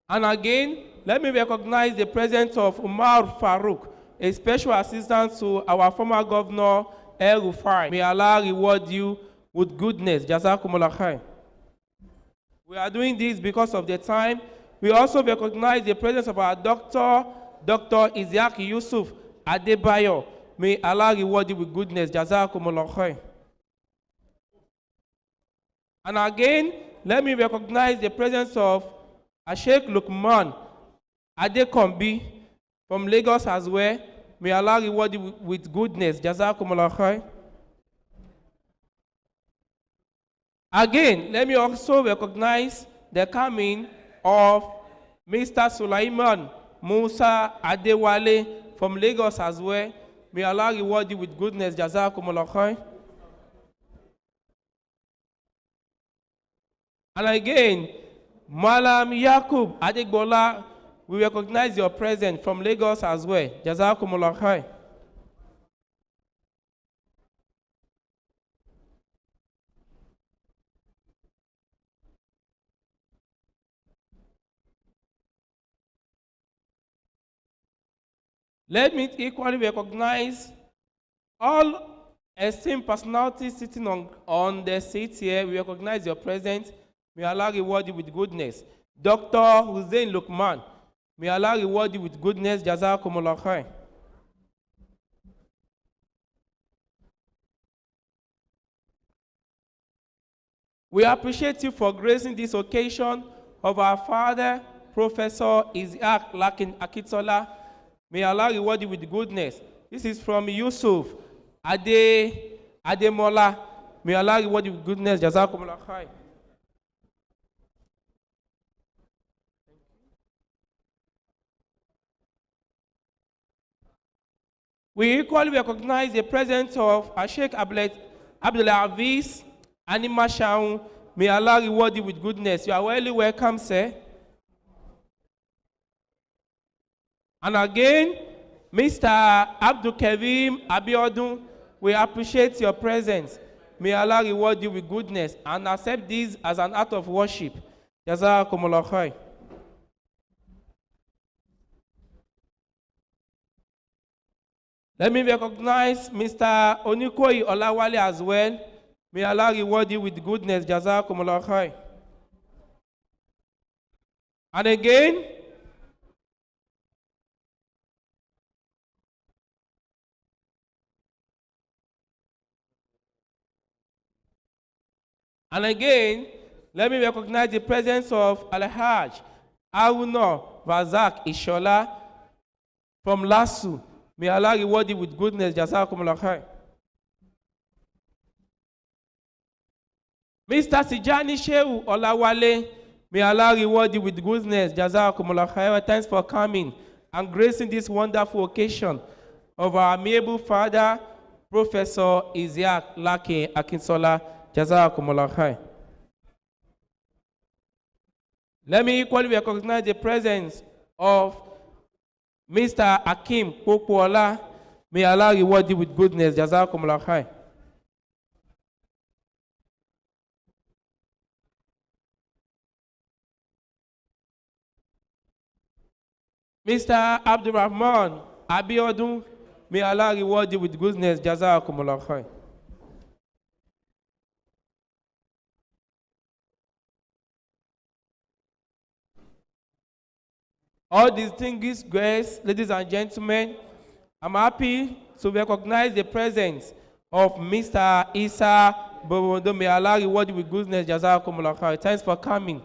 And again, let me recognize the presence of Umar Farouk, a special assistant to our former governor, El Rufai. May Allah reward you with goodness. Jazakumullah khair. We are doing this because of the time. We also recognize the presence of our doctor, Dr. Ishaq Yusuf Adebayo. May Allah reward you with goodness. Jazakumullah khair. And again, let me recognize the presence of Ishaq Lakin Akintola from Lagos as well. May Allah reward you with goodness. Jazakumullah khair. Again, let me also recognize the coming of Mr. Sulaiman Musa Adewale from Lagos as well. May Allah reward you with goodness. Jazakumullah khair. And again, Malam Yakub Adegbola, we recognize your presence from Lagos as well. Jazakumullah khair. Let me equally recognize all esteemed personalities sitting on the seat here. We recognize your presence. May Allah reward you with goodness. Dr. Hussein Lukman, may Allah reward you with goodness. Jazakumullah khair. We appreciate you for gracing this occasion of our father, Professor Ishaq Lakin Akintola. May Allah reward you with goodness. This is from Yusuf Ademola. May Allah reward you with goodness. Jazakumullah khair. We equally recognize the presence of Sheikh Abdulaziz Anima Shaun. May Allah reward you with goodness. You are really welcome, sir. And again, Mr. Abdul Karim Abiodun, we appreciate your presence. May Allah reward you with goodness and accept this as an act of worship. Jazakumullah khair. Let me recognize Mr. Onikoyi Olawale as well. May Allah reward you with goodness. Jazakumullah khair. And again, let me recognize the presence of Al-Hajj Aruna Razak Ishola from Lasu. May Allah reward you with goodness. Jazakumullah khair. Mr. Sijani Shehu Olawale, may Allah reward you with goodness. Jazakumullah khair. Thanks for coming and gracing this wonderful occasion of our amiable father, Professor Ishaq Lakin Akintola. Jazakumullah khair. Let me equally recognize the presence of Mr. Akim Pokuola. May Allah reward you with goodness. Jazakumullah khair. Mr. Abdurrahman Abiodun, may Allah reward you with goodness. Jazakumullah khair. All distinguished guests, ladies and gentlemen, I'm happy to recognize the presence of Mr. Isa Borondo. May Allah reward you with goodness. Jazakumullah khair. Thanks for coming.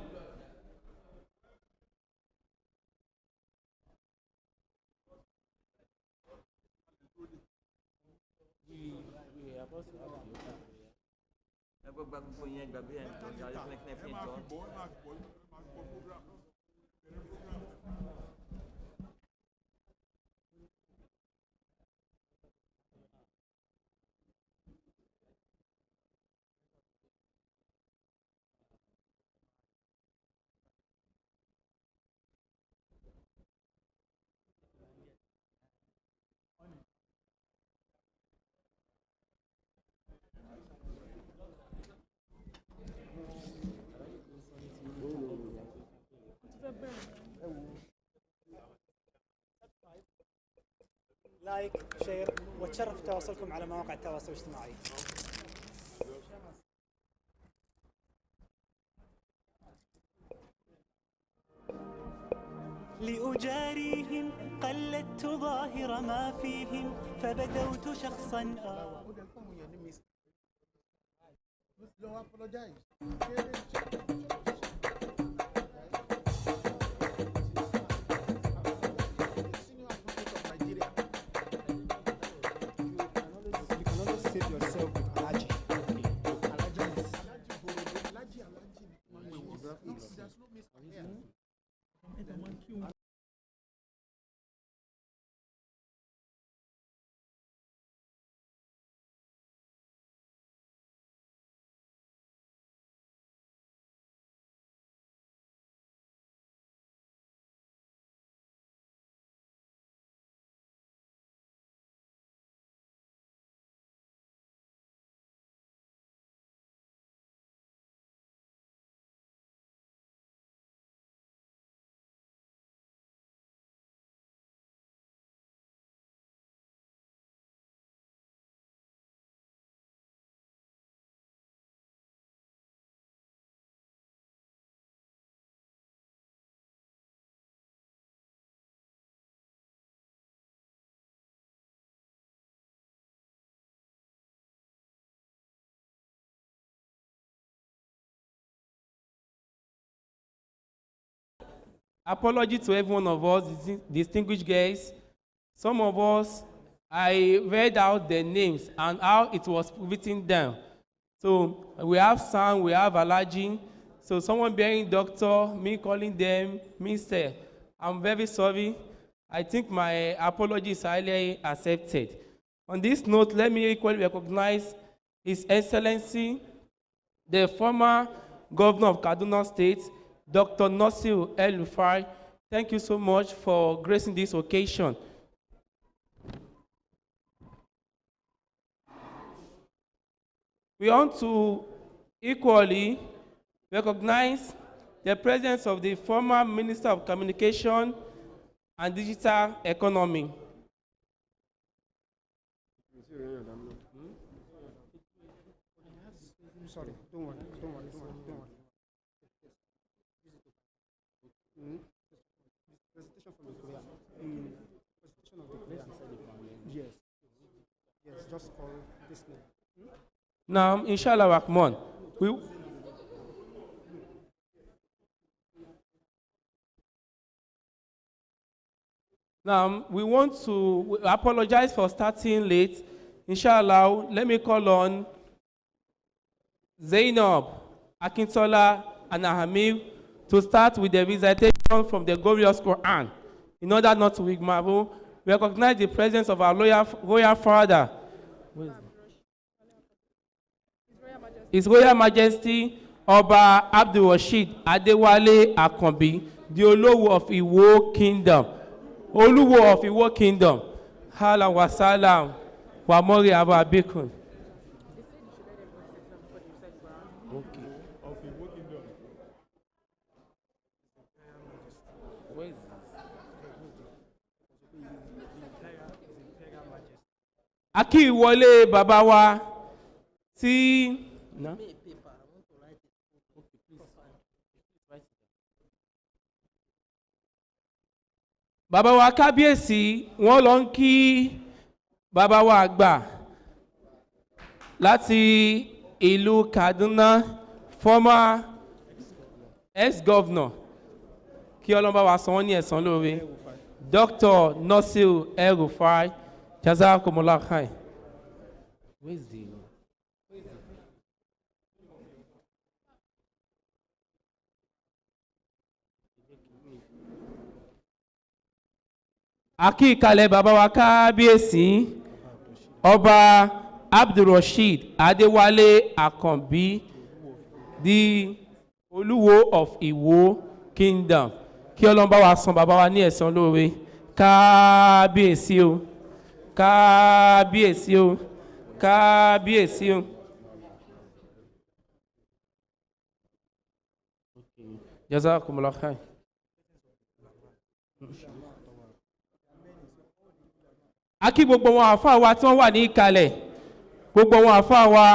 لايك شير، وتشرف تواصلكم على مواقع التواصل الاجتماعي. لأجاريهم قلدت ظاهر ما فيهم فبدوت شخصا Apology to every one of us, distinguished guests. Some of us, I read out their names and how it was written down. So we have Sam, we have Alaji. So someone bearing doctor, me calling them Mr. I'm very sorry. I think my apology is highly accepted. On this note, let me equally recognize His Excellency, the former governor of Kaduna State, Dr. Nasir El-Rufai. Thank you so much for gracing this occasion. We want to equally recognize the presence of the former Minister of Communication and Digital Economy. Sorry, don't worry. Presentation from the Korean. Presentation of the Korean. Yes, just call this name. Now, inshallah, Rahman, we want to apologize for starting late. Inshallah, let me call on Zainab, Akintola, and Ahamir to start with the recitation from the glorious Quran. In order not to ignore, we recognize the presence of our royal father, His Royal Majesty Oba Abdul Rashid Adewale Akanbi, the Olowo of Iwo Kingdom. Oluwo of Iwo Kingdom. Hala wa salam wa mori aba abikun. Okay. Of Iwo Kingdom. Where is this? Aki ìwọlé bàbá wa tí. No? Bàbá wa kábíyèsí wọ́n lọ ń kí bàbá wa àgbà láti ìlú Kaduna, former ex-governor, kí ọlọ́mọba wa san wọ́n ní ẹ̀san lóore, Dr. Nasir El-Rufai, jazakumullah khair. Where is the... Aki ìkàlẹ̀ bàbá wa kábíyèsí Ọba Abdulrasheed Adewale Akanbi, the Oluwo of Iwo Kingdom. Kí Ọlọ́run bá wa san bàbá wa ní ẹ̀san lóore. Kábíyèsí o, kábíyèsí o, kábíyèsí o. Jazakumullah khair. A kí gbogbo wọn àfáà wa tí wọ́n wà ní ìkàlẹ̀, gbogbo wọn àfáà wa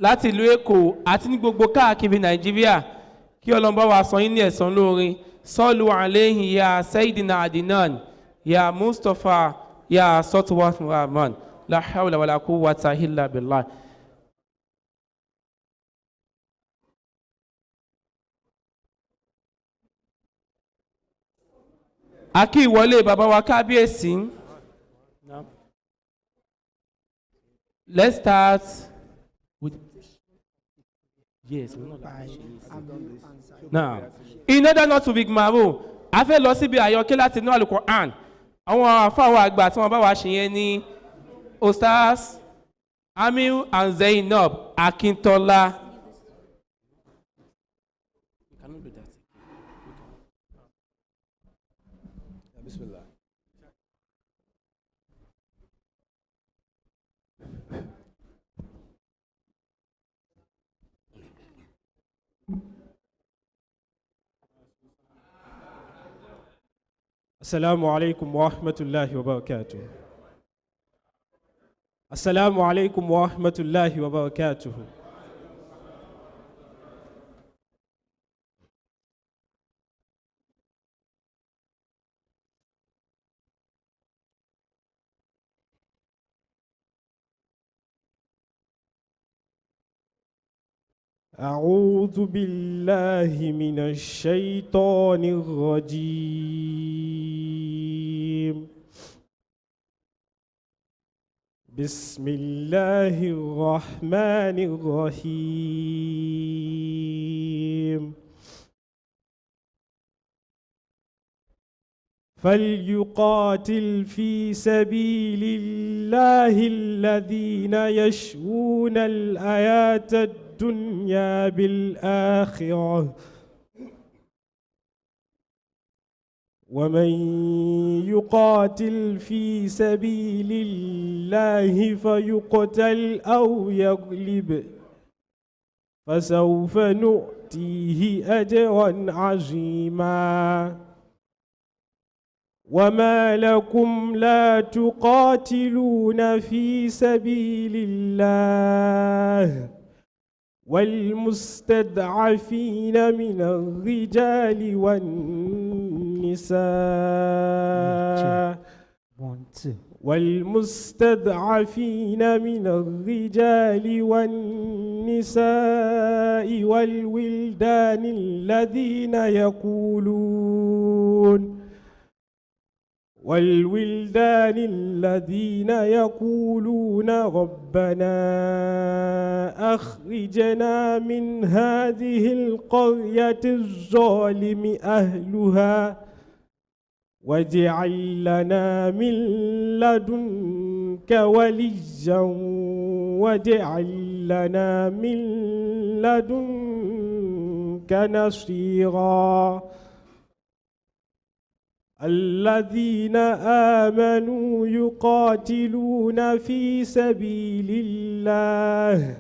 láti ìlú Èkó àti ní gbogbo káàkiri Nàìjíríà, kí Ọlọ́run bá wa san yín ní ẹ̀san lóore. Sallu alayhi ya Sayyidina Adnan, ya Mustafa, ya Sotwat Rahman, la hawla wala quwwata illa billah. A kí ìwọlé bàbá wa kábíyèsí. Let's start with yes. Now, in order not to be ignorant, a fẹ́ lọ síbi àyọkẹ́ láti inú Al-Qur'an. Àwọn àfáwọn àgbà tí wọ́n bá wa ṣe yẹn ní Ustaz Amiu and Zainab Akintola. Bismillah. السلام عليكم ورحمة الله وبركاته. السلام عليكم ورحمة الله وبركاته. أعوذ بالله من الشيطان الرجيم. بسم الله الرحمن الرحيم. فليقاتل في سبيل الله الذين يشرون الحياة الدنيا بالآخرة، ومن يقاتل في سبيل الله فيقتل أو يغلب فسوف نؤتيه أجرا عظيما. وما لكم لا تقاتلون في سبيل الله والمستضعفين من الرجال والنساء والولدان الذين يقولون ربنا أخرجنا من هذه القرية الظالم أهلها واجعل لنا من لدنك وليا واجعل لنا من لدنك نصيرا. الذين آمنوا يقاتلون في سبيل الله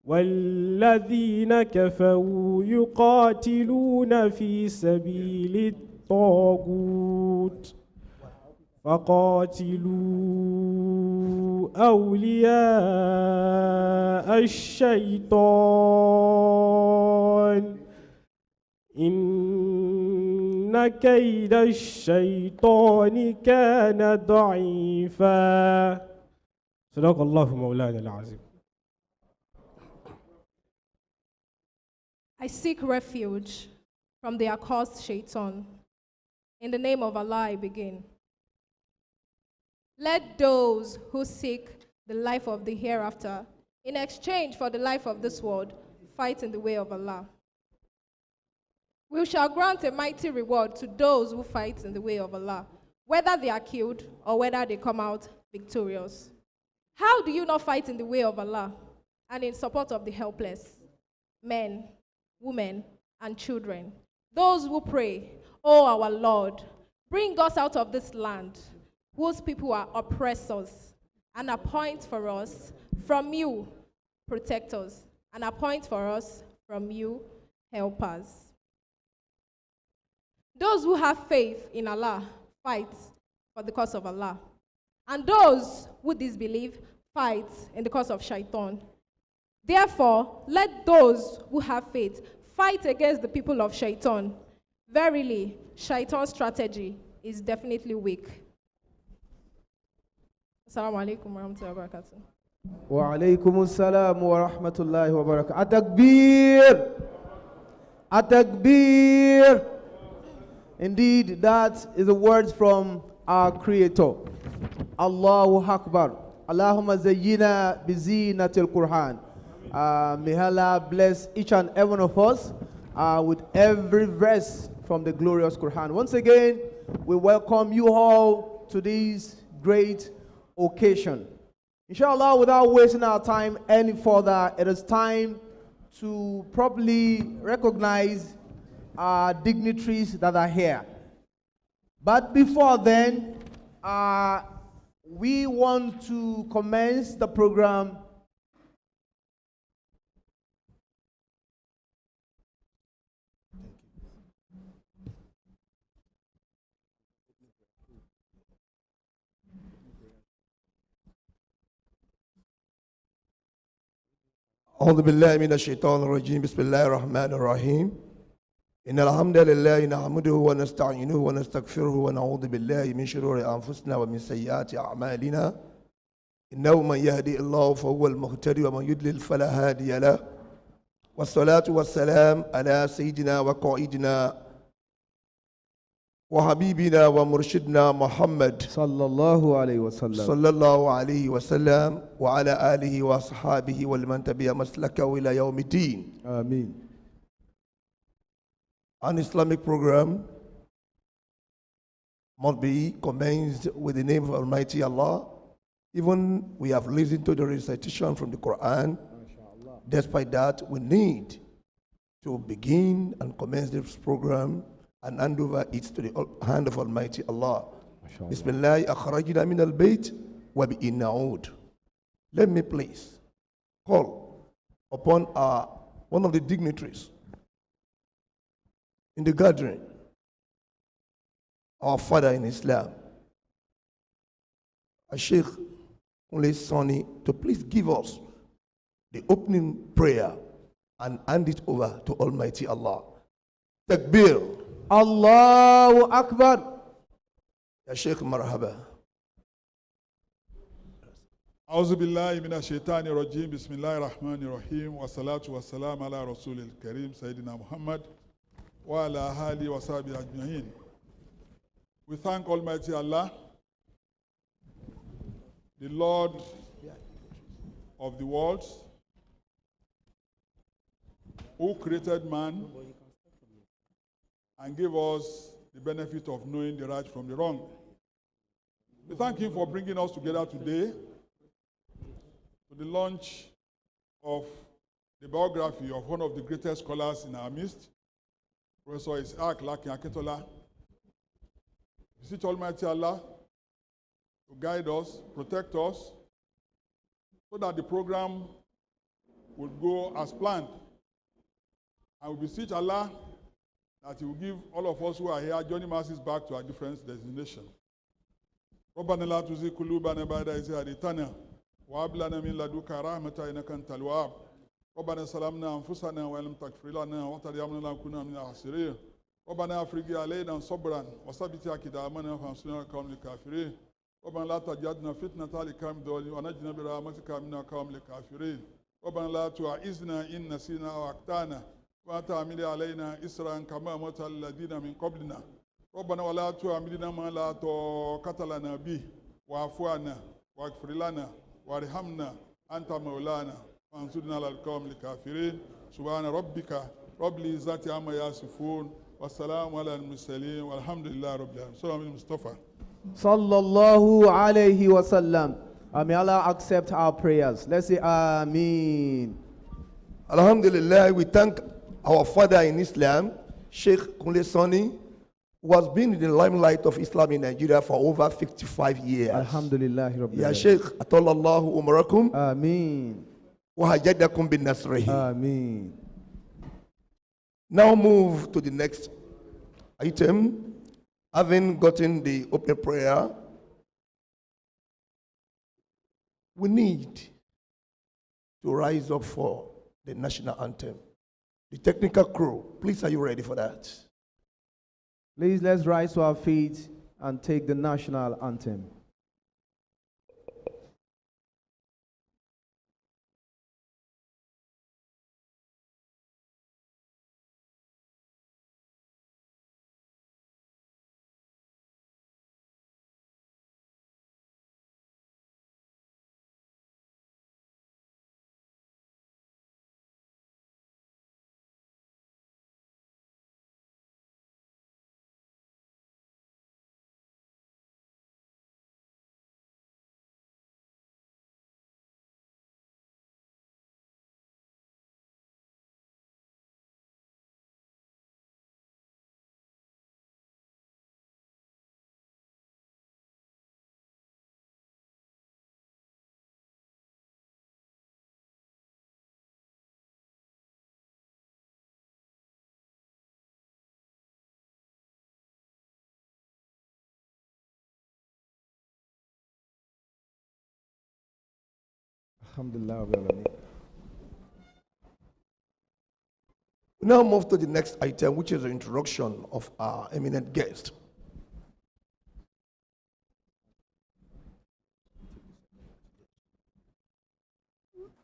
والذين كفروا يقاتلون في سبيل الطاغوت فقاتلوا أولياء الشيطان إن كيد الشيطان كان ضعيفا. صدق الله مولانا العظيم. I seek refuge from the accursed shaitan. In the name of Allah I begin. Let those who seek the life of the hereafter in exchange for the life of this world fight in the way of Allah. We shall grant a mighty reward to those who fight in the way of Allah, whether they are killed or whether they come out victorious. How do you not fight in the way of Allah and in support of the helpless, men, women, and children? Those who pray, "Oh our Lord, bring us out of this land, whose people are oppressors, and appoint for us from you protectors, and appoint for us from you helpers." Those who have faith in Allah fight for the cause of Allah. And those who disbelieve fight in the cause of shaitan. Therefore, let those who have faith fight against the people of shaitan. Verily, shaitan's strategy is definitely weak. Assalamu alaikum wa rahmatullahi wa barakatuh. Wa alaykum assalam wa rahmatullahi wa barakatuh. At-takbir! At-takbir! Indeed, that is the words from our Creator. Allahu Akbar. Allahumma zayyina bizinatil Qur'an. May Allah bless each and every one of us with every verse from the glorious Quran. Once again, we welcome you all to this great occasion. Inshallah, without wasting our time any further, it is time to properly recognize our dignitaries that are here. But before then, we want to commence the program أعوذ بالله من الشيطان الرجيم بسم الله الرحمن الرحيم إن الحمد لله نحمده ونستعينه ونستغفره ونعوذ بالله من شرور أنفسنا ومن سيئات أعمالنا إنه من يهدي الله فهو المهتدي ومن يضلل فلا هادي له والصلاة والسلام على سيدنا وقائدنا وحبيبنا ومرشدنا محمد sallallahu alayhi wa sallam. صلى الله عليه وسلم وعلى آله وصحابه ولمن تبع مسلكه إلى يوم الدين. Ameen. An Islamic program must be commenced with the name of Almighty Allah. Even we have listened to the recitation from the Quran. Despite that, we need to begin and commence this program and hand over it to the hand of Almighty Allah. Bismillah, akhrajna min al-bayt wa bi'in na'ud. Let me please call upon one of the dignitaries in the gathering, our father in Islam, Sheikh Lakin, to please give us the opening prayer and hand it over to Almighty Allah. Takbir. Allahu Akbar. Ya Sheikh, marhaba. أعوذ بالله من الشيطان الرجيم بسم الله الرحمن الرحيم والصلاة والسلام على رسول الكريم سيدنا محمد وعلى آله وصحبه أجمعين. We thank Almighty Allah, the Lord of the worlds, who created man and gave us the benefit of knowing the right from the wrong. We thank Him for bringing us together today to the launch of the biography of one of the greatest scholars in our midst, Professor Ishaq Lakin Akintola. We beseech Almighty Allah to guide us, protect us, so that the program will go as planned. And we beseech Allah that He will give all of us who are here journey masses back to our different destinations. ربنا لا تزغ قلوبنا بعد إذ هديتنا وهب لنا من لدنك رحمة إنك أنت الوهاب. ربنا ظلمنا أنفسنا وإن لم تغفر لنا وترحمنا لنكونن من الخاسرين. ربنا أفرج علينا صبرا وثبت أقدامنا فانصرنا على القوم الكافرين. ربنا لا تجعلنا فتنة للقوم الظالمين ونجنا برحمتك من القوم الكافرين. ربنا لا تؤاخذنا إن نسينا أو أخطأنا ولا تحمل علينا إصرا كما حملت على الذين من قبلنا. ربنا ولا تحملنا ما لا طاقة لنا به واعف عنا واغفر لنا وارحمنا أنت مولانا فانصرنا على القوم الكافرين. سبحان ربك رب العزة عما يصفون والسلام على المرسلين والحمد لله رب العالمين. سلام المصطفى. Sallallahu alayhi wa sallam. May Allah accept our prayers. Let's say Ameen. Alhamdulillah, we thank our father in Islam, Sheikh Lakin, who has been in the limelight of Islam in Nigeria for over 55 years. Alhamdulillah Rabbil Ya Alamin. Sheikh, atallallahu umrakum Ameen. wa hajjadakum bin nasrihi. Ameen. Now move to the next item. Having gotten the opening prayer, we need to rise up for the national anthem. The technical crew, please, are you ready for that? Please, let's rise to our feet and take the national anthem. Alhamdulillah. We now move to the next item, which is the introduction of our eminent guest.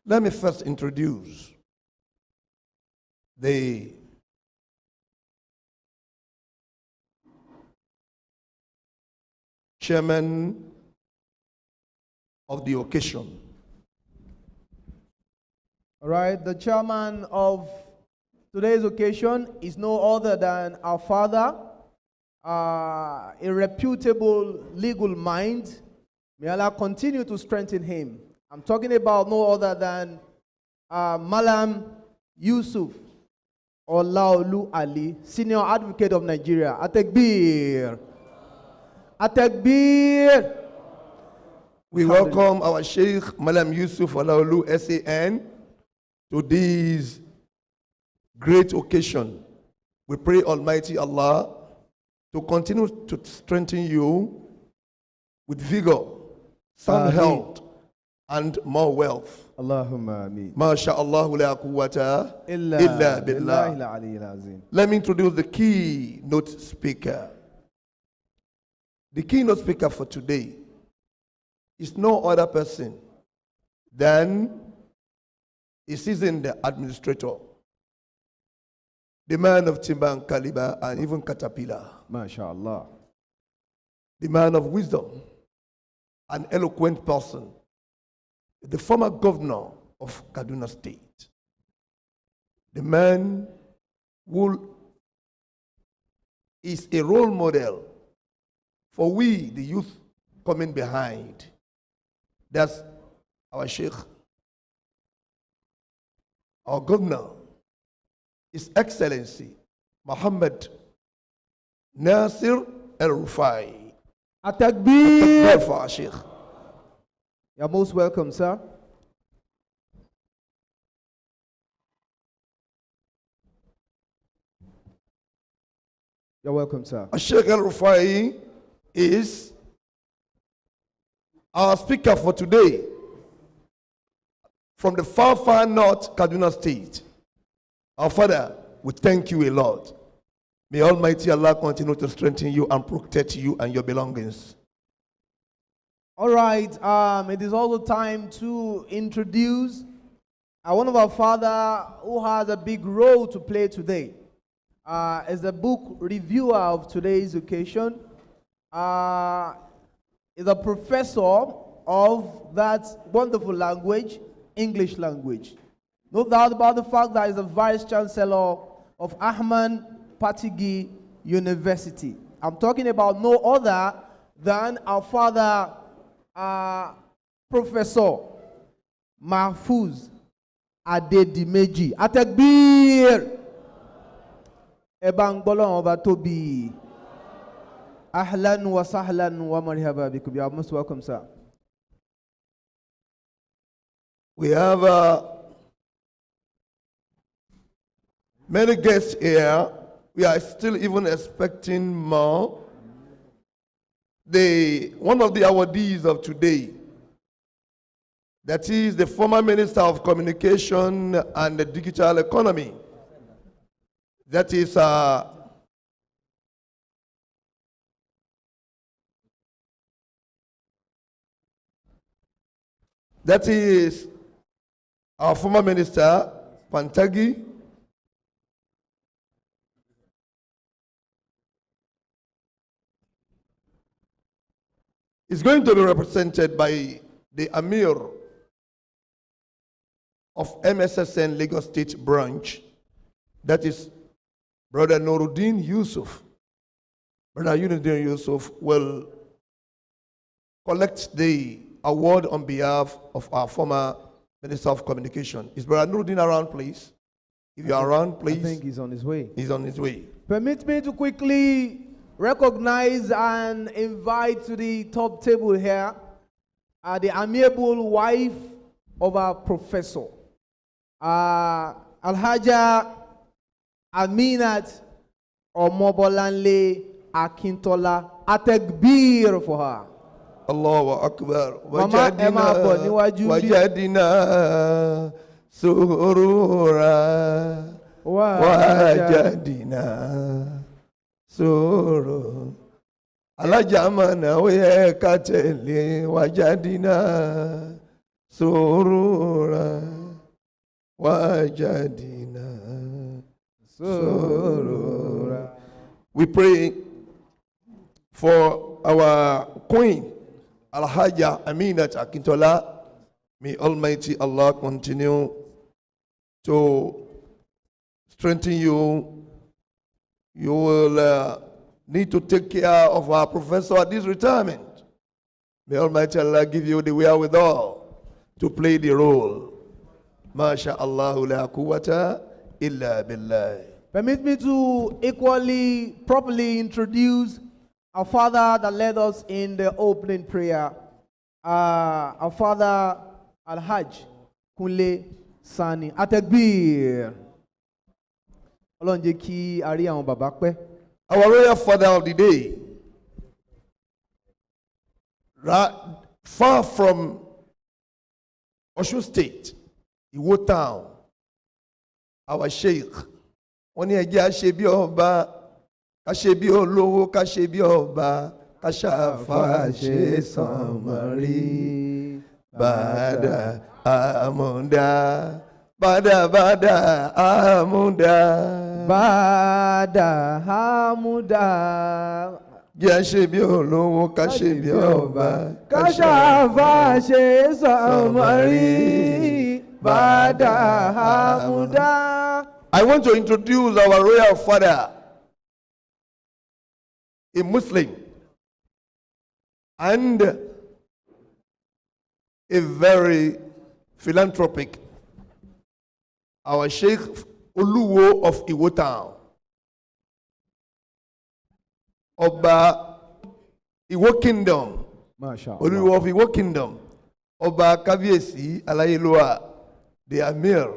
Let me first introduce the chairman of the occasion. All right, the chairman of today's occasion is no other than our father, a reputable legal mind. May Allah continue to strengthen him. I'm talking about no other than Malam Yusuf Olaolu Ali, Senior Advocate of Nigeria. Atekbir. Atekbir. We welcome our Sheikh Malam Yusuf Olaolu SAN to this great occasion. We pray Almighty Allah to continue to strengthen you with vigor, sound health, and more wealth. Allahumma ameen. MashaAllah la quwwata illa billah. Let me introduce the keynote speaker. The keynote speaker for today is no other person than a seasoned administrator, the man of timber and caliber and even caterpillar. MashaAllah. The man of wisdom, an eloquent person, the former governor of Kaduna State, the man who is a role model for we, the youth coming behind. That's our Sheikh, our governor, His Excellency Muhammad Nasir El-Rufai. Atakbir for our Sheikh. You're most welcome, sir. You're welcome, sir. Sheikh El-Rufai is our speaker for today from the far, far north Kaduna State. Our Father, we thank you a lot. May Almighty Allah continue to strengthen you and protect you and your belongings. All right, it is also time to introduce one of our father who has a big role to play today. Is the book reviewer of today's occasion. Is a professor of that wonderful language, English language. No doubt about the fact that he's a vice chancellor of Ahman Patigi University. I'm talking about no other than our father, Professor Mahfouz Adedimeji. Atakbir. Ebang bolong oba tobi. Ahlan wa sahlan wa marhaba bikum. You are most welcome, sir. We have many guests here. We are still even expecting more. One of the awardees of today That is the former Minister of Communication and the Digital Economy. That is our former Minister, Pantagi. Is going to be represented by the Amir of MSSN Lagos State Branch. That is Brother Nuruddin Yusuf. Brother Nuruddin Yusuf will collect the award on behalf of our former Minister of Communication. Is Brother Nuruddin around, please? If you are around, please. I think he's on his way. He's on his way. Permit me to quickly recognize and invite to the top table here the amiable wife of our professor, Alhaja Aminat Omobolanle Akintola. A takbir for her. Allahu Akbar. Mama Emma Wajadina surura. Wajadina surura. Alajamana we katele wajadina surura. Wajadina surura. We pray for our Queen, Alhaja Aminat Akintola. May Almighty Allah continue to strengthen you. You will need to take care of our professor at this retirement. May Almighty Allah give you the wherewithal to play the role. MashaAllah la quwwata illa billah. Permit me to equally properly introduce our father that led us in the opening prayer. Our father Al-Hajj Kunle Sani. A takbir. Ọlọ́run jẹ́ kí a rí àwọn bàbá pẹ́. Our royal father of the day, far from Osun State, Iwo Town, our sheikh, wọ́n ní ẹjẹ́ àṣebí ọba, káṣebí olówó, káṣebí ọba, káṣàfàṣe sànmọ́rí, bàdà àmúdá, bàdà àmúdá. Bada Hamuda. Jẹ́ ṣe bí olówó, ká ṣe bí ọba, Kashafa ṣe sànmọ́rí. Bada Hamuda. I want to introduce our royal father, a Muslim and a very philanthropic, our Sheikh Oluwo of Iwo Town, Oba Iwo Kingdom, Oluwo of Iwo Kingdom, Oba Kabiesi Alayeloa, the Amir,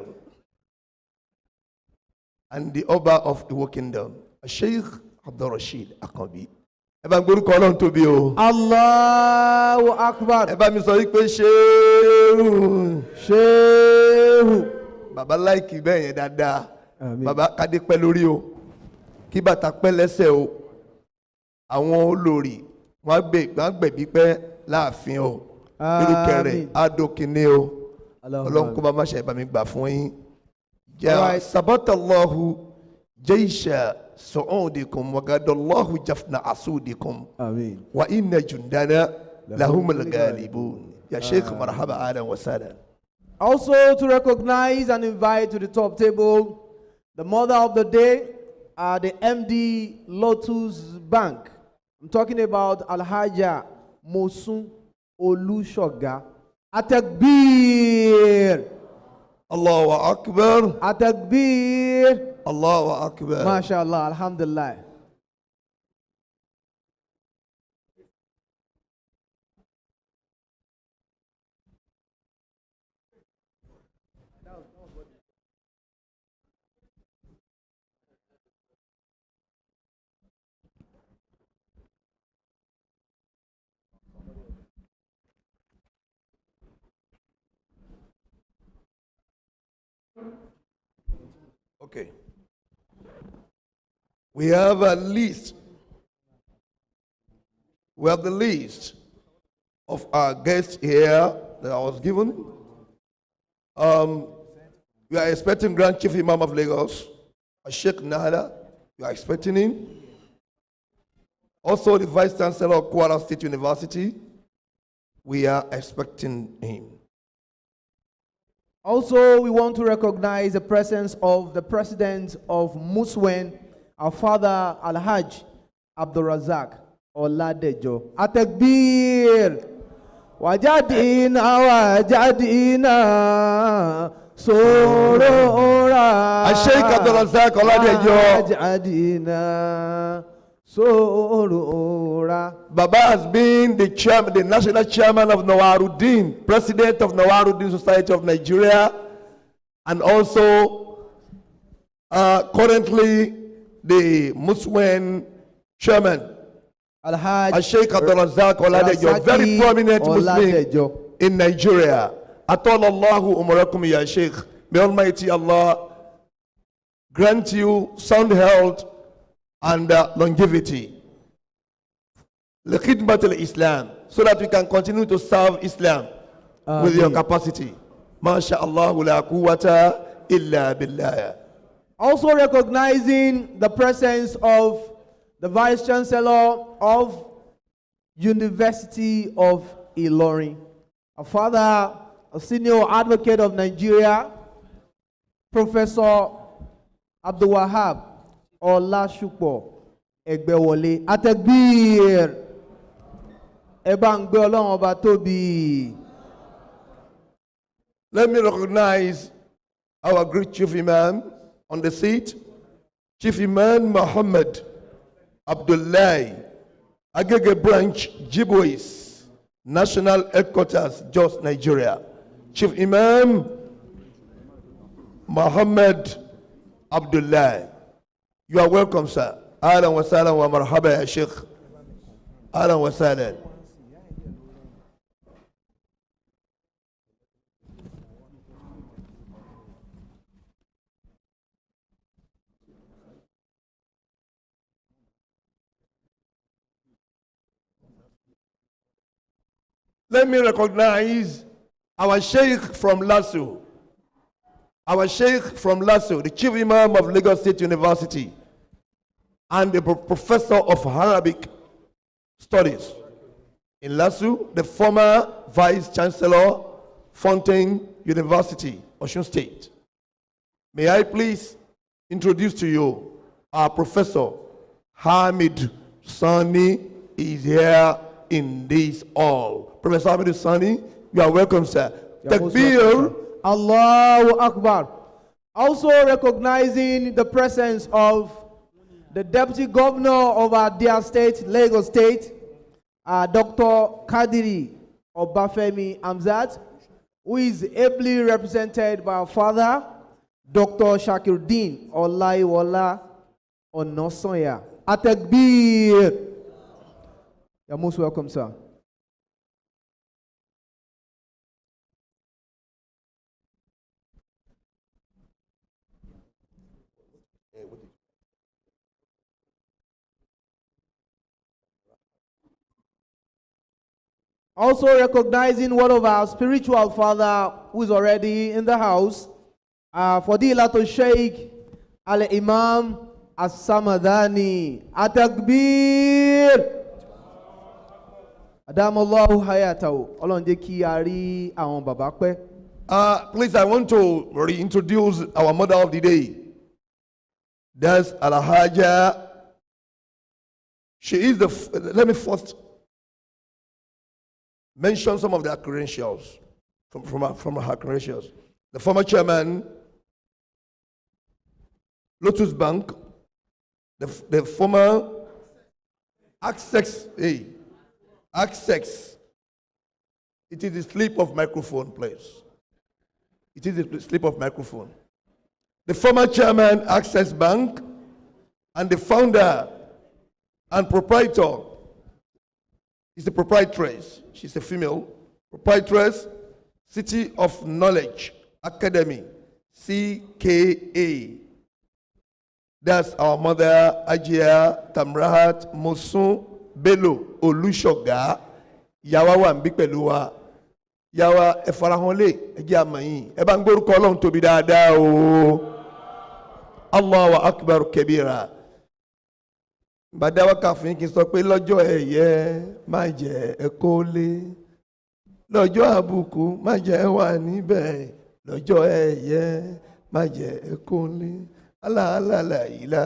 and the Oba of Iwo Kingdom, Sheikh Abdul Rashid Akanbi. Eba gbórúkọ Ọlọ́run tóbi o. Allahu Akbar. Eba mi sọ wípé Shehu. Bàbá láìkì bẹ́ẹ̀ yẹn dáadáa. Bàbá kádé pẹ́ lórí o. Kí bàtà pẹ́ lẹ́sẹ̀ o. Àwọn olórí wọ́n gbẹ̀bí pẹ́ láàfin o. Irúkẹrẹ Adókiní o. Ọlọ́run kó bá má ṣe bá mi gbà fún yín. Jẹ́ sabatallahu jaysha su'udikum wa gadallahu jafna asudikum. Wa inna jundana lahumul ghalibun. Ya Sheikh marhaba ahlan wa sahlan. Also to recognize and invite to the top table the mother of the day, the MD Lotus Bank. I'm talking about Alhaja Mosun Olushoga. A takbir. Allahu Akbar. A takbir. Allahu Akbar. MashaAllah, alhamdulillah. Okay. We have a list. We have the list of our guests here that I was given. We are expecting Grand Chief Imam of Lagos, Sheikh Nahada. We are expecting him. Also, the Vice Chancellor of Kwara State University. We are expecting him. Also, we want to recognize the presence of the President of Muswen, our father Al-Hajj Abdul Razak Oladejo. Atakbir! Wajadina, wajadina, sorora. Sheikh Abdul Razak Oladejo. Wajadina, sorora. Baba has been the chairman, the national chairman of Nawaruddin, president of Nawaruddin Society of Nigeria, and also currently the Muslim chairman, Al-Hajj Sheikh Abdul Razak Oladejo, very prominent Muslim in Nigeria. Atalallahu umarakum ya Sheikh. May Almighty Allah grant you sound health and longevity. L'khidmat al-Islam, so that we can continue to serve Islam with your capacity. MashaAllah la quwwata illa billah. Also recognizing the presence of the Vice Chancellor of University of Ilorin, a father, a senior advocate of Nigeria, Professor Abdul Wahab Olashupo Egbewole. Atakbir! Ebangbe Ọlọ́run Ọba tóbi. Let me recognize our great Chief Imam on the seat, Chief Imam Muhammad Abdullahi, Agege Branch, Jibois, National Headquarters, Jos, Nigeria. Chief Imam Muhammad Abdullahi. You are welcome, sir. Ahlan wa sahlan wa marhaba ya Sheikh. Ahlan wa sahlan. Let me recognize our Sheikh from Lasso. Our Sheikh from Lasso, the Chief Imam of Lagos State University and the Professor of Arabic Studies in Lasso, the former Vice Chancellor, Fontaine University, Osun State. May I please introduce to you our Professor Hamid Sani is here in this hall. Professor Hamid Sani, you are welcome, sir. Takbir. Allahu Akbar. Also recognizing the presence of the Deputy Governor of our dear state, Lagos State, Dr. Kadiri Obafemi Amzat, who is ably represented by our father, Dr. Shakiruddin Olaiwola Onosoya. Atakbir. You're most welcome, sir. Also recognizing one of our spiritual father who is already in the house, Fadilatul Sheikh Al-Imam As-Samadani. Atakbir! Adamallahu hayatahu. Ọlọ́run jẹ́ kí a rí àwọn bàbá pẹ́. Please, I want to reintroduce our mother of the day. That's Al-Haja. She is the, let me first mention some of their credentials, from her credentials. The former chairman, Lotus Bank, the former Access, Access. It is the slip of microphone, please. It is the slip of microphone. The former chairman, Access Bank, and the founder and proprietor is the proprietress. She's a female proprietress, City of Knowledge Academy, CKA, That's our mother, Ajia Tamrahat Musun Bello Olushoga. Yawa wa mbi pẹ̀lú wa. Yawa efarahonle eji amayin. E ba ngboruko Ọlọ́run tóbi dáadáa o. Allahu akbar kabira. Bàdáwà kàfin kí n sọ pé lọ́jọ́ ẹ̀yẹ má jẹ́ ẹ kólé. Lọ́jọ́ àbùkù má jẹ́ wà níbẹ̀. Lọ́jọ́ ẹ̀yẹ má jẹ́ ẹ kólé. Alala ila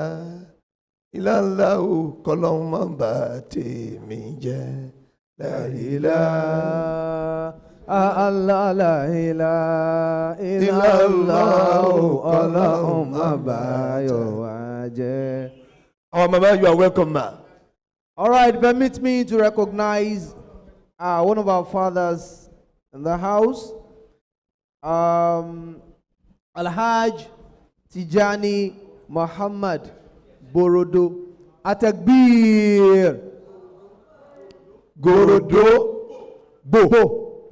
ila o kọlọ́hún má bà tèmi jẹ́. La ilaha Allah ila o kọlọ́hún má bà yọ̀ wá jẹ́. Our mama, you are welcome, ma. All right, permit me to recognize one of our fathers in the house, Al-Hajj Tijani Muhammad Borodo. Atakbir. Gorodo.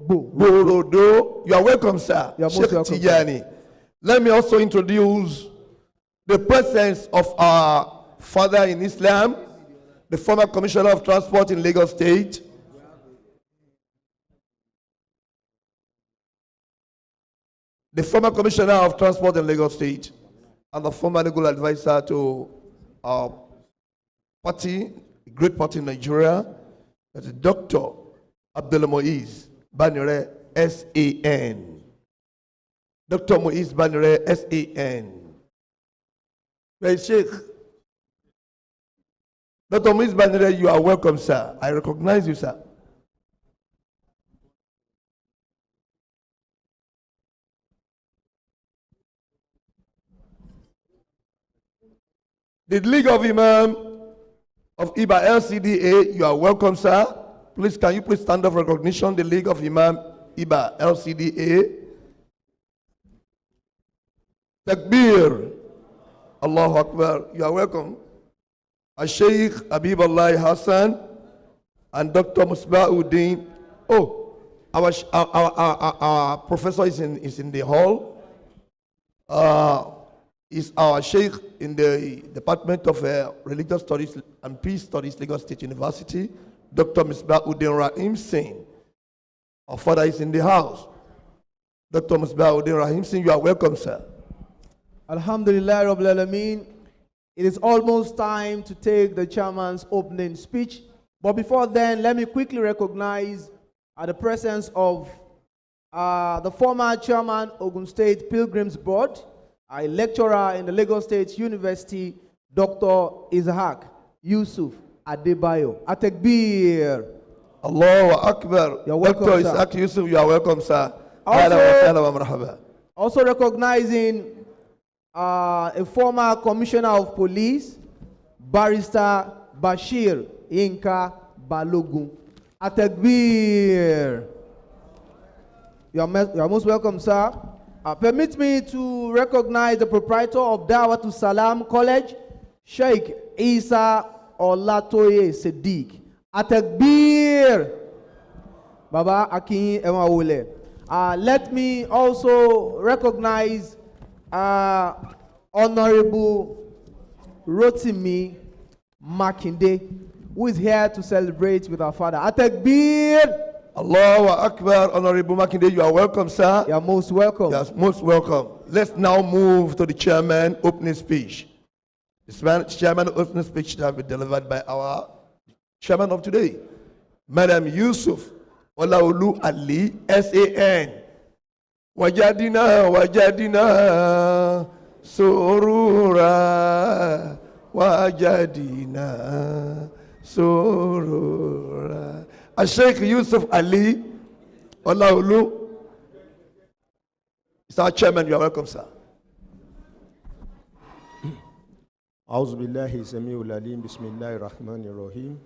Borodo. You are welcome, sir. You are most Sheikh welcome, Tijani. Let me also introduce the presence of our father in Islam, the former Commissioner of Transport in Lagos State. The former Commissioner of Transport in Lagos State and the former legal advisor to our party, a great party in Nigeria, that's Dr. Abdul Moiz Banire, S.A.N. Dr. Moiz Banire, S.A.N. Well, Sheikh, Dr. Moiz Banire, you are welcome, sir. I recognize you, sir. The League of Imam of IBA LCDA, you are welcome, sir. Please, can you please stand up for recognition? The League of Imam IBA LCDA. Takbir. Allahu Akbar. You are welcome. Sheikh Habib Allah Hassan and Dr. Musbauddin. Oh, our professor is in the hall. Is our Sheikh in the Department of Religious Studies and Peace Studies, Lagos State University, Dr. Musbauddin Rahim Singh. Our father is in the house. Dr. Musbauddin Rahim Singh, you are welcome, sir. Alhamdulillah Rabbil Alameen. It is almost time to take the chairman's opening speech. But before then, let me quickly recognize the presence of the former chairman, Ogun State Pilgrims Board, a lecturer in the Lagos State University, Dr. Ishaq Yusuf Adebayo. Atekbir. Allahu Akbar. You're welcome, Dr. sir. Ishaq Yusuf, you are welcome, sir. Also recognizing a former commissioner of police, Barrister Bashir Inka Balogun. Atekbir. You are most welcome, sir. Permit me to recognize the proprietor of DAWAH Salam College, Sheikh Isa Olatoye Sadiq. Atekbir. Baba Akin Emawole. Let me also recognize Honorable Rotimi Makinde, who is here to celebrate with our father. Atekbir. Allahu Akbar. Honorable Makinde, you are welcome, sir. You are most welcome. Yes, most welcome. Let's now move to the chairman opening speech. The chairman opening speech will be delivered by our chairman of today, Madam Yusuf Olaolu Ali, S.A.N. Wajadina, wajadina, surura, wajadina, surura. Sheikh Yusuf Ali Olaolu is our chairman. You are welcome, sir. أعوذ بالله السميع العليم بسم الله الرحمن الرحيم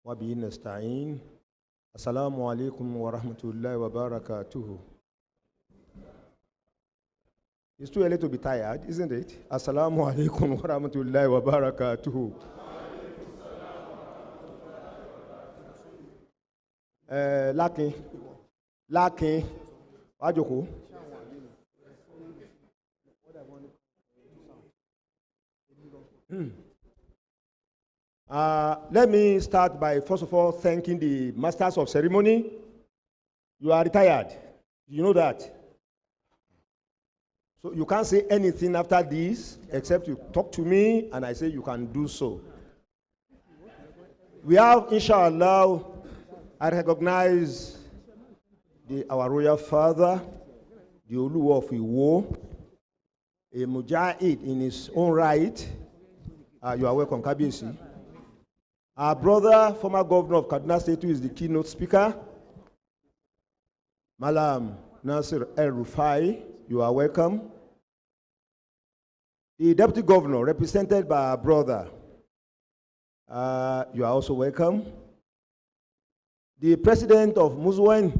وبه نستعين السلام عليكم ورحمة الله وبركاته. It's too early to be tired, isn't it? Assalamu alaikum wa rahmatullahi wa barakatuhu. Lakin, Wajoko. Let me start by, first of all, thanking the masters of ceremony. You are retired. You know that. So you can't say anything after this except you talk to me and I say you can do so. We have, inshallah, I recognize our royal father, the Oluwa of Iwo, a mujahid in his own right. You are welcome, Kabiyesi. Our brother, former governor of Kaduna State, who is the keynote speaker, Malam Nasir El-Rufai, you are welcome. The deputy governor, represented by our brother, you are also welcome. The president of Muzwen,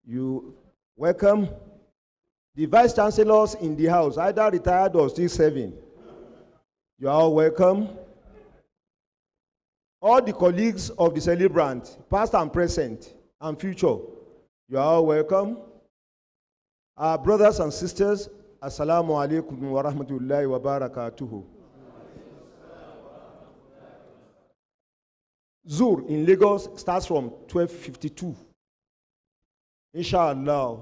you welcome. The vice chancellors in the house, either retired or still serving, you are all welcome. All the colleagues of the celebrant, past and present and future, you are all welcome. Our brothers and sisters, Assalamu alaikum wa rahmatullahi wa barakatuhu. Zur in Lagos starts from 12:52. Inshallah,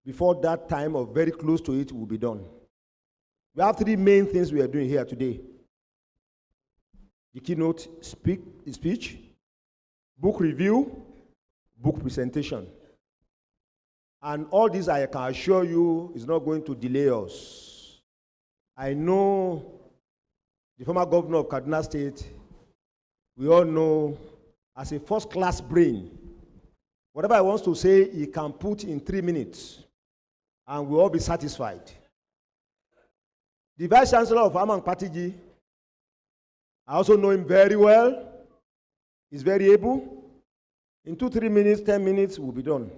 before that time or very close to it will be done. We have three main things we are doing here today. The keynote speech, book review, book presentation. And all this, I can assure you, is not going to delay us. I know the former governor of Kaduna State, we all know, as a first-class brain, whatever he wants to say, he can put in 3 minutes, and we'll all be satisfied. The Vice Chancellor of Amang Patiji, I also know him very well. He's very able. In 2-3 minutes, 10 minutes, we'll be done.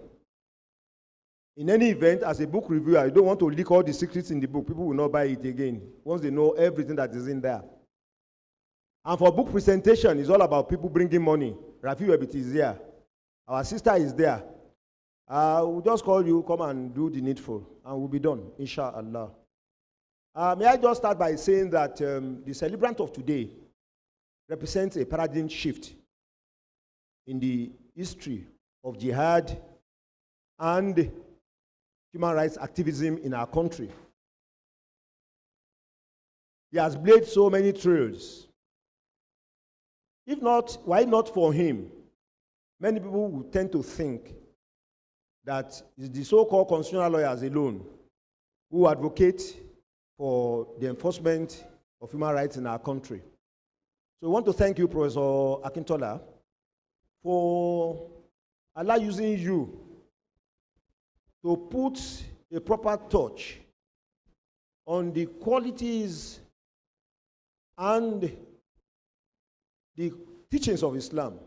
In any event, as a book reviewer, you don't want to leak all the secrets in the book. People will not buy it again once they know everything that is in there. And for book presentation, it's all about people bringing money. Rafi Webit is there. Our sister is there. We'll just call you, come and do the needful, and we'll be done, inshallah. May I just start by saying that the celebrant of today represents a paradigm shift in the history of jihad and human rights activism in our country. He has blazed so many trails. If not, why not for him? Many people would tend to think that it's the so-called constitutional lawyers alone who advocate for the enforcement of human rights in our country. So we want to thank you, Professor Akintola, for Allah using you to put a proper touch on the qualities and the teachings of Islam,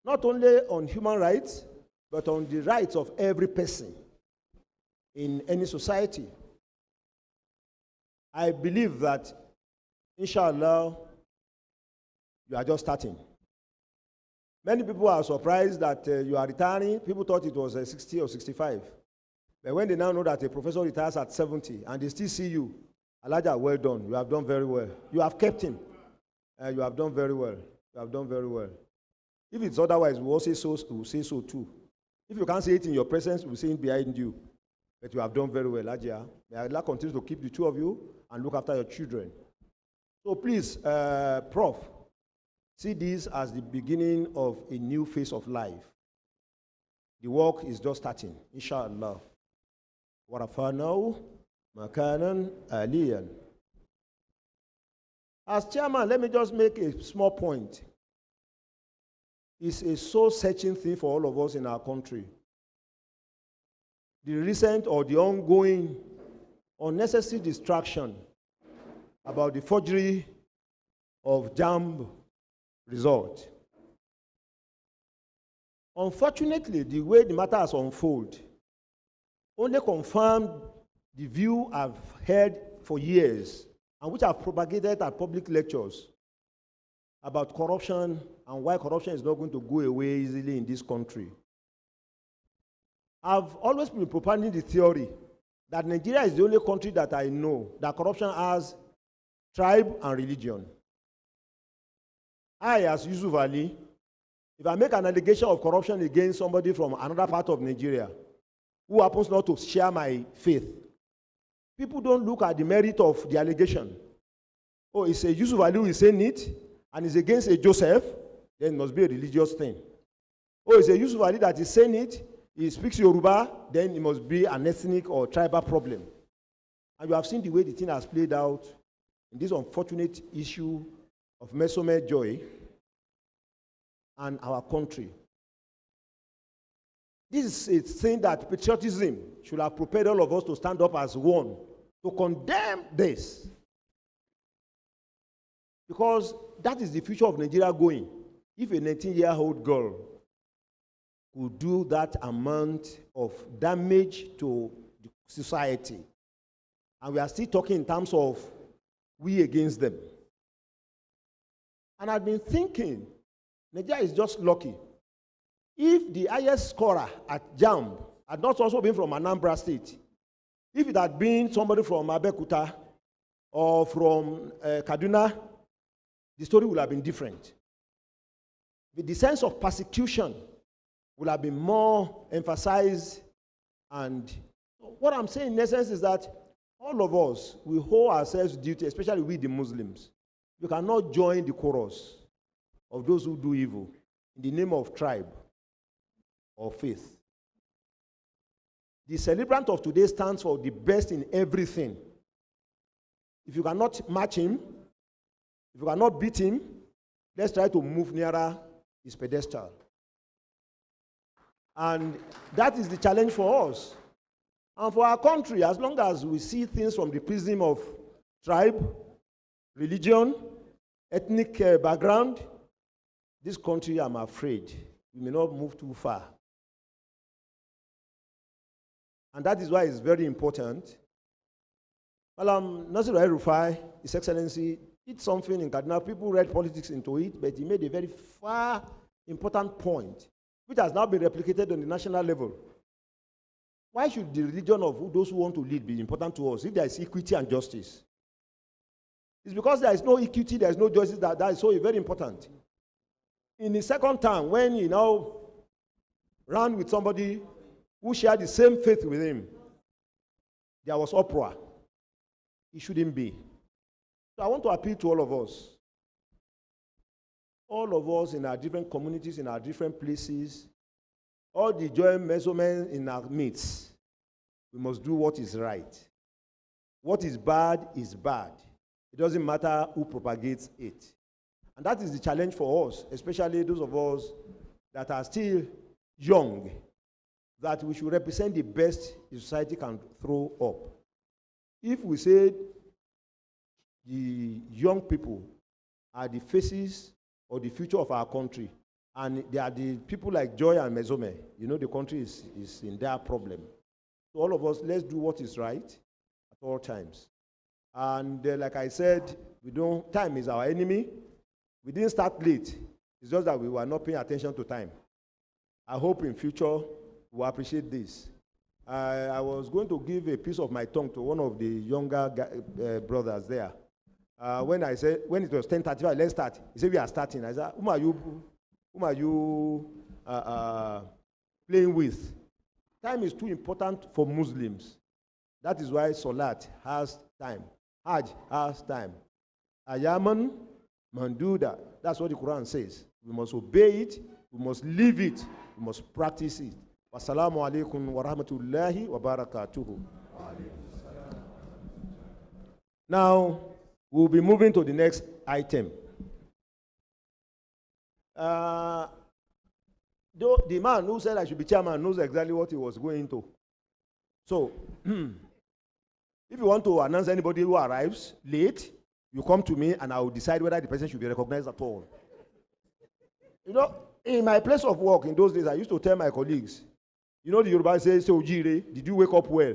not only on human rights, but on the rights of every person in any society. I believe that, inshallah, you are just starting. Many people are surprised that you are retiring. People thought it was 60 or 65. But when they now know that a professor retires at 70 and they still see you, Elijah, well done. You have done very well. You have kept him. You have done very well. You have done very well. If it's otherwise, we will say so, we'll say so too. If you can't say it in your presence, we'll say it behind you. But you have done very well, Ajia. May Allah continue to keep the two of you and look after your children. So please, Prof, see this as the beginning of a new phase of life. The work is just starting, inshallah. وَرَفَعْنَاهُ مَكَانًا عَلِيًّا. As chairman, let me just make a small point. It's a soul-searching thing for all of us in our country. The recent or the ongoing unnecessary distraction about the forgery of JAMB result. Unfortunately, the way the matter has unfolded only confirmed the view I've heard for years and which I've propagated at public lectures about corruption and why corruption is not going to go away easily in this country. I've always been propounding the theory that Nigeria is the only country that I know that corruption has tribe and religion. I, as Yusuf Ali, if I make an allegation of corruption against somebody from another part of Nigeria who happens not to share my faith, people don't look at the merit of the allegation. Oh, it's a Yusuf Ali who is saying it, and it's against a Joseph, then it must be a religious thing. Oh, it's a Yusuf Ali that is saying it, he speaks Yoruba, then it must be an ethnic or tribal problem. And you have seen the way the thing has played out in this unfortunate issue of Mesome Joy and our country. This is a thing that patriotism should have propelled all of us to stand up as one, to condemn this. Because that is the future of Nigeria going. If a 19-year-old girl could do that amount of damage to the society, and we are still talking in terms of we against them. And I've been thinking, Nigeria is just lucky. If the highest scorer at JAMB had not also been from Anambra State, if it had been somebody from Abeokuta or from Kaduna, the story would have been different. The sense of persecution would have been more emphasized. And what I'm saying in essence is that all of us, we hold ourselves duty, especially we the Muslims. We cannot join the chorus of those who do evil in the name of tribe or faith. The celebrant of today stands for the best in everything. If you cannot match him, if you cannot beat him, let's try to move nearer his pedestal. And that is the challenge for us. And for our country, as long as we see things from the prism of tribe, religion, ethnic background, this country, I'm afraid, we may not move too far. And that is why it's very important. Nasir El-Rufai, His Excellency, did something in Kaduna. People read politics into it, but he made a very far important point, which has now been replicated on the national level. Why should the religion of those who want to lead be important to us if there is equity and justice? It's because there is no equity, there is no justice, that is so very important. In the second term, when he now ran with somebody who shared the same faith with him, there was uproar. It shouldn't be. So I want to appeal to all of us. All of us in our different communities, in our different places, all the joint measurements in our midst, we must do what is right. What is bad is bad. It doesn't matter who propagates it. And that is the challenge for us, especially those of us that are still young, that we should represent the best the society can throw up. If we say the young people are the faces or the future of our country, and they are the people like Joy and Mesome, you know the country is in their problem. So all of us, let's do what is right at all times. And like I said, time is our enemy. We didn't start late. It's just that we were not paying attention to time. I hope in future we'll appreciate this. I was going to give a piece of my tongue to one of the younger brothers there. When it was 10:35, let's start. He said, we are starting. I said, whom are you playing with? Time is too important for Muslims. That is why Salat has time. Hajj has time. Ayaman Manduda. That's what the Quran says. We must obey it. We must live it. We must practice it. Wassalamu alaikum wa rahmatullahi wa barakatuhu. Now, we'll be moving to the next item. The man who said I should be chairman knows exactly what he was going to. So, if you want to announce anybody who arrives late, you come to me and I will decide whether the person should be recognized at all. You know, in my place of work in those days, I used to tell my colleagues, you know the Yoruba says, Ojire, did you wake up well?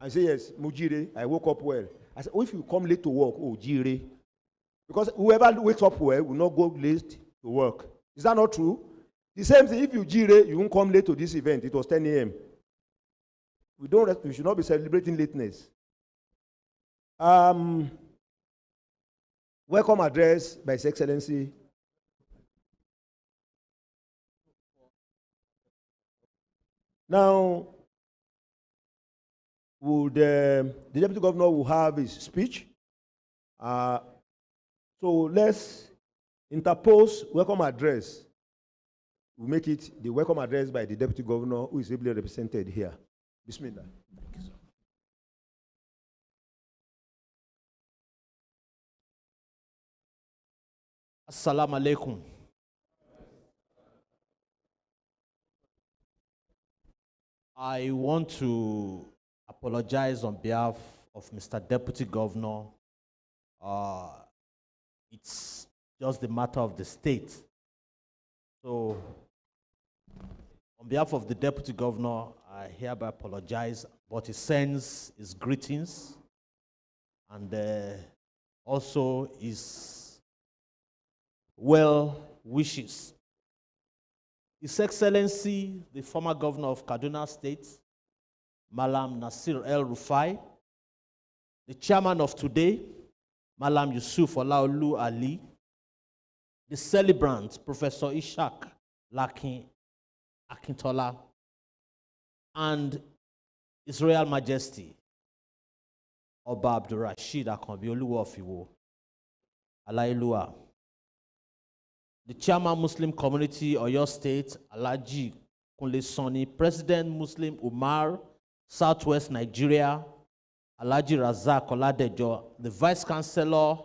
I say, yes, Mujire, I woke up well. I said, oh, if you come late to work, Ojire. Because whoever wakes up well will not go late to work. Is that not true? The same thing, if you jire, you won't come late to this event. It was 10 a.m. we should not be celebrating lateness. Welcome address by His Excellency. Now, the Deputy Governor will have his speech. So let's interpose welcome address. We'll make it the welcome address by the Deputy Governor, who is ably represented here. Bismillah. Assalamu alaikum. I want to apologize on behalf of Mr. Deputy Governor. It's just the matter of the state. So, on behalf of the Deputy Governor, I hereby apologize, but he sends his greetings and also his well wishes. His Excellency, the former governor of Kaduna State, Malam Nasir El-Rufai, the chairman of today, Malam Yusuf Olaolu Ali, the celebrant, Professor Ishaq Lakin Akintola, and His Royal Majesty, Oba Abdurrashid Akanbi Oluwa of Iwo, Alailua, the chairman Muslim community Oyo State, Alhaji Kunle Sani, President Muslim Umar, Southwest Nigeria, Alhaji Razak Oladejo, the Vice Chancellor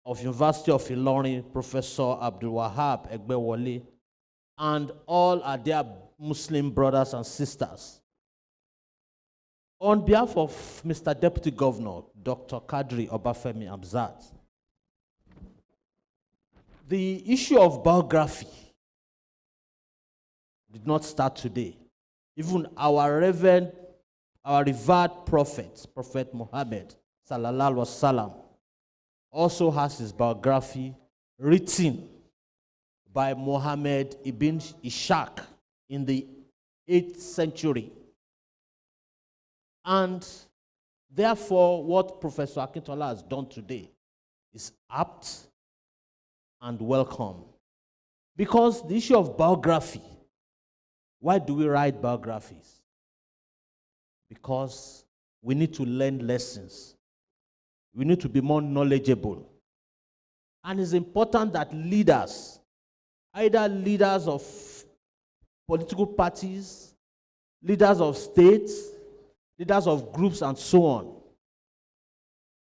of University of Ilorin, Professor Abdul Wahab Egbewole, and all our dear Muslim brothers and sisters. On behalf of Mr. Deputy Governor, Dr. Kadri Obafemi Amzat, the issue of biography did not start today. Even our revered prophet, Prophet Muhammad, sallallahu alaihi wasallam, also has his biography written by Muhammad ibn Ishaq in the 8th century. And therefore, what Professor Akintola has done today is apt and welcome. Because the issue of biography, why do we write biographies? Because we need to learn lessons. We need to be more knowledgeable. And it's important that leaders, either leaders of political parties, leaders of states, leaders of groups, and so on,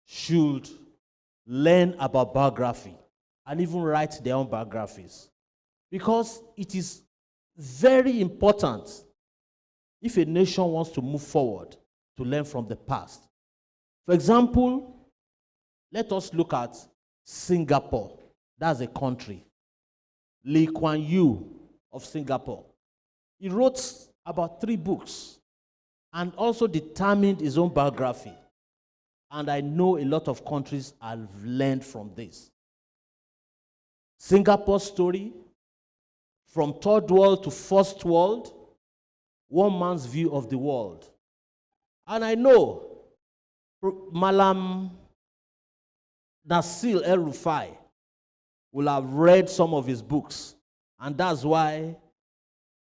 should learn about biography and even write their own biographies. Because it is very important if a nation wants to move forward to learn from the past. For example, let us look at Singapore. That's a country. Lee Kuan Yew of Singapore. He wrote about 3 books and also determined his own biography. And I know a lot of countries have learned from this. Singapore's story, from third world to first world, one man's view of the world. And I know Malam Nasir El-Rufai will have read some of his books, and that's why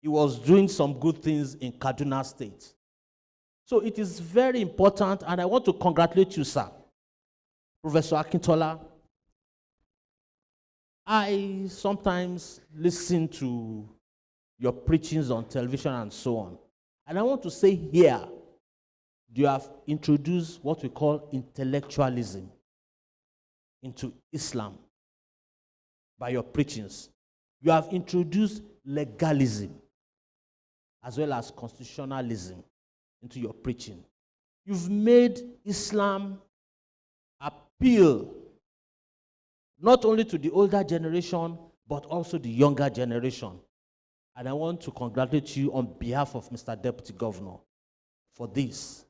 he was doing some good things in Kaduna State. So it is very important, and I want to congratulate you, sir, Professor Akintola. I sometimes listen to your preachings on television and so on. And I want to say here, you have introduced what we call intellectualism into Islam by your preachings. You have introduced legalism as well as constitutionalism into your preaching. You've made Islam appeal not only to the older generation, but also the younger generation. And I want to congratulate you on behalf of Mr. Deputy Governor for this.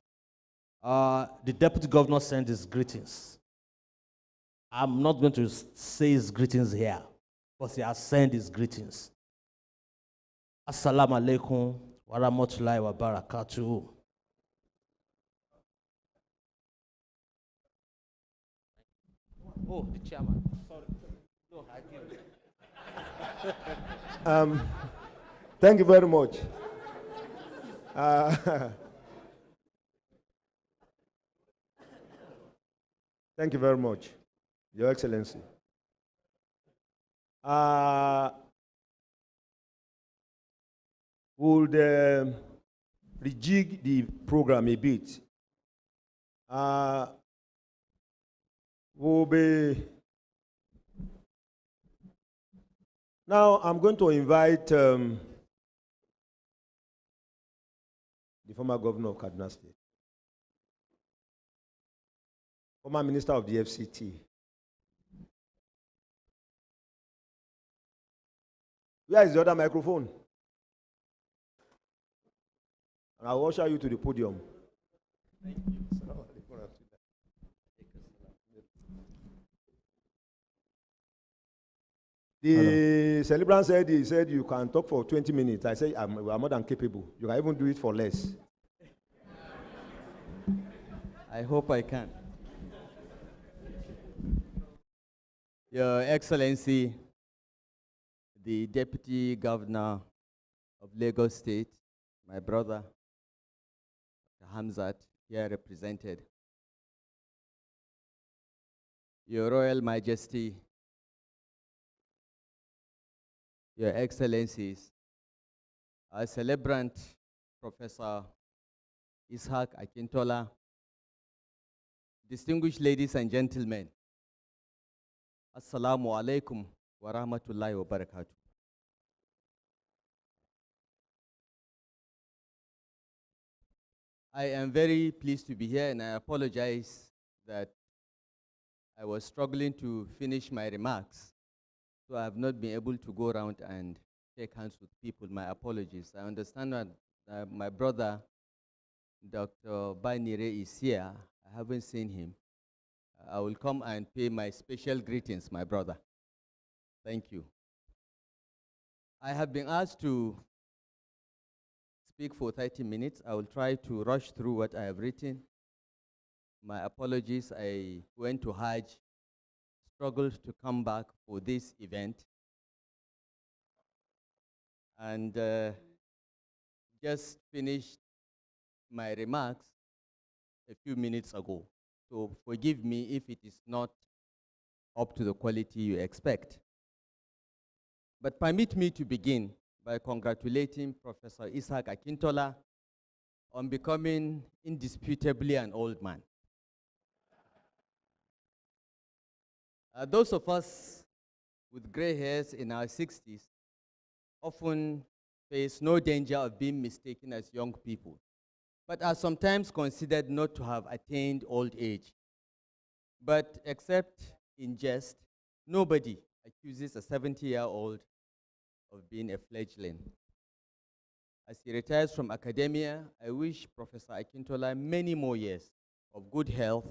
The Deputy Governor sent his greetings. I'm not going to say his greetings here, but he has sent his greetings. Assalamu alaikum wa rahmatullahi wa barakatuh. Oh, the chairman. Sorry. No, I didn't. Thank you very much. Uh, Thank you very much, Your Excellency. Would rejig the program a bit. Will be now. I'm going to invite the former governor of Kaduna State, former minister of the FCT. Where is the other microphone? And I'll usher you to the podium. Thank you. The celebrant said, he said you can talk for 20 minutes. I said, I'm more than capable. You can even do it for less. I hope I can. Your Excellency, the Deputy Governor of Lagos State, my brother, Hamzat, here represented. Your Royal Majesty, Your Excellencies, our celebrant, Professor Ishaq Akintola, distinguished ladies and gentlemen, Assalamu alaikum wa rahmatullahi wa barakatuh. I am very pleased to be here, and I apologize that I was struggling to finish my remarks, so I have not been able to go around and shake hands with people. My apologies. I understand that my brother, Dr. Banire, is here. I haven't seen him. I will come and pay my special greetings, my brother. Thank you. I have been asked to speak for 30 minutes. I will try to rush through what I have written. My apologies. I went to Hajj, struggled to come back for this event, and just finished my remarks a few minutes ago. So forgive me if it is not up to the quality you expect. But permit me to begin by congratulating Professor Ishaq Akintola on becoming indisputably an old man. Those of us with gray hairs in our 60s often face no danger of being mistaken as young people, but are sometimes considered not to have attained old age. But except in jest, nobody accuses a 70-year-old of being a fledgling. As he retires from academia, I wish Professor Akintola many more years of good health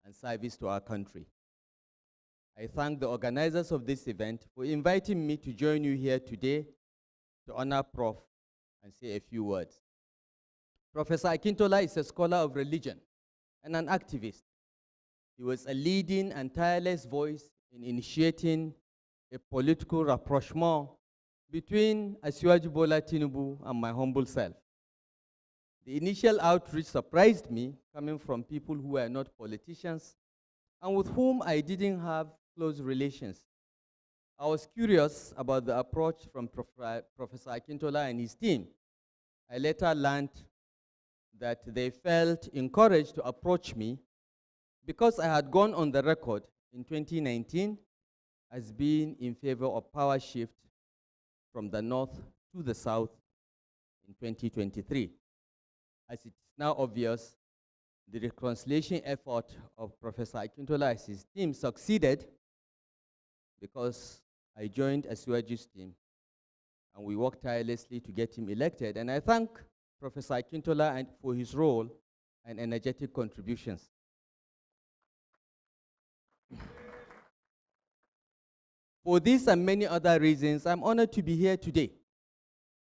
and service to our country. I thank the organizers of this event for inviting me to join you here today to honor Prof and say a few words. Professor Akintola is a scholar of religion and an activist. He was a leading and tireless voice in initiating a political rapprochement between Asiwaju Bola Tinubu and my humble self. The initial outreach surprised me, coming from people who were not politicians and with whom I didn't have close relations. I was curious about the approach from Professor Akintola and his team. I later learned that they felt encouraged to approach me because I had gone on the record in 2019 as being in favor of power shift from the north to the south in 2023. As it is now obvious, the reconciliation effort of Professor Akintola and his team succeeded because I joined Asiwaju's team and we worked tirelessly to get him elected. And I thank Professor Akintola for his role and energetic contributions. For these and many other reasons, I'm honored to be here today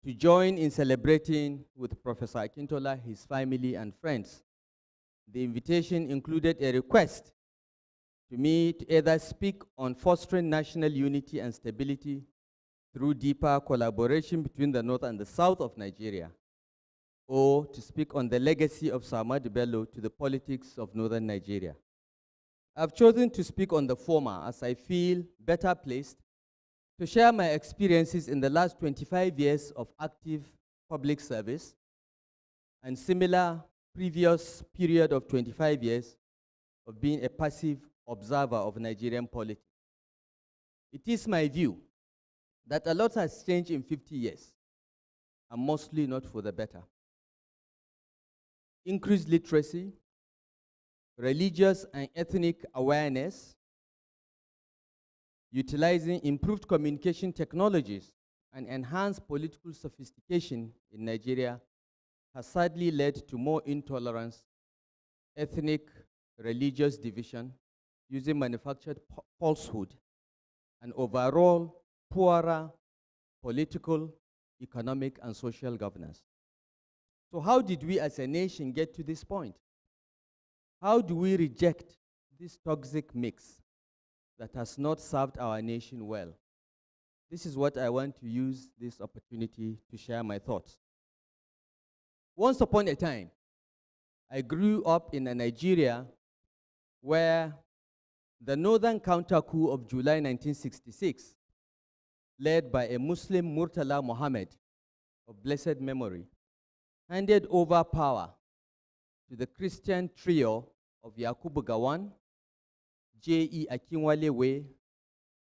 to join in celebrating with Professor Akintola, his family, and friends. The invitation included a request to me to either speak on fostering national unity and stability through deeper collaboration between the north and the south of Nigeria, or to speak on the legacy of Ahmadu Bello to the politics of northern Nigeria. I've chosen to speak on the former as I feel better placed to share my experiences in the last 25 years of active public service and similar previous period of 25 years of being a passive observer of Nigerian politics. It is my view that a lot has changed in 50 years, and mostly not for the better. Increased literacy, religious and ethnic awareness, utilizing improved communication technologies, and enhanced political sophistication in Nigeria has sadly led to more intolerance, ethnic, religious division, using manufactured falsehood, and overall poorer political, economic, and social governance. So how did we as a nation get to this point? How do we reject this toxic mix that has not served our nation well? This is what I want to use this opportunity to share my thoughts. Once upon a time, I grew up in a Nigeria where the northern counter-coup of July 1966, led by a Muslim Murtala Muhammad of blessed memory, handed over power to the Christian trio of Yakubu Gowon, J.E. Akinwalewe,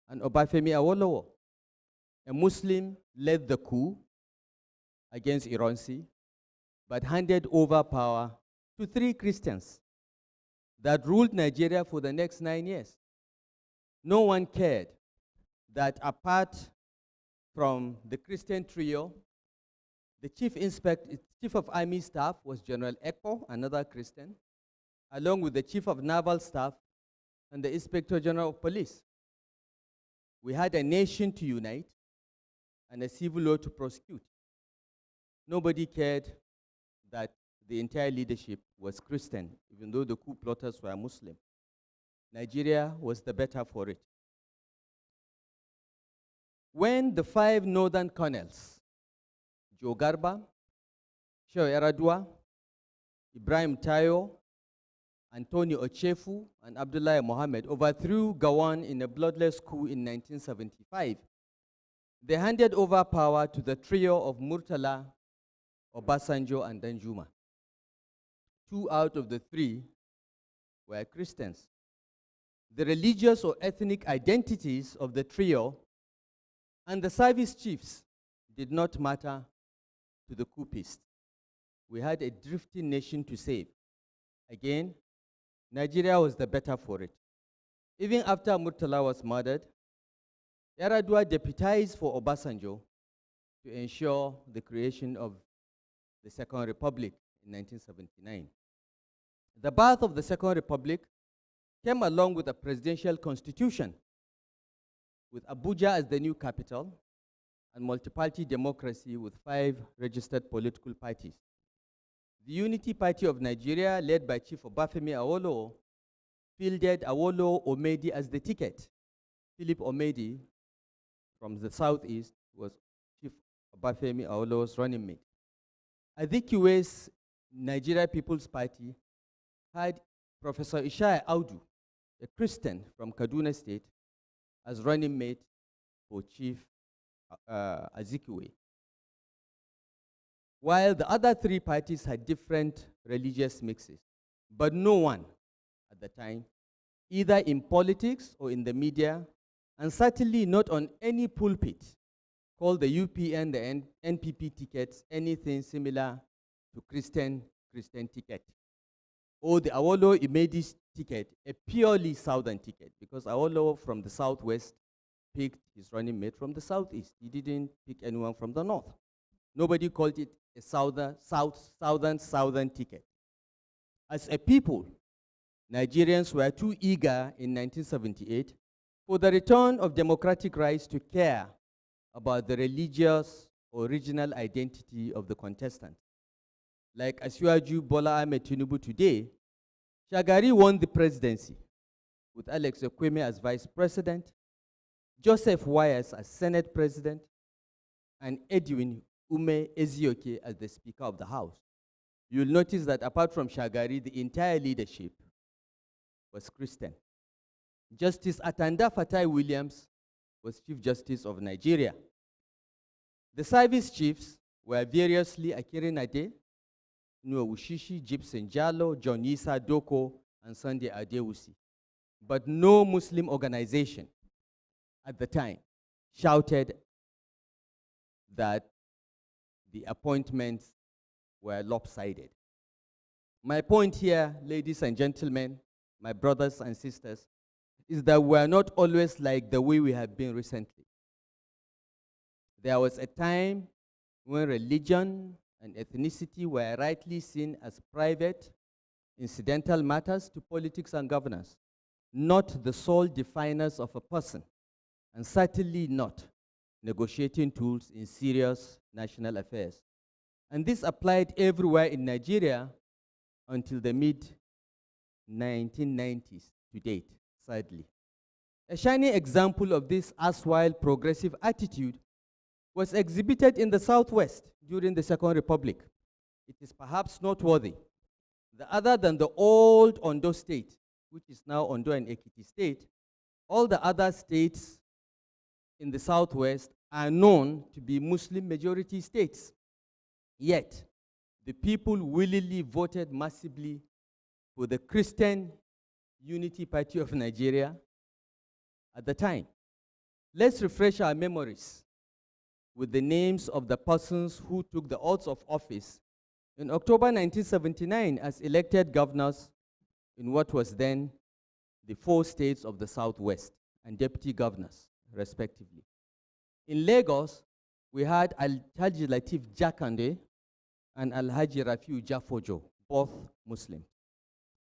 and Obafemi Awolowo. A Muslim led the coup against Ironsi, but handed over power to 3 Christians that ruled Nigeria for the next 9 years. No one cared that apart from the Christian trio, the chief of army staff was General Ekpo, another Christian, along with the chief of naval staff and the inspector general of police. We had a nation to unite and a civil law to prosecute. Nobody cared that the entire leadership was Christian, even though the coup plotters were Muslim. Nigeria was the better for it. When the 5 northern colonels, Joe Garba, Shehu Yaradua, Ibrahim Tayo, Antonio Ochefu, and Abdullahi Mohammed overthrew Gowon in a bloodless coup in 1975, they handed over power to the trio of Murtala, Obasanjo, and Danjuma. 2 out of the 3 were Christians. The religious or ethnic identities of the trio and the service chiefs did not matter to the coupists. We had a drifting nation to save. Again, Nigeria was the better for it. Even after Murtala was murdered, Yaradua deputized for Obasanjo to ensure the creation of the Second Republic in 1979. The birth of the Second Republic came along with a presidential constitution, with Abuja as the new capital, and multi-party democracy with 5 registered political parties. The Unity Party of Nigeria, led by Chief Obafemi Awolowo, fielded Awolowo Omedi as the ticket. Philip Omedi, from the southeast, was Chief Obafemi Awolowo's running mate. Azikiwe's Nigeria People's Party had Professor Ishaq Audu, a Christian from Kaduna State, as running mate for Chief Azikiwe. While the other 3 parties had different religious mixes, but no one at the time, either in politics or in the media, and certainly not on any pulpit, called the UPN, the NPP tickets, anything similar to Christian ticket, or the Awolowo Imedi ticket, a purely southern ticket, because Awolowo from the southwest picked his running mate from the southeast. He didn't pick anyone from the north. Nobody called it a southern ticket. As a people, Nigerians were too eager in 1978 for the return of democratic rights to care about the religious or regional identity of the contestant. Like Asiwaju Bola Ahmed Tinubu today, Shagari won the presidency with Alex Ekweme as Vice President, Joseph Wires as Senate President, and Edwin Ume Ezioke as the Speaker of the House. You'll notice that apart from Shagari, the entire leadership was Christian. Justice Atanda Fatai Williams was Chief Justice of Nigeria. The service chiefs were variously Akiri Nade, Nua Wushishi, Gibson Jalo, John Yisa Doko, and Sunday Adewusi. But no Muslim organization at the time shouted that the appointments were lopsided. My point here, ladies and gentlemen, my brothers and sisters, is that we are not always like the way we have been recently. There was a time when religion and ethnicity were rightly seen as private, incidental matters to politics and governance, not the sole definers of a person, and certainly not negotiating tools in serious national affairs. And this applied everywhere in Nigeria until the mid-1990s to date, sadly. A shining example of this erstwhile progressive attitude was exhibited in the Southwest during the Second Republic. It is perhaps noteworthy that other than the old Ondo state, which is now Ondo and Ekiti state, all the other states in the Southwest are known to be Muslim majority states. Yet, the people willingly voted massively for the Christian Unity Party of Nigeria at the time. Let's refresh our memories with the names of the persons who took the oaths of office in October 1979 as elected governors in what was then the 4 states of the Southwest, and deputy governors, respectively. In Lagos, we had Alhaji Latif Jakande and Alhaji Rafiu Jafojo, both Muslims.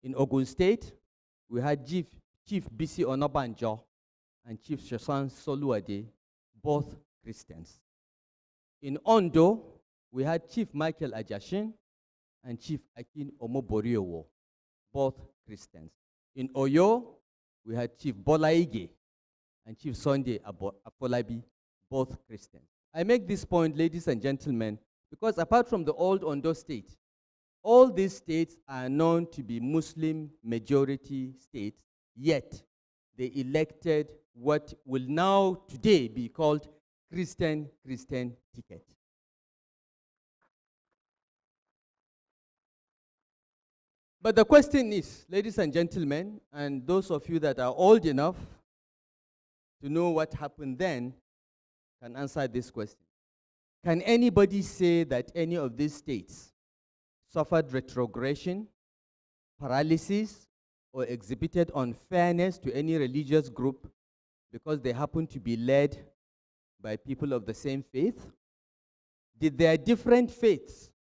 In Ogun State, we had Chief Bisi Onobanjo and Chief Shosan Soluade, both Christians. In Ondo, we had Chief Michael Ajashin and Chief Akin Omoboriowo, both Christians. In Oyo, we had Chief Bola Ige and Chief Sunday Afolabi, both Christians. I make this point, ladies and gentlemen, because apart from the old Ondo state, all these states are known to be Muslim majority states, yet they elected what will now today be called Christian ticket. But the question is, ladies and gentlemen, and those of you that are old enough to know what happened then can answer this question. Can anybody say that any of these states suffered retrogression, paralysis, or exhibited unfairness to any religious group because they happen to be led by people of the same faith? Did their different faiths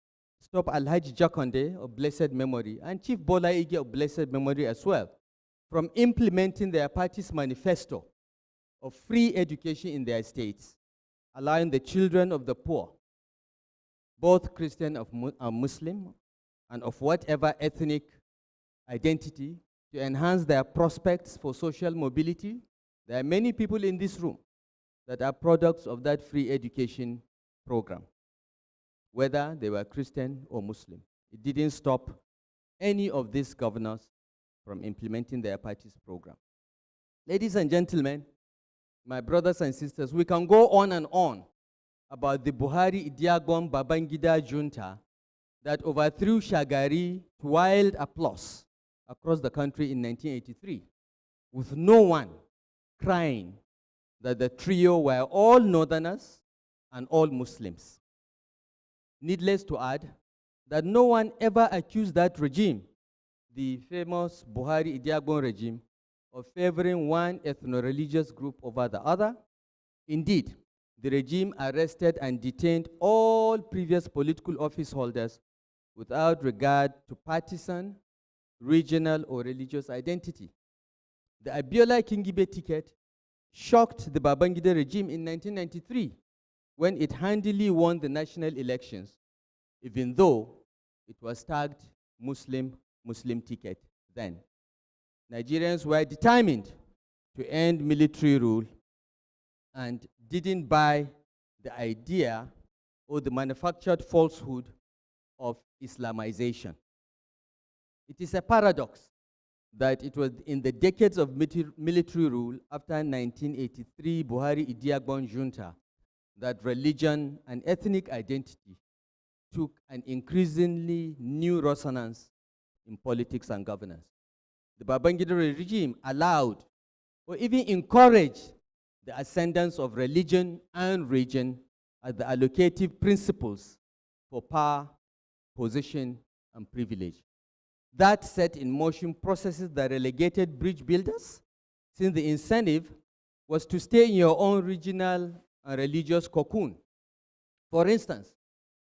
stop Alhaji Jakonde of blessed memory and Chief Bola Ige of blessed memory as well from implementing their party's manifesto of free education in their states, allowing the children of the poor, both Christian and Muslim, and of whatever ethnic identity, to enhance their prospects for social mobility? There are many people in this room that are products of that free education program, whether they were Christian or Muslim. It didn't stop any of these governors from implementing their party's program. Ladies and gentlemen, my brothers and sisters, we can go on and on about the Buhari Idiagbon Babangida junta that overthrew Shagari to wild applause across the country in 1983, with no one crying that the trio were all Northerners and all Muslims. Needless to add that no one ever accused that regime, the famous Buhari Idiagbon regime, of favoring one ethno-religious group over the other. Indeed, the regime arrested and detained all previous political office holders without regard to partisan, regional, or religious identity. The Abiola Kingibe ticket shocked the Babangida regime in 1993 when it handily won the national elections, even though it was tagged Muslim ticket then. Nigerians were determined to end military rule and didn't buy the idea or the manufactured falsehood of Islamization. It is a paradox that it was in the decades of military rule after 1983 Buhari Idiagbon junta that religion and ethnic identity took an increasingly new resonance in politics and governance. The Babangida regime allowed or even encouraged the ascendance of religion and region as the allocative principles for power, position, and privilege. That set in motion processes that relegated bridge builders, since the incentive was to stay in your own regional and religious cocoon. For instance,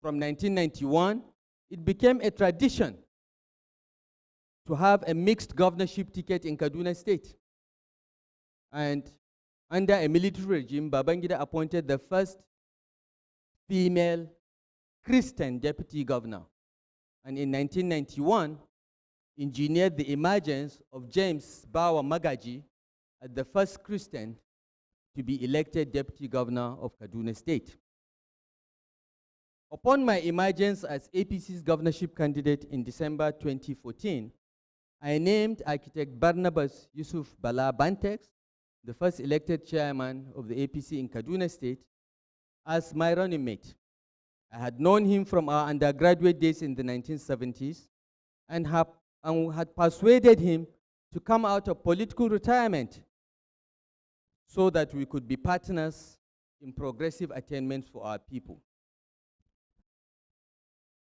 from 1991, it became a tradition to have a mixed governorship ticket in Kaduna State. And under a military regime, Babangida appointed the first female Christian deputy governor. And in 1991, engineered the emergence of James Bawa Magaji as the first Christian to be elected deputy governor of Kaduna State. Upon my emergence as APC's governorship candidate in December 2014, I named architect Barnabas Yusuf Bala Bantex, the first elected chairman of the APC in Kaduna State, as my running mate. I had known him from our undergraduate days in the 1970s and had persuaded him to come out of political retirement so that we could be partners in progressive attainments for our people.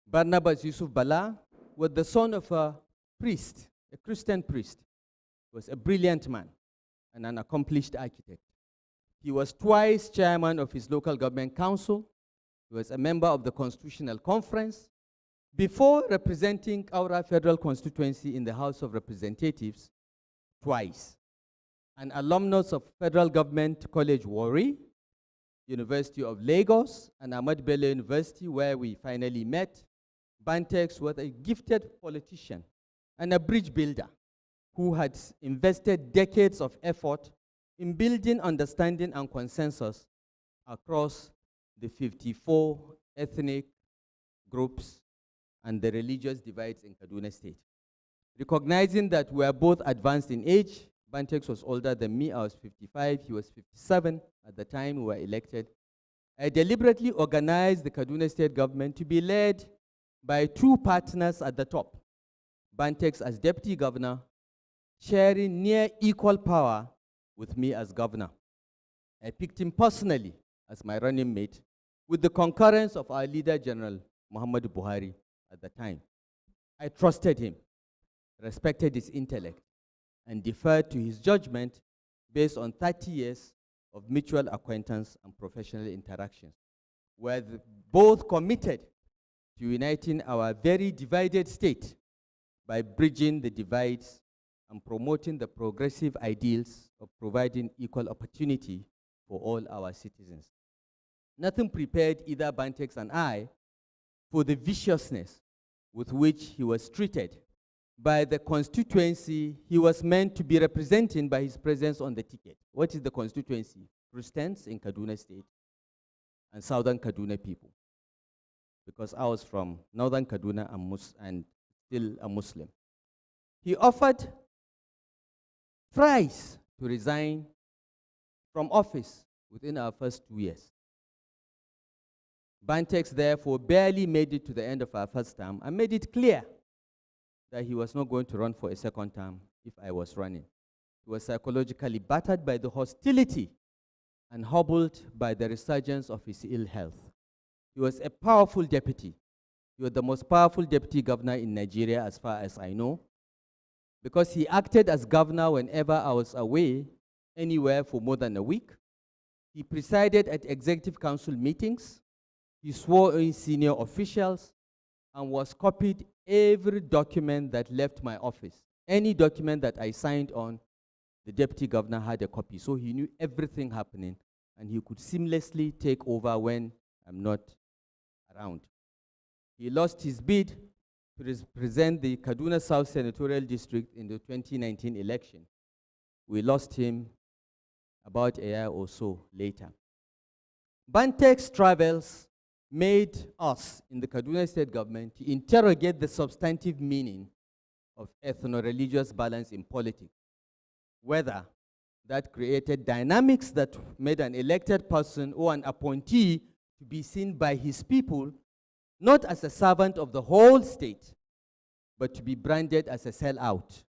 Barnabas Yusuf Bala was the son of a priest, a Christian priest. He was a brilliant man and an accomplished architect. He was twice chairman of his local government council. He was a member of the Constitutional Conference before representing Kaura Federal Constituency in the House of Representatives twice. An alumnus of Federal Government College Warri, University of Lagos, and Ahmad Bello University, where we finally met. Bantex was a gifted politician and a bridge builder who had invested decades of effort in building understanding and consensus across the 54 ethnic groups and the religious divides in Kaduna State. Recognizing that we are both advanced in age, Bantex was older than me. I was 55, he was 57 at the time we were elected. I deliberately organized the Kaduna State government to be led by two partners at the top. Bantex as deputy governor, sharing near equal power with me as governor. I picked him personally as my running mate with the concurrence of our leader, General Muhammadu Buhari at the time. I trusted him, respected his intellect, and deferred to his judgment based on 30 years of mutual acquaintance and professional interactions, where both committed to uniting our very divided state by bridging the divides and promoting the progressive ideals of providing equal opportunity for all our citizens. Nothing prepared either Bantex and I for the viciousness with which he was treated by the constituency he was meant to be representing by his presence on the ticket. What is the constituency? Christians in Kaduna State and Southern Kaduna people. Because I was from Northern Kaduna and still a Muslim. He offered thrice to resign from office within our first 2 years. Bantex, therefore, barely made it to the end of our first term and made it clear that he was not going to run for a second term if I was running. He was psychologically battered by the hostility and hobbled by the resurgence of his ill health. He was a powerful deputy. He was the most powerful deputy governor in Nigeria as far as I know, because he acted as governor whenever I was away, anywhere for more than a week. He presided at executive council meetings. He swore in senior officials and was copied every document that left my office. Any document that I signed on, the deputy governor had a copy. So he knew everything happening and he could seamlessly take over when I'm not around. He lost his bid to represent the Kaduna South Senatorial District in the 2019 election. We lost him about a year or so later. Bantek's travels made us in the Kaduna State government to interrogate the substantive meaning of ethno-religious balance in politics, whether that created dynamics that made an elected person or an appointee to be seen by his people not as a servant of the whole state, but to be branded as a sellout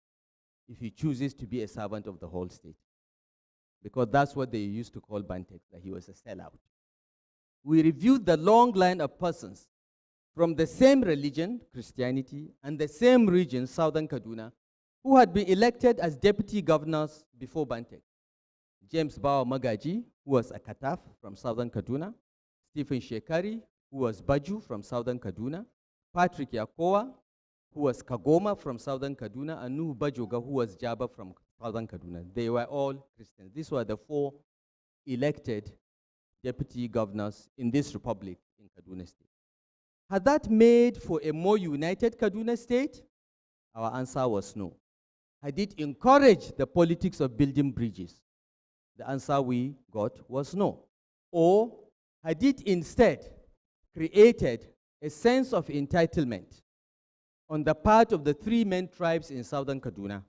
if he chooses to be a servant of the whole state. Because that's what they used to call Bantek, that he was a sellout. We reviewed the long line of persons from the same religion, Christianity, and the same region, Southern Kaduna, who had been elected as deputy governors before Bantek. James Bawa Magaji, who was a Kataf from Southern Kaduna, Stephen Shekari, who was Baju from Southern Kaduna, Patrick Yakowa, who was Kagoma from Southern Kaduna, and Nuhu Bajoga, who was Jaba from Southern Kaduna. They were all Christians. These were the 4 elected deputy governors in this republic in Kaduna State. Had that made for a more united Kaduna State? Our answer was no. Had it encouraged the politics of building bridges? The answer we got was no. Or had it instead created a sense of entitlement on the part of the 3 main tribes in Southern Kaduna?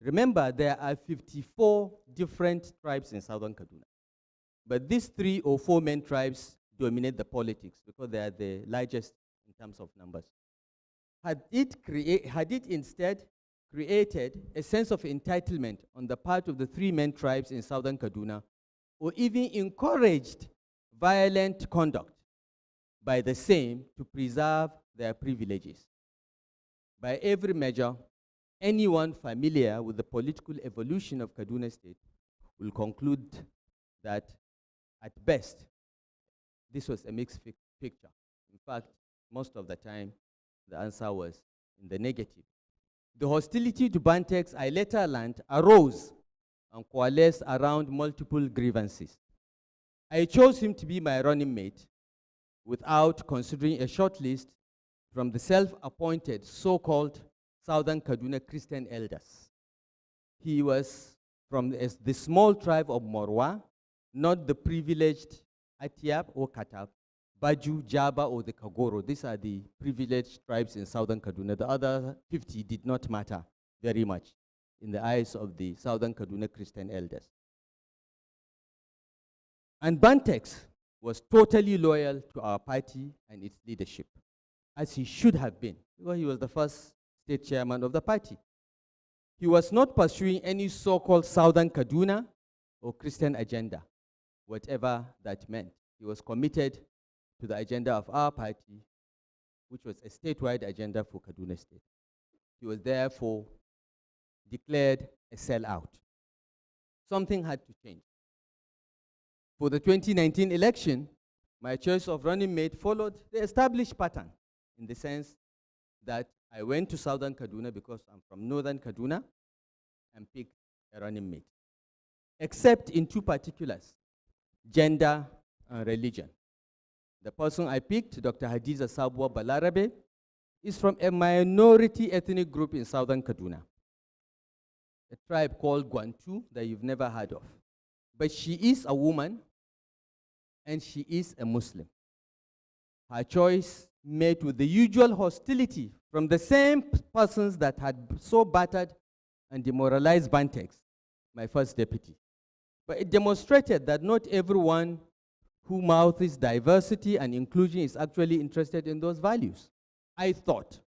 Remember, there are 54 different tribes in Southern Kaduna. But these 3 or 4 main tribes dominate the politics because they are the largest in terms of numbers. Had it instead created a sense of entitlement on the part of the 3 main tribes in Southern Kaduna, or even encouraged violent conduct by the same to preserve their privileges? By every measure, anyone familiar with the political evolution of Kaduna State will conclude that, at best, this was a mixed picture. In fact, most of the time, the answer was in the negative. The hostility to Bantek's Aileta land arose and coalesced around multiple grievances. I chose him to be my running mate without considering a short list from the self-appointed so-called Southern Kaduna Christian elders. He was from the small tribe of Morwa, not the privileged Atiab or Katab, Baju, Jaba, or the Kagoro. These are the privileged tribes in Southern Kaduna. The other 50 did not matter very much in the eyes of the Southern Kaduna Christian elders. And Bantex was totally loyal to our party and its leadership, as he should have been, because he was the first state chairman of the party. He was not pursuing any so-called Southern Kaduna or Christian agenda, whatever that meant. He was committed to the agenda of our party, which was a statewide agenda for Kaduna State. He was therefore declared a sellout. Something had to change. For the 2019 election, my choice of running mate followed the established pattern, in the sense that I went to Southern Kaduna because I'm from Northern Kaduna and picked a running mate, except in 2 particulars: gender and religion. The person I picked, Dr. Hadiza Sabwa Balarabe, is from a minority ethnic group in Southern Kaduna, a tribe called Gwantu that you've never heard of. But she is a woman and she is a Muslim. Her choice met with the usual hostility from the same persons that had so battered and demoralized Bantex, my first deputy. But it demonstrated that not everyone who mouths diversity and inclusion is actually interested in those values. I thought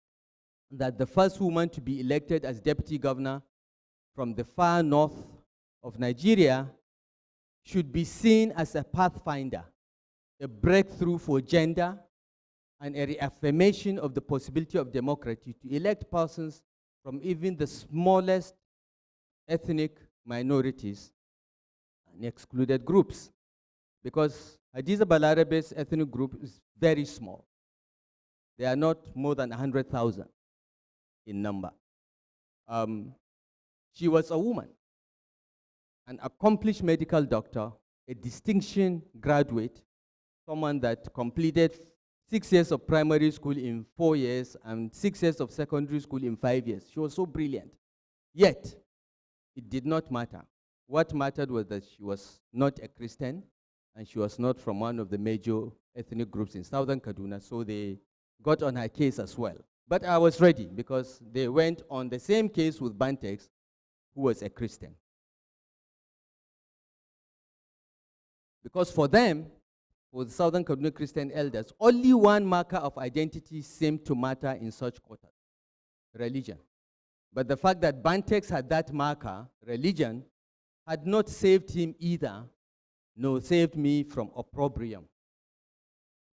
that the first woman to be elected as deputy governor from the far north of Nigeria should be seen as a pathfinder, a breakthrough for gender, and a reaffirmation of the possibility of democracy to elect persons from even the smallest ethnic minorities and excluded groups. Because Hadiza Balarabe's ethnic group is very small. They are not more than 100,000 in number. She was a woman, an accomplished medical doctor, a distinction graduate, someone that completed 6 years of primary school in 4 years and 6 years of secondary school in 5 years. She was so brilliant. Yet, it did not matter. What mattered was that she was not a Christian and she was not from one of the major ethnic groups in southern Kaduna, so they got on her case as well. But I was ready because they went on the same case with Bantex, who was a Christian. Because for them, for the Southern Kaduna Christian elders, only one marker of identity seemed to matter in such quarters: religion. But the fact that Bantex had that marker, religion, had not saved him either, nor saved me from opprobrium.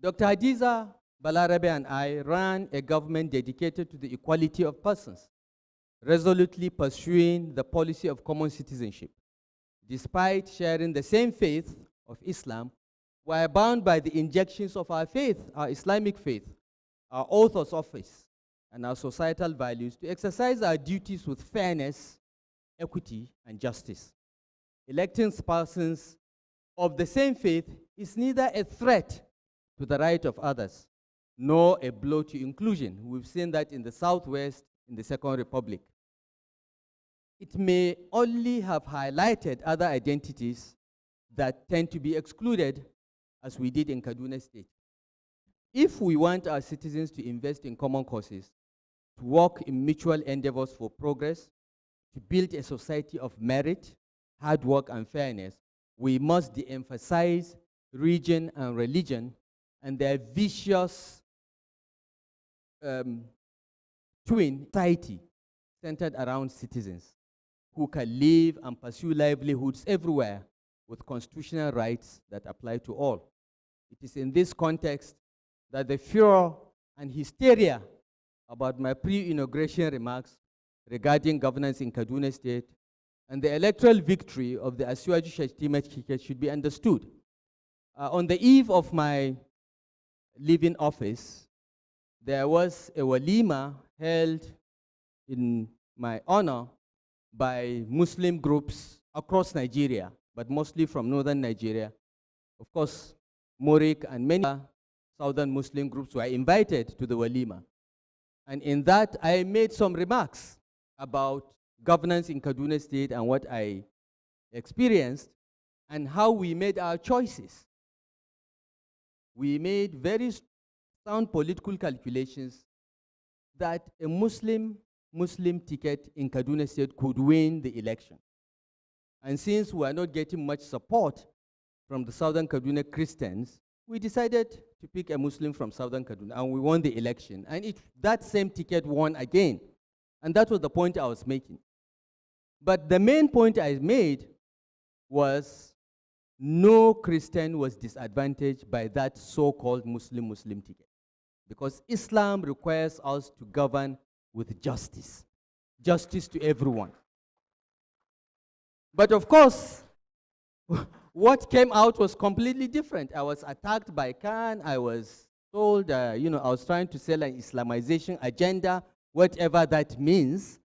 Dr. Hadiza Balarabe and I ran a government dedicated to the equality of persons, resolutely pursuing the policy of common citizenship. Despite sharing the same faith of Islam, we are bound by the injections of our faith, our Islamic faith, our oath of office, and our societal values to exercise our duties with fairness, equity, and justice. Electing persons of the same faith is neither a threat to the right of others, nor a blow to inclusion. We've seen that in the Southwest, in the Second Republic. It may only have highlighted other identities that tend to be excluded, as we did in Kaduna State. If we want our citizens to invest in common causes, to work in mutual endeavors for progress, to build a society of merit, hard work, and fairness, we must de-emphasize region and religion and their vicious twin society centered around citizens who can live and pursue livelihoods everywhere with constitutional rights that apply to all. It is in this context that the furor and hysteria about my pre-inauguration remarks regarding governance in Kaduna State and the electoral victory of the Asiwaju Shettima ticket should be understood. On the eve of my leaving office, there was a walima held in my honor by Muslim groups across Nigeria, but mostly from northern Nigeria. Of course, Murik and many southern Muslim groups were invited to the walima. And in that, I made some remarks about governance in Kaduna State and what I experienced and how we made our choices. We made very sound political calculations that a Muslim ticket in Kaduna State could win the election. And since we are not getting much support from the Southern Kaduna Christians, we decided to pick a Muslim from Southern Kaduna, and we won the election. And that same ticket won again. And that was the point I was making. But the main point I made was no Christian was disadvantaged by that so-called Muslim ticket, because Islam requires us to govern with justice to everyone. But of course, what came out was completely different. I was attacked by Khan. I was told, I was trying to sell an Islamization agenda, whatever that means.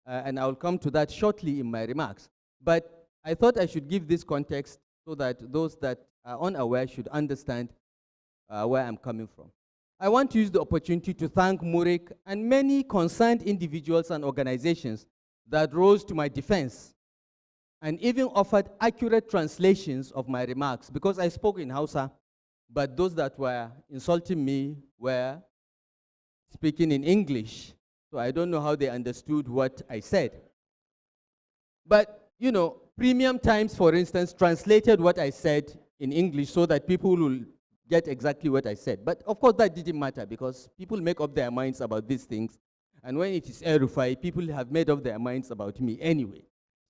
And I'll come to that shortly in my remarks. But I thought I should give this context so that those that are unaware should understand where I'm coming from. I want to use the opportunity to thank Murik and many concerned individuals and organizations that rose to my defense and even offered accurate translations of my remarks, because I spoke in Hausa, but those that were insulting me were speaking in English. So I don't know how they understood what I said. But, Premium Times, for instance, translated what I said in English so that people will get exactly what I said. But of course, that didn't matter because people make up their minds about these things. And when it is El-Rufai, people have made up their minds about me anyway.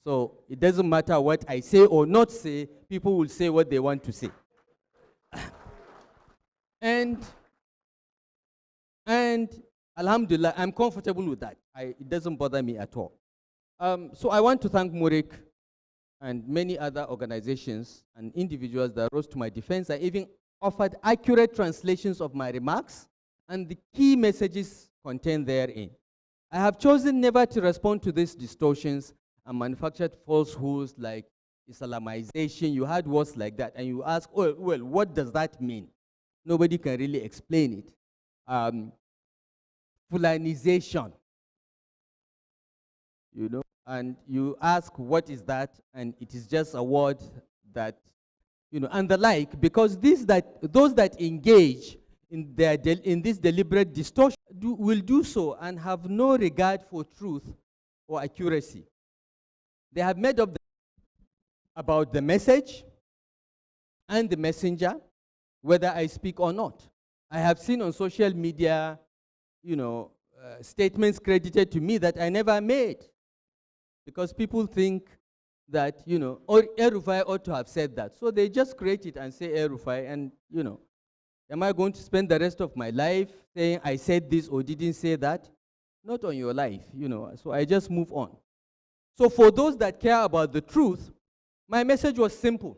So it doesn't matter what I say or not say, people will say what they want to say. And Alhamdulillah, I'm comfortable with that. It doesn't bother me at all. So I want to thank Murik and many other organizations and individuals that rose to my defense. I even offered accurate translations of my remarks and the key messages contained therein. I have chosen never to respond to these distortions and manufactured falsehoods like Islamization. You had words like that, and you ask, well, what does that mean? Nobody can really explain it. Fulanization, you know, and you ask what is that, and it is just a word that, you know, and the like, because those that engage in this deliberate distortion will do so and have no regard for truth or accuracy. They have made up about the message and the messenger, whether I speak or not. I have seen on social media, you know, statements credited to me that I never made, because people think that, you know, or El-Rufai ought to have said that. So they just create it and say El-Rufai, and, you know, am I going to spend the rest of my life saying I said this or didn't say that? Not on your life, you know, so I just move on. So for those that care about the truth, my message was simple.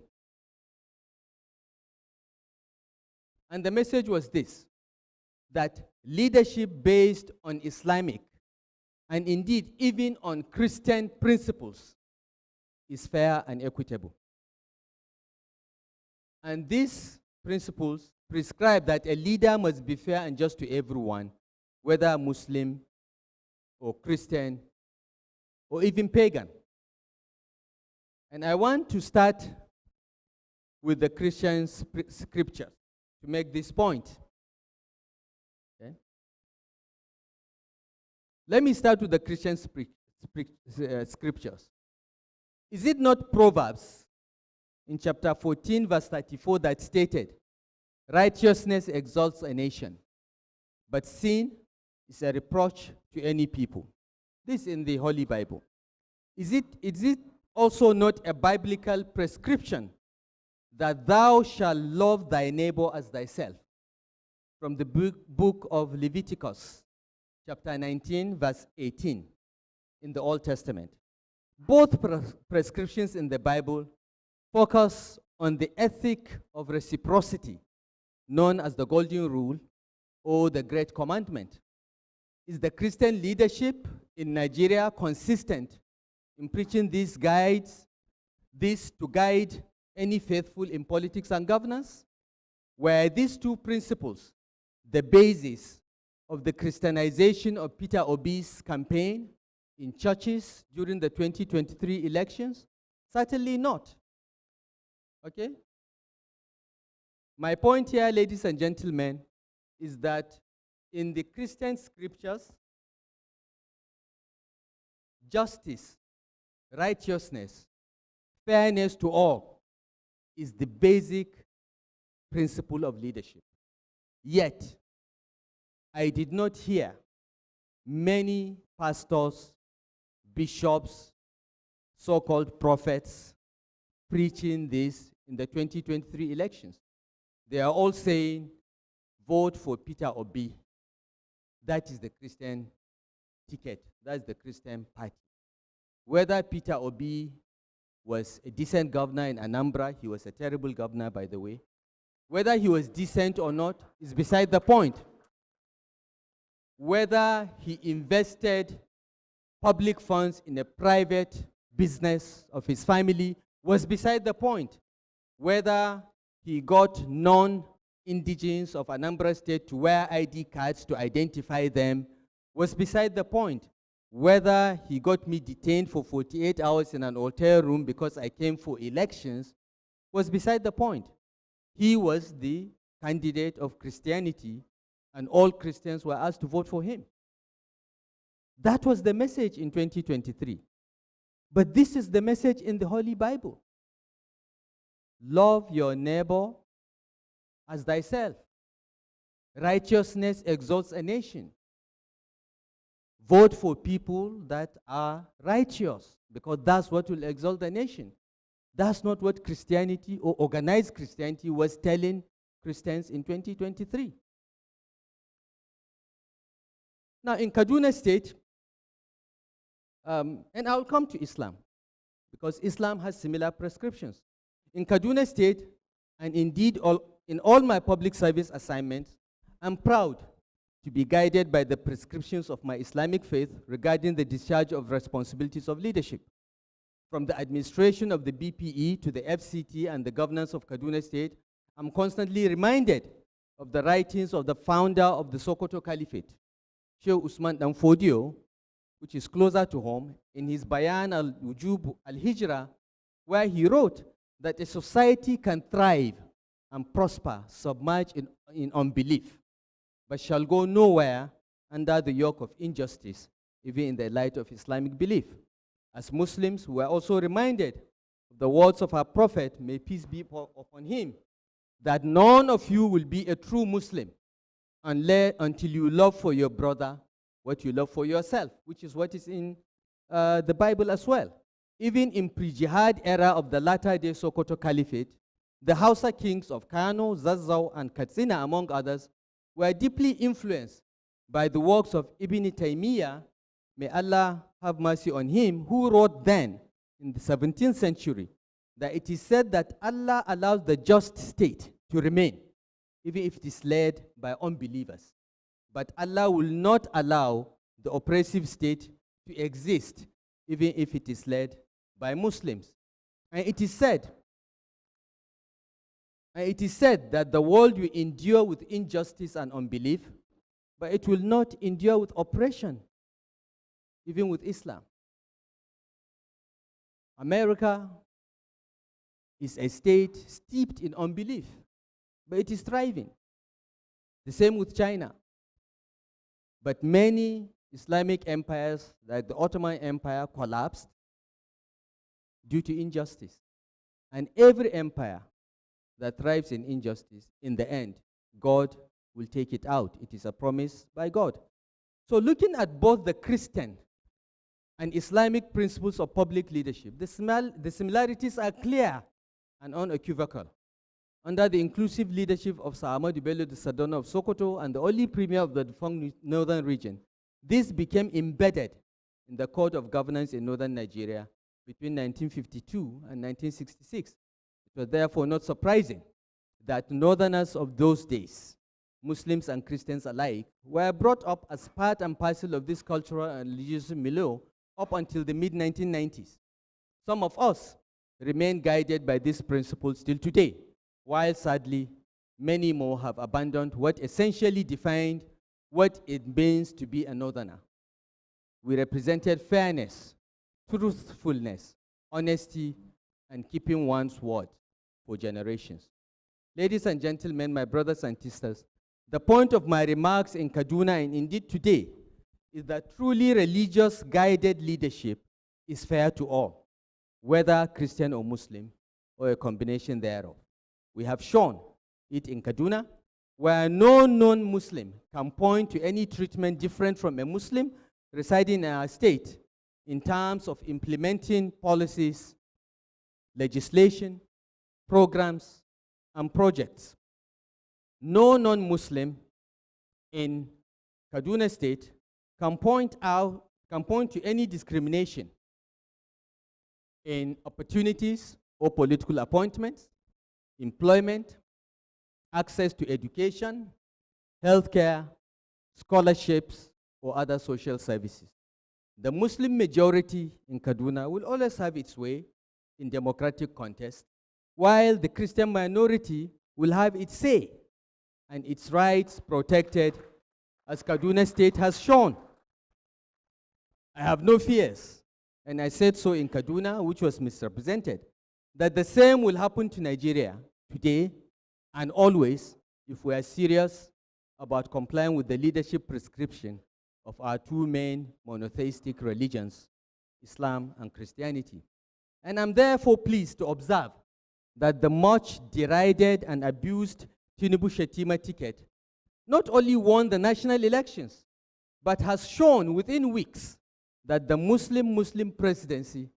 And the message was this, that leadership based on Islamic, and indeed even on Christian principles, is fair and equitable. And these principles prescribe that a leader must be fair and just to everyone, whether Muslim or Christian or even pagan. And I want to start with the Christian scripture to make this point. Okay? Let me start with the Christian scriptures. Is it not Proverbs in chapter 14, verse 34 that stated, righteousness exalts a nation, but sin is a reproach to any people? This in the Holy Bible. Is it also not a biblical prescription that thou shalt love thy neighbor as thyself? From the book of Leviticus, chapter 19, verse 18, in the Old Testament. Both prescriptions in the Bible focus on the ethic of reciprocity, known as the Golden Rule or the Great Commandment. Is the Christian leadership in Nigeria consistent in preaching these guides, this to guide any faithful in politics and governance? Were these two principles the basis of the Christianization of Peter Obi's campaign in churches during the 2023 elections? Certainly not. Okay? My point here, ladies and gentlemen, is that in the Christian scriptures, justice, righteousness, fairness to all is the basic principle of leadership. Yet, I did not hear many pastors, bishops, so-called prophets preaching this in the 2023 elections. They are all saying, vote for Peter Obi. That is the Christian ticket. That's the Christian party. Whether Peter Obi was a decent governor in Anambra, he was a terrible governor, by the way. Whether he was decent or not is beside the point. Whether he invested public funds in a private business of his family was beside the point. Whether he got non-indigenes of Anambra State to wear ID cards to identify them was beside the point. Whether he got me detained for 48 hours in an hotel room because I came for elections was beside the point. He was the candidate of Christianity, and all Christians were asked to vote for him. That was the message in 2023. But this is the message in the Holy Bible. Love your neighbor as thyself. Righteousness exalts a nation. Vote for people that are righteous, because that's what will exalt the nation. That's not what Christianity or organized Christianity was telling Christians in 2023. Now, in Kaduna State, and I'll come to Islam, because Islam has similar prescriptions. In Kaduna State, and indeed in all my public service assignments, I'm proud to be guided by the prescriptions of my Islamic faith regarding the discharge of responsibilities of leadership. From the administration of the BPE to the FCT and the governance of Kaduna State, I'm constantly reminded of the writings of the founder of the Sokoto Caliphate, Sheikh Usman Dan Fodio, which is closer to home, in his Bayan al-Wujub al-Hijrah, where he wrote that a society can thrive and prosper submerged in unbelief, but shall go nowhere under the yoke of injustice, even in the light of Islamic belief. As Muslims, we are also reminded of the words of our Prophet, may peace be upon him, that none of you will be a true Muslim until you love for your brother what you love for yourself, which is what is in the Bible as well. Even in pre-jihad era of the latter-day Sokoto Caliphate, the Hausa kings of Kano, Zazzau, and Katsina, among others, were deeply influenced by the works of Ibn Taymiyyah, may Allah have mercy on him, who wrote then, in the 17th century, that it is said that Allah allows the just state to remain, even if it is led by unbelievers. But Allah will not allow the oppressive state to exist, even if it is led by Muslims. And it is said that the world will endure with injustice and unbelief, but it will not endure with oppression, even with Islam. America is a state steeped in unbelief, but it is thriving. The same with China. But many Islamic empires, like the Ottoman Empire, collapsed due to injustice. And every empire that thrives in injustice, in the end, God will take it out. It is a promise by God. So looking at both the Christian and Islamic principles of public leadership, the similarities are clear and unequivocal. Under the inclusive leadership of Sir Ahmadu Bello the Sardauna of Sokoto and the only premier of the defunct northern region, this became embedded in the code of governance in northern Nigeria between 1952 and 1966. It was therefore not surprising that northerners of those days, Muslims and Christians alike, were brought up as part and parcel of this cultural and religious milieu up until the mid-1990s. Some of us remain guided by these principles till today, while sadly, many more have abandoned what essentially defined what it means to be a northerner. We represented fairness, truthfulness, honesty, and keeping one's word for generations. Ladies and gentlemen, my brothers and sisters, the point of my remarks in Kaduna and indeed today is that truly religious guided leadership is fair to all, whether Christian or Muslim, or a combination thereof. We have shown it in Kaduna, where no non-Muslim can point to any treatment different from a Muslim residing in our state in terms of implementing policies, legislation, programs, and projects. No non-Muslim in Kaduna State can point to any discrimination in opportunities or political appointments, employment, access to education, healthcare, scholarships, or other social services. The Muslim majority in Kaduna will always have its way in democratic contest, while the Christian minority will have its say and its rights protected, as Kaduna State has shown. I have no fears, and I said so in Kaduna, which was misrepresented, that the same will happen to Nigeria today and always if we are serious about complying with the leadership prescription of our two main monotheistic religions, Islam and Christianity. And I'm therefore pleased to observe that the much derided and abused Tinubu-Shettima ticket not only won the national elections, but has shown within weeks that the Muslim presidency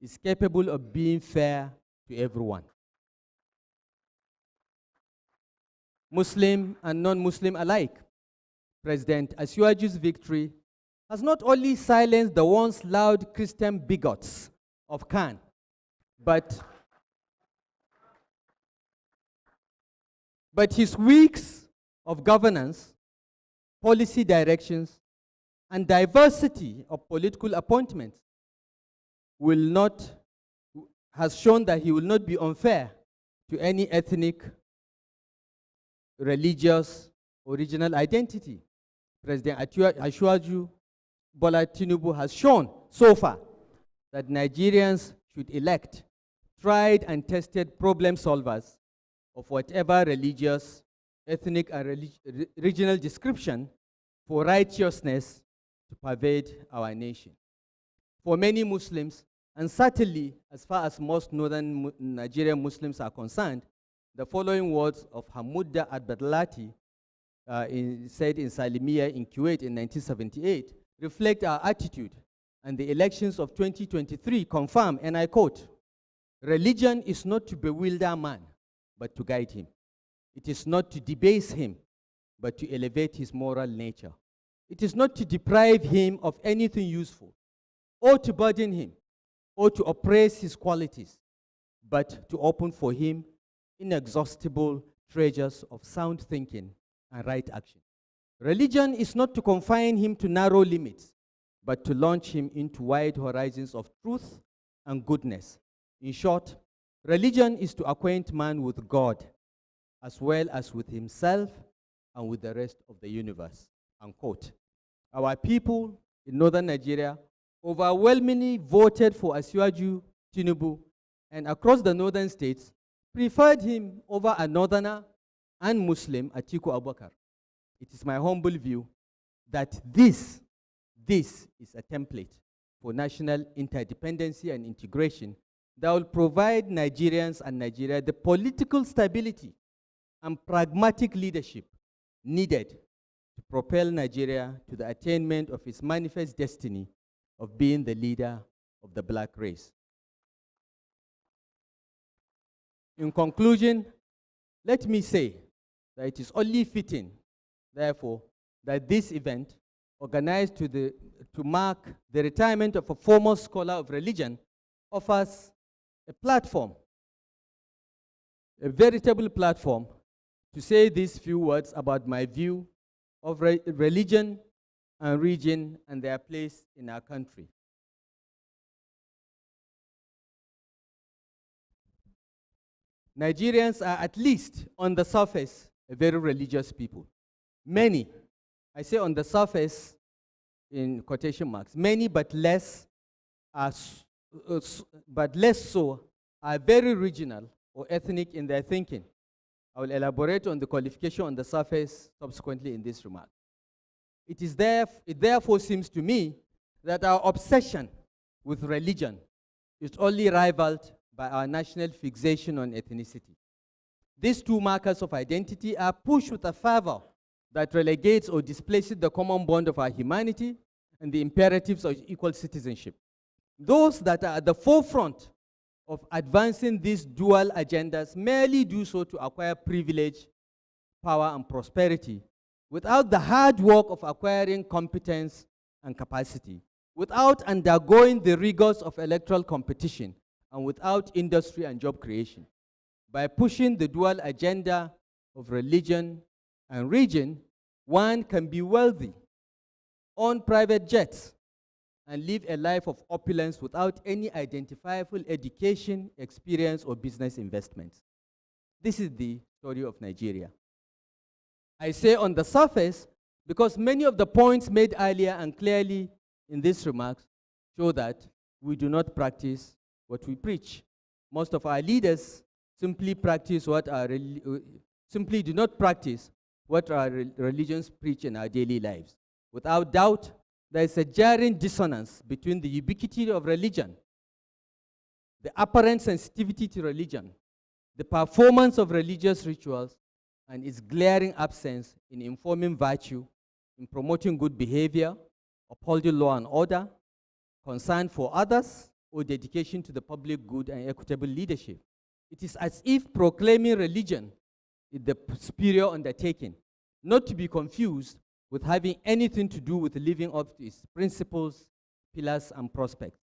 is capable of being fair to everyone. Muslim and non-Muslim alike. President Asiwaju's victory has not only silenced the once loud Christian bigots of Khan, but his weeks of governance, policy directions, and diversity of political appointments has shown that he will not be unfair to any ethnic religious or regional identity. President Ashwaju Bola Tinubu has shown so far that Nigerians should elect tried and tested problem solvers of whatever religious, ethnic, and regional description for righteousness to pervade our nation. For many Muslims, and certainly as far as most northern Nigerian Muslims are concerned, the following words of Hamouda Al-Badlati said in Salimiya in Kuwait in 1978 reflect our attitude, and the elections of 2023 confirm, and I quote, "Religion is not to bewilder man, but to guide him. It is not to debase him, but to elevate his moral nature. It is not to deprive him of anything useful, or to burden him, or to oppress his qualities, but to open for him inexhaustible treasures of sound thinking and right action. Religion is not to confine him to narrow limits, but to launch him into wide horizons of truth and goodness. In short, religion is to acquaint man with God, as well as with himself and with the rest of the universe." Unquote. Our people in northern Nigeria overwhelmingly voted for Asiwaju Tinubu, and across the northern states preferred him over a northerner and Muslim, Atiku Abubakar. It is my humble view that this is a template for national interdependency and integration that will provide Nigerians and Nigeria the political stability and pragmatic leadership needed to propel Nigeria to the attainment of its manifest destiny of being the leader of the black race. In conclusion, let me say that it is only fitting, therefore, that this event, organized to mark the retirement of a former scholar of religion, offers a platform, a veritable platform, to say these few words about my view of religion and region and their place in our country. Nigerians are, at least on the surface, a very religious people. Many, I say on the surface in quotation marks, many but less so are very regional or ethnic in their thinking. I will elaborate on the qualification on the surface subsequently in this remark. It therefore seems to me that our obsession with religion is only rivaled by our national fixation on ethnicity. These two markers of identity are pushed with a fervor that relegates or displaces the common bond of our humanity and the imperatives of equal citizenship. Those that are at the forefront of advancing these dual agendas merely do so to acquire privilege, power, and prosperity without the hard work of acquiring competence and capacity, without undergoing the rigors of electoral competition, and without industry and job creation. By pushing the dual agenda of religion and region, one can be wealthy, own private jets, and live a life of opulence without any identifiable education, experience, or business investments. This is the story of Nigeria. I say on the surface because many of the points made earlier and clearly in these remarks show that we do not practice what we preach. Most of our leaders simply do not practice what our religions preach in our daily lives. Without doubt, there is a jarring dissonance between the ubiquity of religion, the apparent sensitivity to religion, the performance of religious rituals, and its glaring absence in informing virtue, in promoting good behavior, upholding law and order, concern for others, or dedication to the public good and equitable leadership. It is as if proclaiming religion is the superior undertaking, not to be confused with having anything to do with living up to its principles, pillars, and prospects.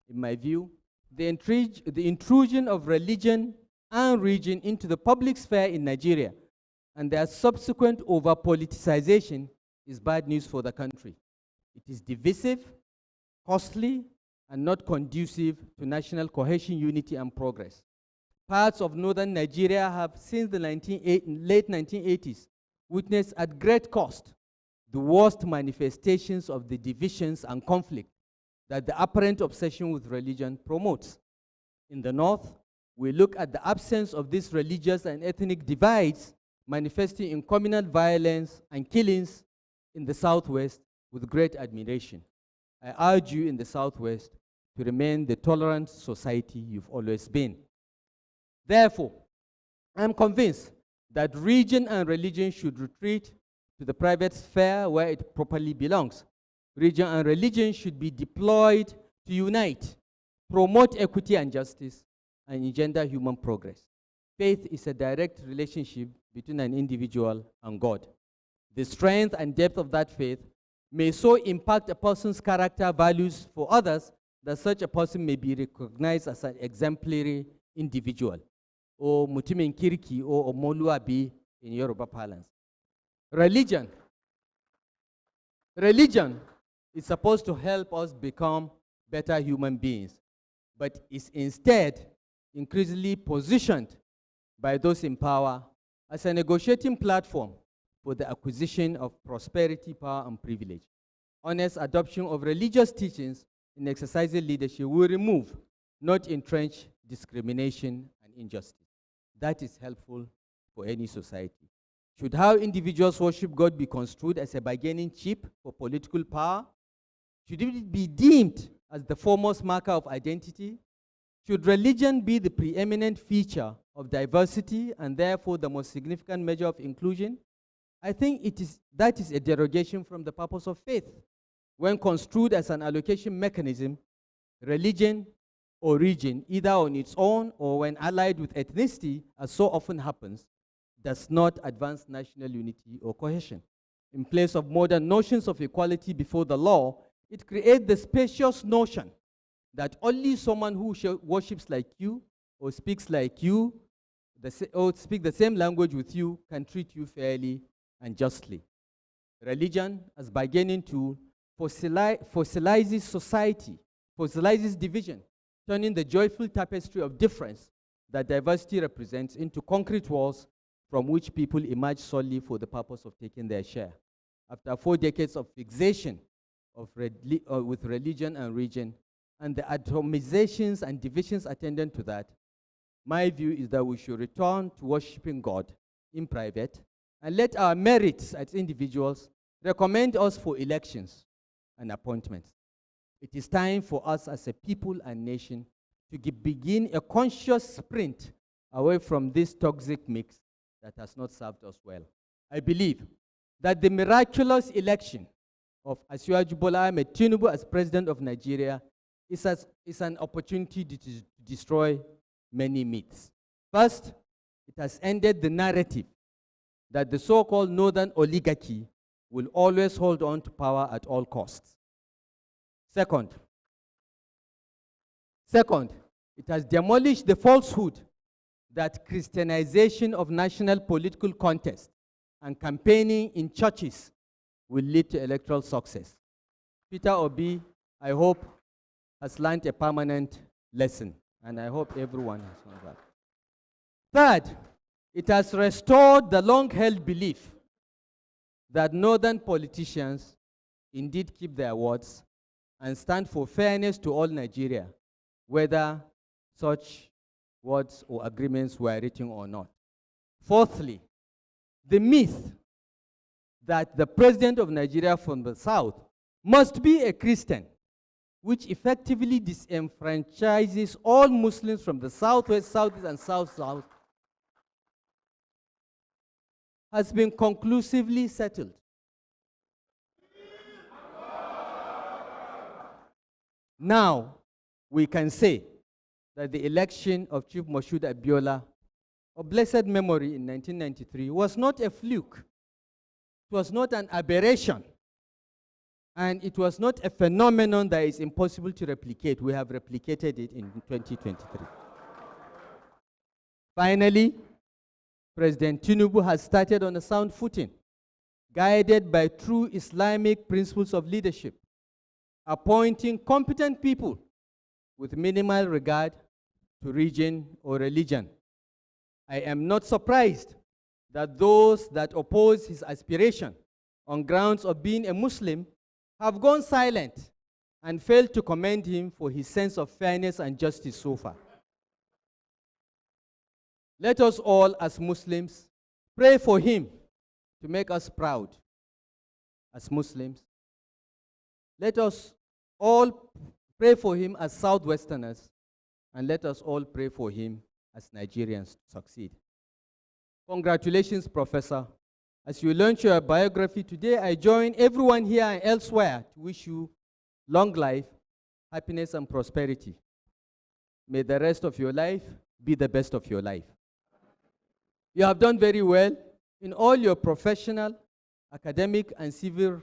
In my view, the intrusion of religion and region into the public sphere in Nigeria and their subsequent over-politicization is bad news for the country. It is divisive, costly, and not conducive to national cohesion, unity, and progress. parts of northern Nigeria have, since the late 1980s, witnessed at great cost the worst manifestations of the divisions and conflict that the apparent obsession with religion promotes. In the north, we look at the absence of these religious and ethnic divides manifesting in communal violence and killings in the southwest with great admiration. I urge you in the southwest to remain the tolerant society you've always been. Therefore, I'm convinced that region and religion should retreat to the private sphere where it properly belongs. Region and religion should be deployed to unite, promote equity and justice, and engender human progress. Faith is a direct relationship between an individual and God. The strength and depth of that faith may so impact a person's character values for others that such a person may be recognized as an exemplary individual, or mutumin kirki, or omoluabi in Yoruba parlance. Religion is supposed to help us become better human beings, but is instead increasingly positioned by those in power as a negotiating platform for the acquisition of prosperity, power, and privilege. Honest adoption of religious teachings in exercising leadership will remove, not entrench, discrimination and injustice. That is helpful for any society. Should how individuals worship God be construed as a bargaining chip for political power? Should it be deemed as the foremost marker of identity? Should religion be the preeminent feature of diversity and therefore the most significant measure of inclusion? I think that is a derogation from the purpose of faith. When construed as an allocation mechanism, religion or region, either on its own or when allied with ethnicity, as so often happens, does not advance national unity or cohesion. In place of modern notions of equality before the law, it creates the spacious notion that only someone who worships like you or speaks like you or speak the same language with you can treat you fairly and justly. Religion, as bargaining tool, fossilizes society, fossilizes division, turning the joyful tapestry of difference that diversity represents into concrete walls from which people emerge solely for the purpose of taking their share. After 4 decades of fixation with religion and region, and the atomizations and divisions attendant to that, my view is that we should return to worshiping God in private and let our merits as individuals recommend us for elections and appointments. It is time for us as a people and nation to begin a conscious sprint away from this toxic mix that has not served us well. I believe that the miraculous election of Asiwaju Bola Ahmed Tinubu as President of Nigeria is an opportunity to destroy many myths. First, it has ended the narrative that the so-called northern oligarchy will always hold on to power at all costs. Second, it has demolished the falsehood that Christianization of national political contest and campaigning in churches will lead to electoral success. Peter Obi, I hope, has learned a permanent lesson, and I hope everyone has learned that. Third, it has restored the long-held belief that northern politicians indeed keep their words and stand for fairness to all Nigeria, whether such words or agreements were written or not. Fourthly, the myth that the president of Nigeria from the south must be a Christian, which effectively disenfranchises all Muslims from the southwest, southeast, and south-south, has been conclusively settled. Now, we can say that the election of Chief Moshood Abiola of blessed memory in 1993 was not a fluke. It was not an aberration. And it was not a phenomenon that is impossible to replicate. We have replicated it in 2023. Finally, President Tinubu has started on a sound footing, guided by true Islamic principles of leadership, appointing competent people with minimal regard to region or religion, I am not surprised that those that oppose his aspiration on grounds of being a Muslim have gone silent and failed to commend him for his sense of fairness and justice so far. Let us all, as Muslims, pray for him to make us proud as Muslims. Let us all pray for him as Southwesterners, and let us all pray for him as Nigerians to succeed. Congratulations, Professor. As you launch your biography today, I join everyone here and elsewhere to wish you long life, happiness, and prosperity. May the rest of your life be the best of your life. You have done very well in all your professional, academic, and civil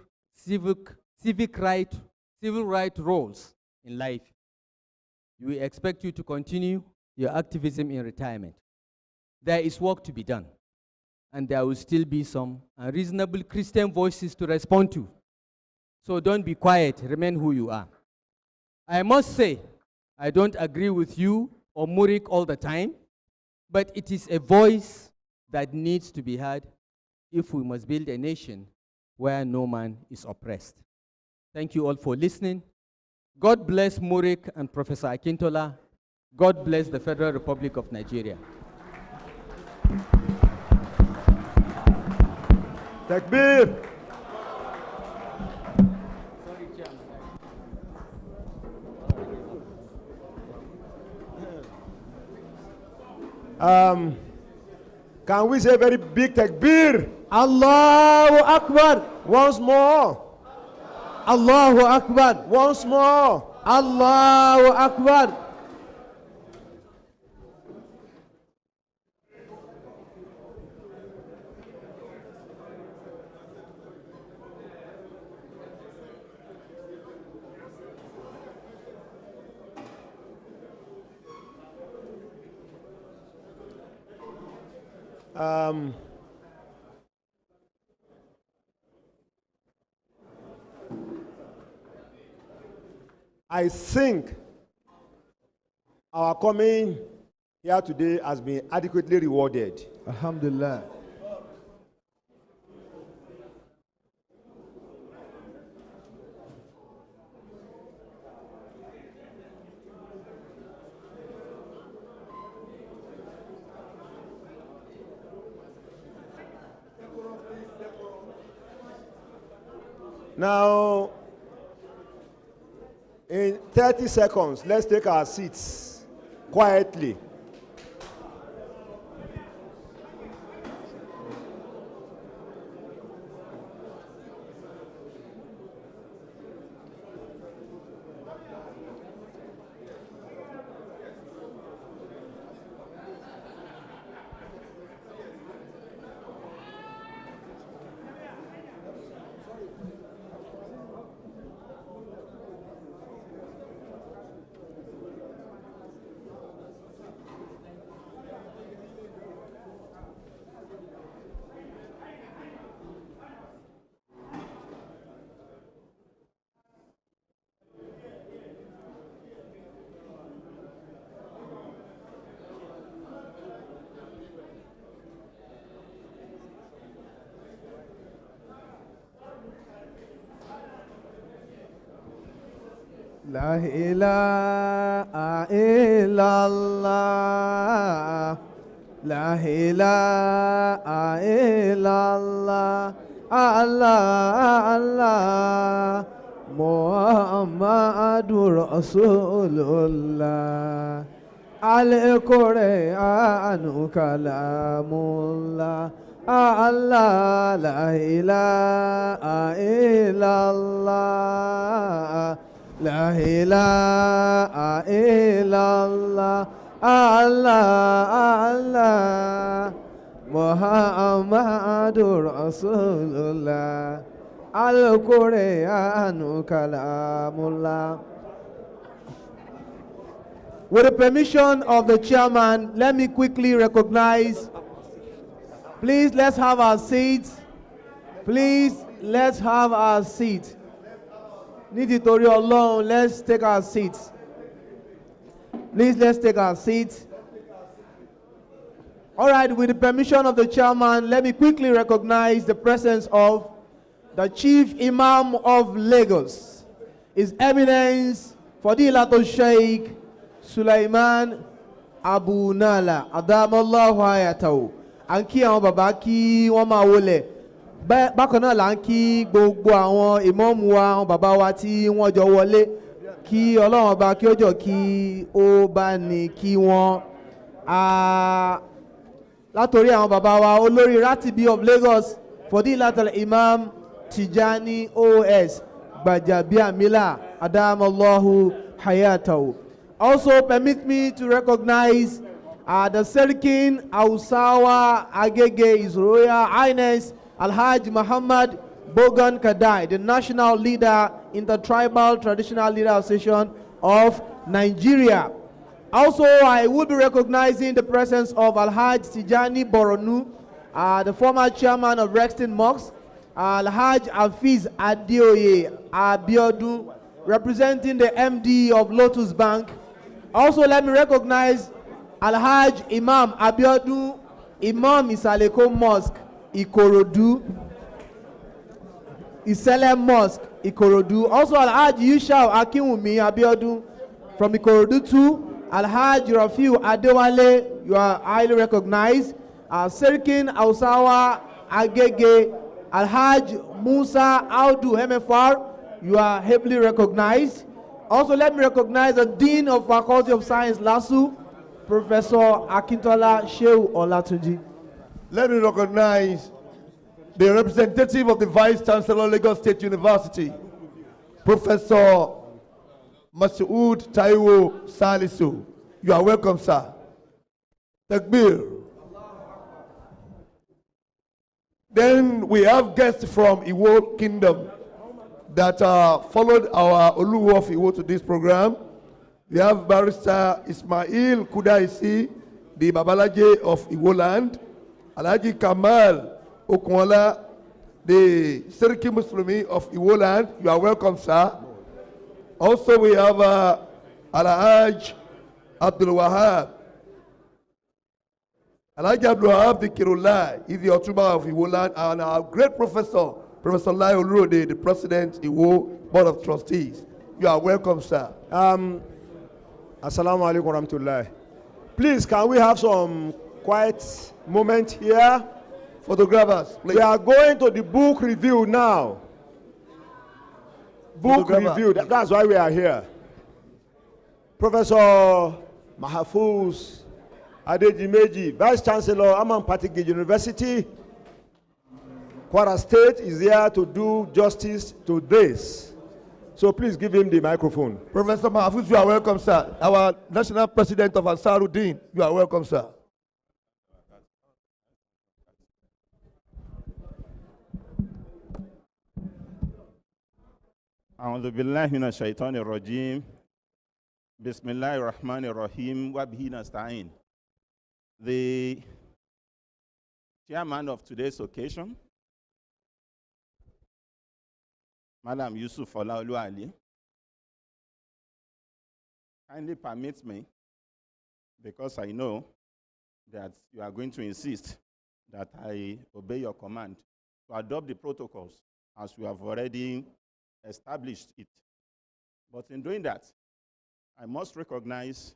right roles in life. We expect you to continue your activism in retirement. There is work to be done, and there will still be some unreasonable Christian voices to respond to. So don't be quiet, remain who you are. I must say, I don't agree with you or Murik all the time, but it is a voice that needs to be heard if we must build a nation where no man is oppressed. Thank you all for listening. God bless Murik and Professor Akintola. God bless the Federal Republic of Nigeria. Takbir. Can we say a very big takbir? Allahu Akbar. Once more. Allahu Akbar. Once more. Allahu Akbar. I think our coming here today has been adequately rewarded. Alhamdulillah. Now, in 30 seconds, let's take our seats quietly. La ilaha illallah. La ilaha illallah. Allah, Allah. Muhammadur Rasulullah. Al-Qur'anu kalamullah. Allah, la ilaha illallah. La ilaha illallah. Allah, Allah. Muhammadur Rasulullah. Al-Qur'anu kalamullah. With the permission of the chairman, let me quickly recognize. Please, let's have our seats. Please, let's have our seats. Nítorí Ọlọ́run, let's take our seats. Please, let's take our seats. All right, with the permission of the chairman, let me quickly recognize the presence of the Chief Imam of Lagos, His Eminence Fadilatul Sheikh Sulaiman Abu Nala, Adamallahu hayatahu. À ń kí àwọn bàbá kí wọ́n máa wọlé. Bákan náà là ń kí gbogbo àwọn ìmáàmù wa, àwọn bàbá wa tí wọ́n jọ wọlé. Kí Ọlọ́run ọba kí ó jọ kí ó bá ní kí wọ́n. Látòrí àwọn bàbá wa olórí Ratibi of Lagos, Fadilatul Imam Tijani OS Gbajabiamila, Adamallahu hayatahu. Also permit me to recognize the Serikin Hausawa Agege His Royal Highness Alhaji Muhammad Bogan Kadai, the national leader in the Tribal Traditional Leader Association of Nigeria. Also, I will be recognizing the presence of Alhaj Tijani Boronu, the former chairman of Rexton Mosque, Alhaj Hafiz Adeoye Abiodun, representing the MD of Lotus Bank. Also, let me recognize Alhaj Imam Abiodun, Imam Isaleko Mosque, Ikorodu, Iselem Mosque, Ikorodu. Also, Alhaj Ishaq Lakin Akintola from Ikorodu too. Alhaj Rafiu Adewale, you are highly recognized. Serikin Hausawa Agege, Alhaj Musa Audu MFR, you are heavily recognized. Also, let me recognize the Dean of Faculty of Science, LASU, Professor Akintola Shehu Olatunji. Let me recognize the representative of the Vice Chancellor, Lagos State University, Professor Masoud Taiwo Salisu. You are welcome, sir. Takbir. Then we have guests from Iwo Kingdom that followed our Oluwo of Iwo to this program. We have Barrister Ismail Kudaisi, the Babalaje of Iwo land, Alhaji Kamal Okunla, the Seriki Muslimi of Iwo land. You are welcome, sir. Also, we have Alhaj Abdul Wahab. Alhaji Abdul Wahab the Kirulai is the Otuba of Iwo land, and our great professor, Professor Lai Olurode, the President, Iwo Board of Trustees. You are welcome, sir. Assalamu alaikum warahmatullahi. Please, can we have some quiet moment here? Photographers, please. We are going to the book review now. Book review, that's why we are here. Professor Mahfouz Adejimeji, Vice Chancellor, Aman Patigi University, Kwara State, is here to do justice to this. So please give him the microphone. Professor Mahfouz, you are welcome, sir. Our National President of Ansaruddin, you are welcome, sir. أعوذ بالله من الشيطان الرجيم بسم الله الرحمن الرحيم وبه نستعين. The chairman of today's occasion, Madam Yusuf Olaolu Ali, kindly permit me, because I know that you are going to insist that I obey your command, to adopt the protocols as we have already established it. But in doing that, I must recognize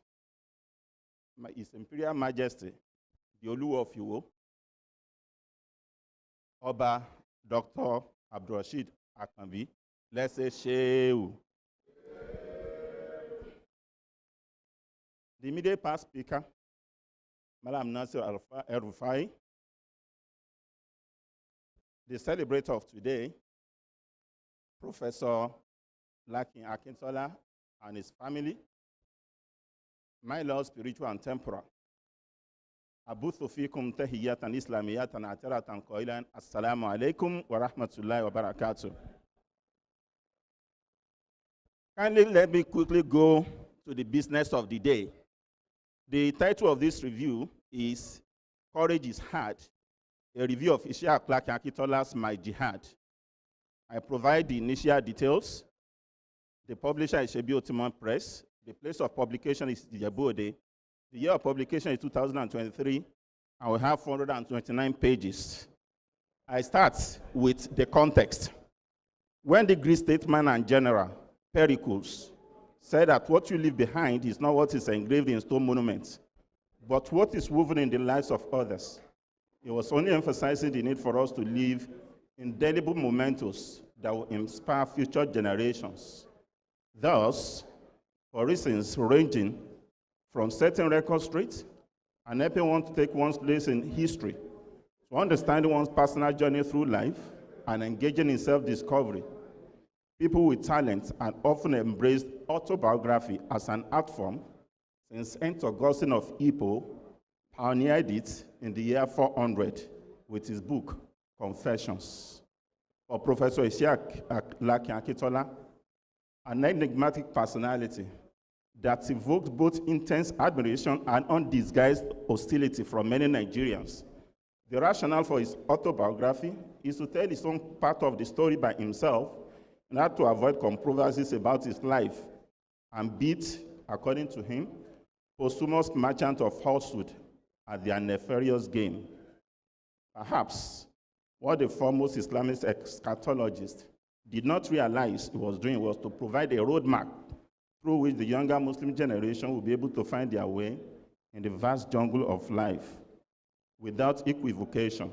His Imperial Majesty, the Oluwo of Iwo, Oba Dr. Abdulrasheed Akanbi, let's say Shehu. The immediate past speaker, Madam Nasir El-Rufai, the celebrator of today, Professor Lakin Akintola and his family, my Lord, spiritual and temporal. Abuthu fikum tahiyatan islamiyatan ataratan qailan assalamu alaikum wa rahmatullahi wa barakatuh. Kindly let me quickly go to the business of the day. The title of this review is Courage is Hard, a review of Ishaq Lakin Akintola's My Jihad. I provide the initial details. The publisher is Shebi Otiman Press. The place of publication is Ijebu-Ode. The year of publication is 2023. and we have 429 pages. I start with the context. When the Greek statesman and general, Pericles, said that what you leave behind is not what is engraved in stone monuments, but what is woven in the lives of others, he was only emphasizing the need for us to leave indelible mementos that will inspire future generations. Thus, for reasons ranging from setting record straight and helping one to take one's place in history, to understanding one's personal journey through life and engaging in self-discovery, people with talent and often embraced autobiography as an art form since St. Augustine of Hippo pioneered it in the year 400 with his book, Confessions. For Professor Ishaq Lakin Akintola, an enigmatic personality that evoked both intense admiration and undisguised hostility from many Nigerians. The rationale for his autobiography is to tell his own part of the story by himself in order to avoid controversies about his life and beat, according to him, posthumous merchant of falsehood at their nefarious game. Perhaps what the foremost Islamist eschatologist did not realize he was doing was to provide a roadmap through which the younger Muslim generation will be able to find their way in the vast jungle of life. Without equivocation,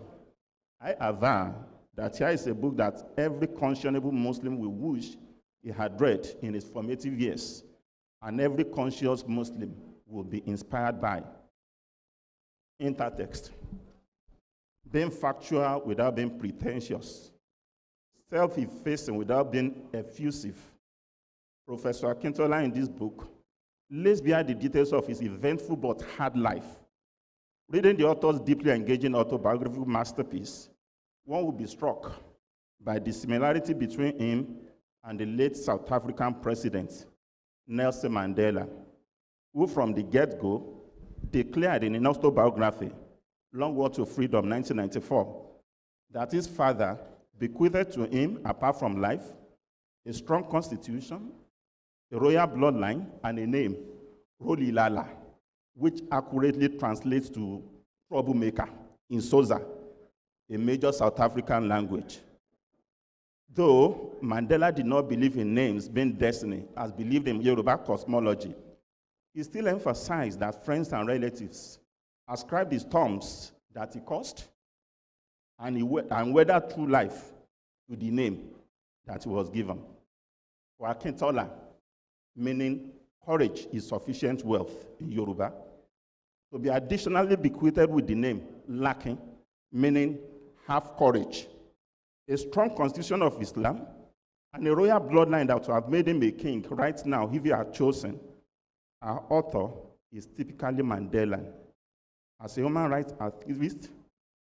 I aver that here is a book that every conscionable Muslim will wish he had read in his formative years, and every conscious Muslim will be inspired by. Intertext. Being factual without being pretentious. Self-effacing without being effusive. Professor Akintola in this book lays bare the details of his eventful but hard life. Reading the author's deeply engaging autobiographical masterpiece, one will be struck by the similarity between him and the late South African president, Nelson Mandela, who from the get-go declared in an autobiography, Long War to Freedom, 1994, that his father bequeathed to him, apart from life, a strong constitution, a royal bloodline, and a name, Rolilala, which accurately translates to troublemaker in Xhosa, a major South African language. Though Mandela did not believe in names being destiny, as believed in Yoruba cosmology, he still emphasized that friends and relatives ascribed his terms that he caused and weathered through life to the name that he was given. For Akintola, meaning courage is sufficient wealth in Yoruba, to be additionally bequeathed with the name Lakin, meaning have courage, a strong constitution of Islam, and a royal bloodline that would have made him a king right now if he had chosen. Our author is typically Mandela. As a human rights activist,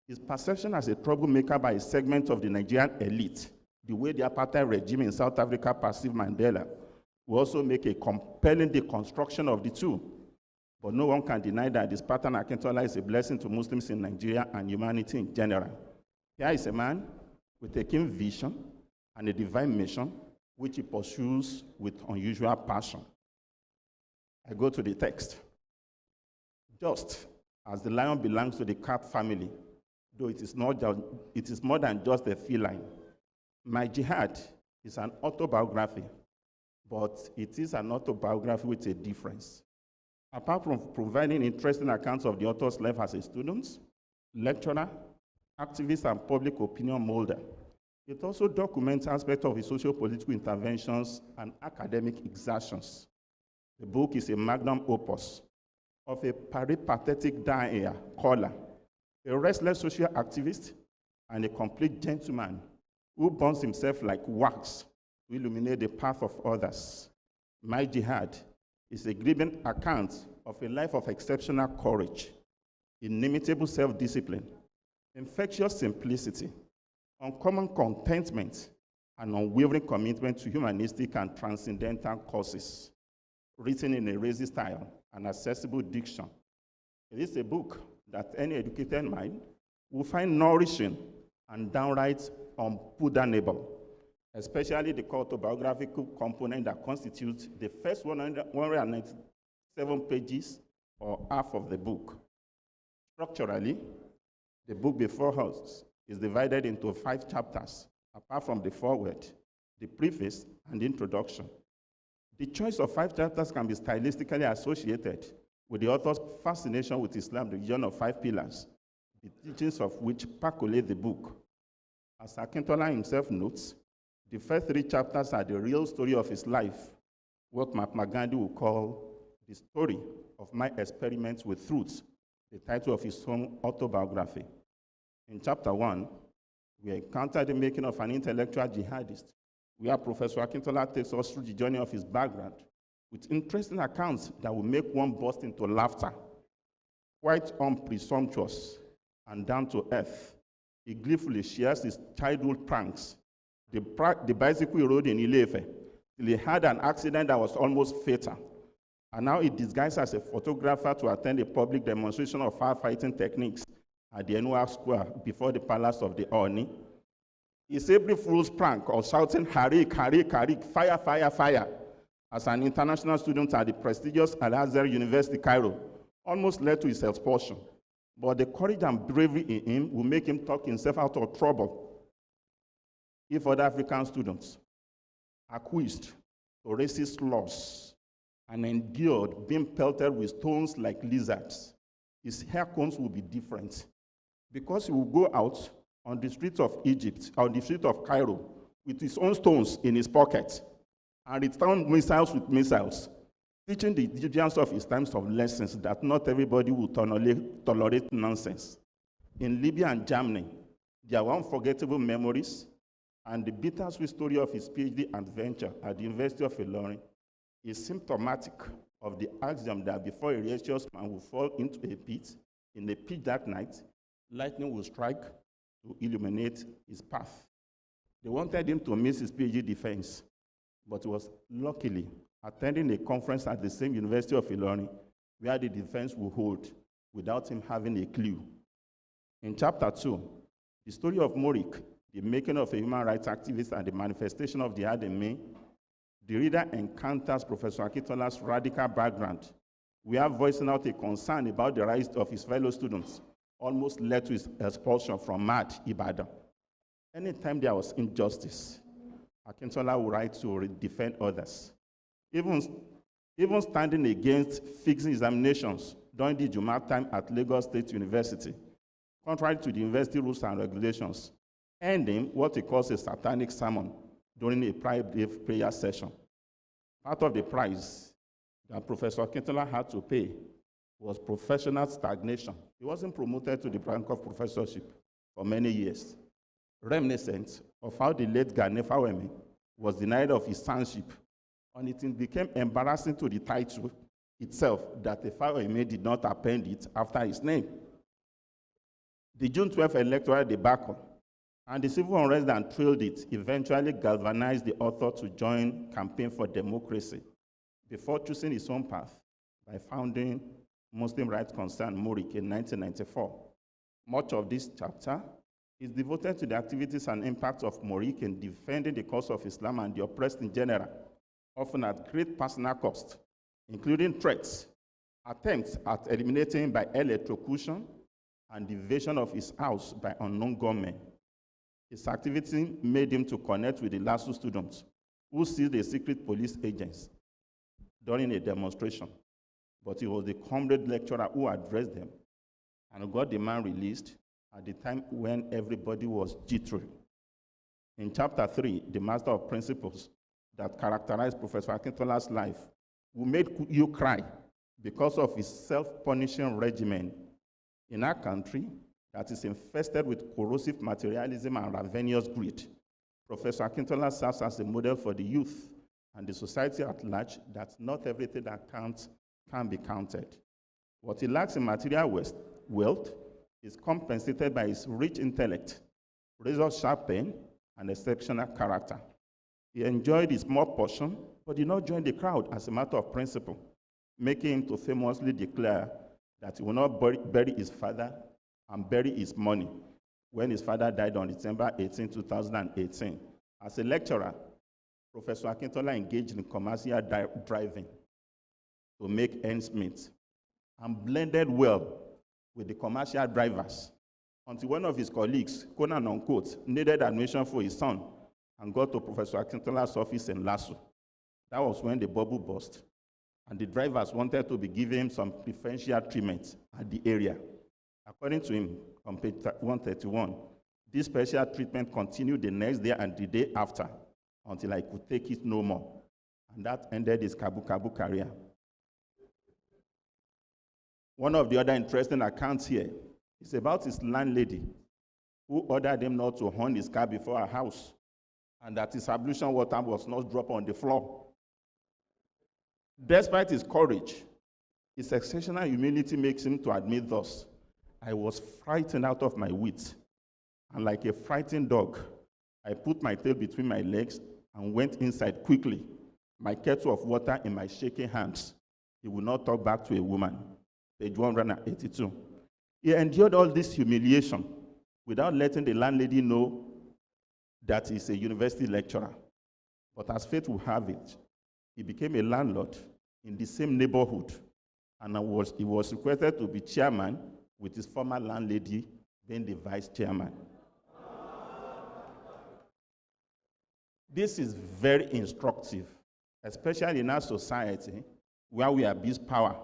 his perception as a troublemaker by a segment of the Nigerian elite, the way the apartheid regime in South Africa perceived Mandela, will also make a compelling deconstruction of the two. But no one can deny that this pattern Akintola is a blessing to Muslims in Nigeria and humanity in general. Here is a man with a keen vision and a divine mission, which he pursues with unusual passion. I go to the text. Just as the lion belongs to the cat family, though it is more than just a feline, my jihad is an autobiography, but it is an autobiography with a difference. Apart from providing interesting accounts of the author's life as a student, lecturer, activist, and public opinion molder, it also documents aspects of his socio-political interventions and academic exertions. The book is a magnum opus of a peripatetic da'iya, caller, a restless social activist, and a complete gentleman who burns himself like wax to illuminate the path of others. My jihad is a gripping account of a life of exceptional courage, inimitable self-discipline, infectious simplicity, uncommon contentment, and unwavering commitment to humanistic and transcendental causes. Written in a racist style and accessible diction, it is a book that any educated mind will find nourishing and downright unpardonable, especially the autobiographical component that constitutes the first 197 pages or half of the book. Structurally, the book before us is divided into 5 chapters, apart from the foreword, the preface, and the introduction. The choice of 5 chapters can be stylistically associated with the author's fascination with Islam, the religion of 5 pillars, the teachings of which percolate the book. As Akintola himself notes, the first 3 chapters are the real story of his life, what Mahatma Gandhi would call the story of my experiments with truth, the title of his own autobiography. In chapter 1, we encounter the making of an intellectual jihadist, where Professor Akintola takes us through the journey of his background with interesting accounts that will make one burst into laughter. Quite unpresumptuous and down to earth, he gleefully shares his childhood pranks, the bicycle he rode in Ile-Ife, till he had an accident that was almost fatal. And now he disguised as a photographer to attend a public demonstration of firefighting techniques at the Enua Square before the palace of the Oni. His April Fool's prank of shouting, "Harik, Harik, Harik, fire, fire, fire," as an international student at the prestigious Al-Azhar University, Cairo, almost led to his expulsion. But the courage and bravery in him will make him talk himself out of trouble if other African students acquiesced to racist laws and endured being pelted with stones like lizards, his hair combs will be different, because he will go out on the streets of Egypt, on the streets of Cairo, with his own stones in his pocket, and return missiles with missiles, teaching the Egyptians of his times of lessons that not everybody will tolerate nonsense. In Libya and Germany, there were unforgettable memories, and the bittersweet story of his PhD adventure at the University of Ilorin is symptomatic of the axiom that before a righteous man will fall into a pit, in a pitch that night, lightning will strike to illuminate his path. They wanted him to miss his PhD defense, but he was luckily attending a conference at the same University of Ilorin where the defense will hold without him having a clue. In chapter 2, the story of Morik, the making of a human rights activist and the manifestation of jihad in me, the reader encounters Professor Akintola's radical background, where voicing out a concern about the rights of his fellow students almost led to his expulsion from MAD, Ibadan. Anytime there was injustice, Akintola would write to defend others. Even standing against fixing examinations during the Juma time at Lagos State University, contrary to the university rules and regulations, ending what he calls a satanic sermon during a private prayer session. Part of the price that Professor Akintola had to pay was professional stagnation. He wasn't promoted to the rank of professorship for many years, reminiscent of how the late Gani Fawemi was denied of his sonship, and it became embarrassing to the title itself that the Fawemi did not append it after his name. The June 12th electoral debacle and the civil unrest that trailed it eventually galvanized the author to join Campaign for Democracy before choosing his own path by founding Muslim rights concern Morik in 1994. Much of this chapter is devoted to the activities and impacts of Morik in defending the cause of Islam and the oppressed in general, often at great personal cost, including threats, attempts at eliminating him by electrocution, and the invasion of his house by unknown gunmen. His activity made him to connect with the LASU students who seized the secret police agents during a demonstration. But he was the comrade lecturer who addressed them and got the man released at the time when everybody was jittery. In chapter 3, the master of principles that characterized Professor Akintola's life will make you cry because of his self-punishing regimen in our country that is infested with corrosive materialism and ravenous greed. Professor Akintola serves as a model for the youth and the society at large that not everything that counts can be counted. What he lacks in material wealth is compensated by his rich intellect, razor-sharp pen, and exceptional character. He enjoyed his small portion, but did not join the crowd as a matter of principle, making him to famously declare that he will not bury his father and bury his money when his father died on December 18, 2018. As a lecturer, Professor Akintola engaged in commercial driving to make ends meet and blended well with the commercial drivers until one of his colleagues, quote unquote, needed admission for his son and got to Professor Akintola's office in Lasso. That was when the bubble burst, and the drivers wanted to be given some preferential treatment at the area. According to him, on page 131, this special treatment continued the next day and the day after until I could take it no more. And that ended his Kabu career. One of the other interesting accounts here is about his landlady who ordered him not to horn his car before her house and that his ablution water was not dropped on the floor. Despite his courage, his exceptional humility makes him to admit thus, I was frightened out of my wits, and like a frightened dog, I put my tail between my legs and went inside quickly, my kettle of water in my shaking hands. He would not talk back to a woman. Page 182. He endured all this humiliation without letting the landlady know that he's a university lecturer. But as fate will have it, he became a landlord in the same neighborhood, and he was requested to be chairman with his former landlady being the vice chairman. This is very instructive, especially in our society where we abuse power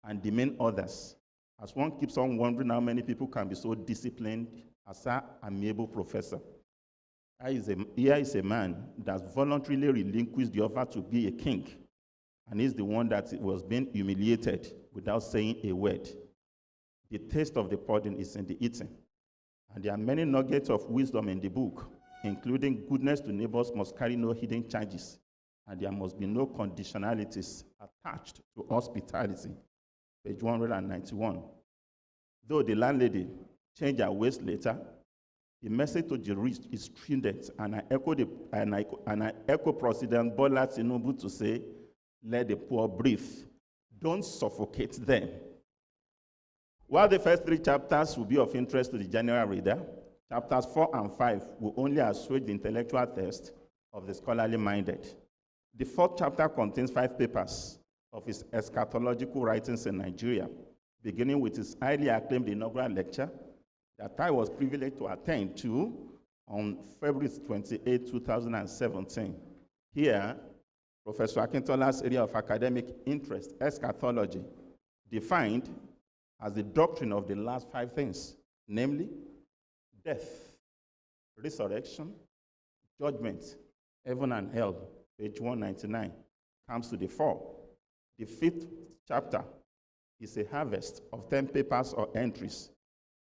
and demean others, as one keeps on wondering how many people can be so disciplined as our amiable professor. Here is a man that voluntarily relinquished the offer to be a king, and is the one that was being humiliated without saying a word. The taste of the pudding is in the eating, and there are many nuggets of wisdom in the book, including goodness to neighbors must carry no hidden charges, and there must be no conditionalities attached to hospitality. Page 191. Though the landlady changed her ways later, the message to the rich is stringent, and I echo President Bola Tinubu to say, let the poor breathe. Don't suffocate them. While the first 3 chapters will be of interest to the general reader, chapters 4 and 5 will only assuage the intellectual thirst of the scholarly minded. The 4th chapter contains 5 papers of his eschatological writings in Nigeria, beginning with his highly acclaimed inaugural lecture that I was privileged to attend to on February 28, 2017. Here, Professor Akintola's area of academic interest, eschatology, defined as the doctrine of the last 5 things, namely death, resurrection, judgment, heaven and hell. Page 199 comes to the fore. The 5th chapter is a harvest of 10 papers or entries,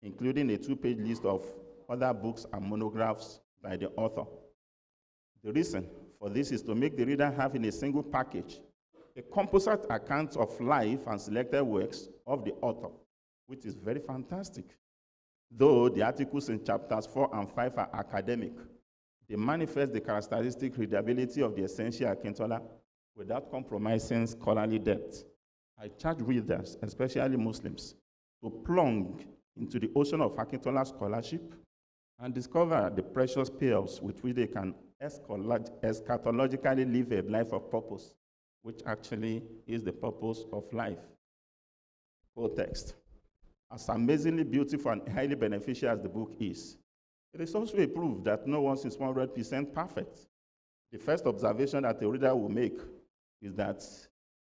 including a 2-page list of other books and monographs by the author. The reason for this is to make the reader have in a single package a composite account of life and selected works of the author, which is very fantastic. Though the articles in chapters 4 and 5 are academic, they manifest the characteristic readability of the essential Akintola without compromising scholarly depth. I charge readers, especially Muslims, to plunge into the ocean of Akintola scholarship and discover the precious pearls with which they can eschatologically live a life of purpose, which actually is the purpose of life. Quote text. As amazingly beautiful and highly beneficial as the book is, it is also a proof that no one is 100% perfect. The first observation that the reader will make is that,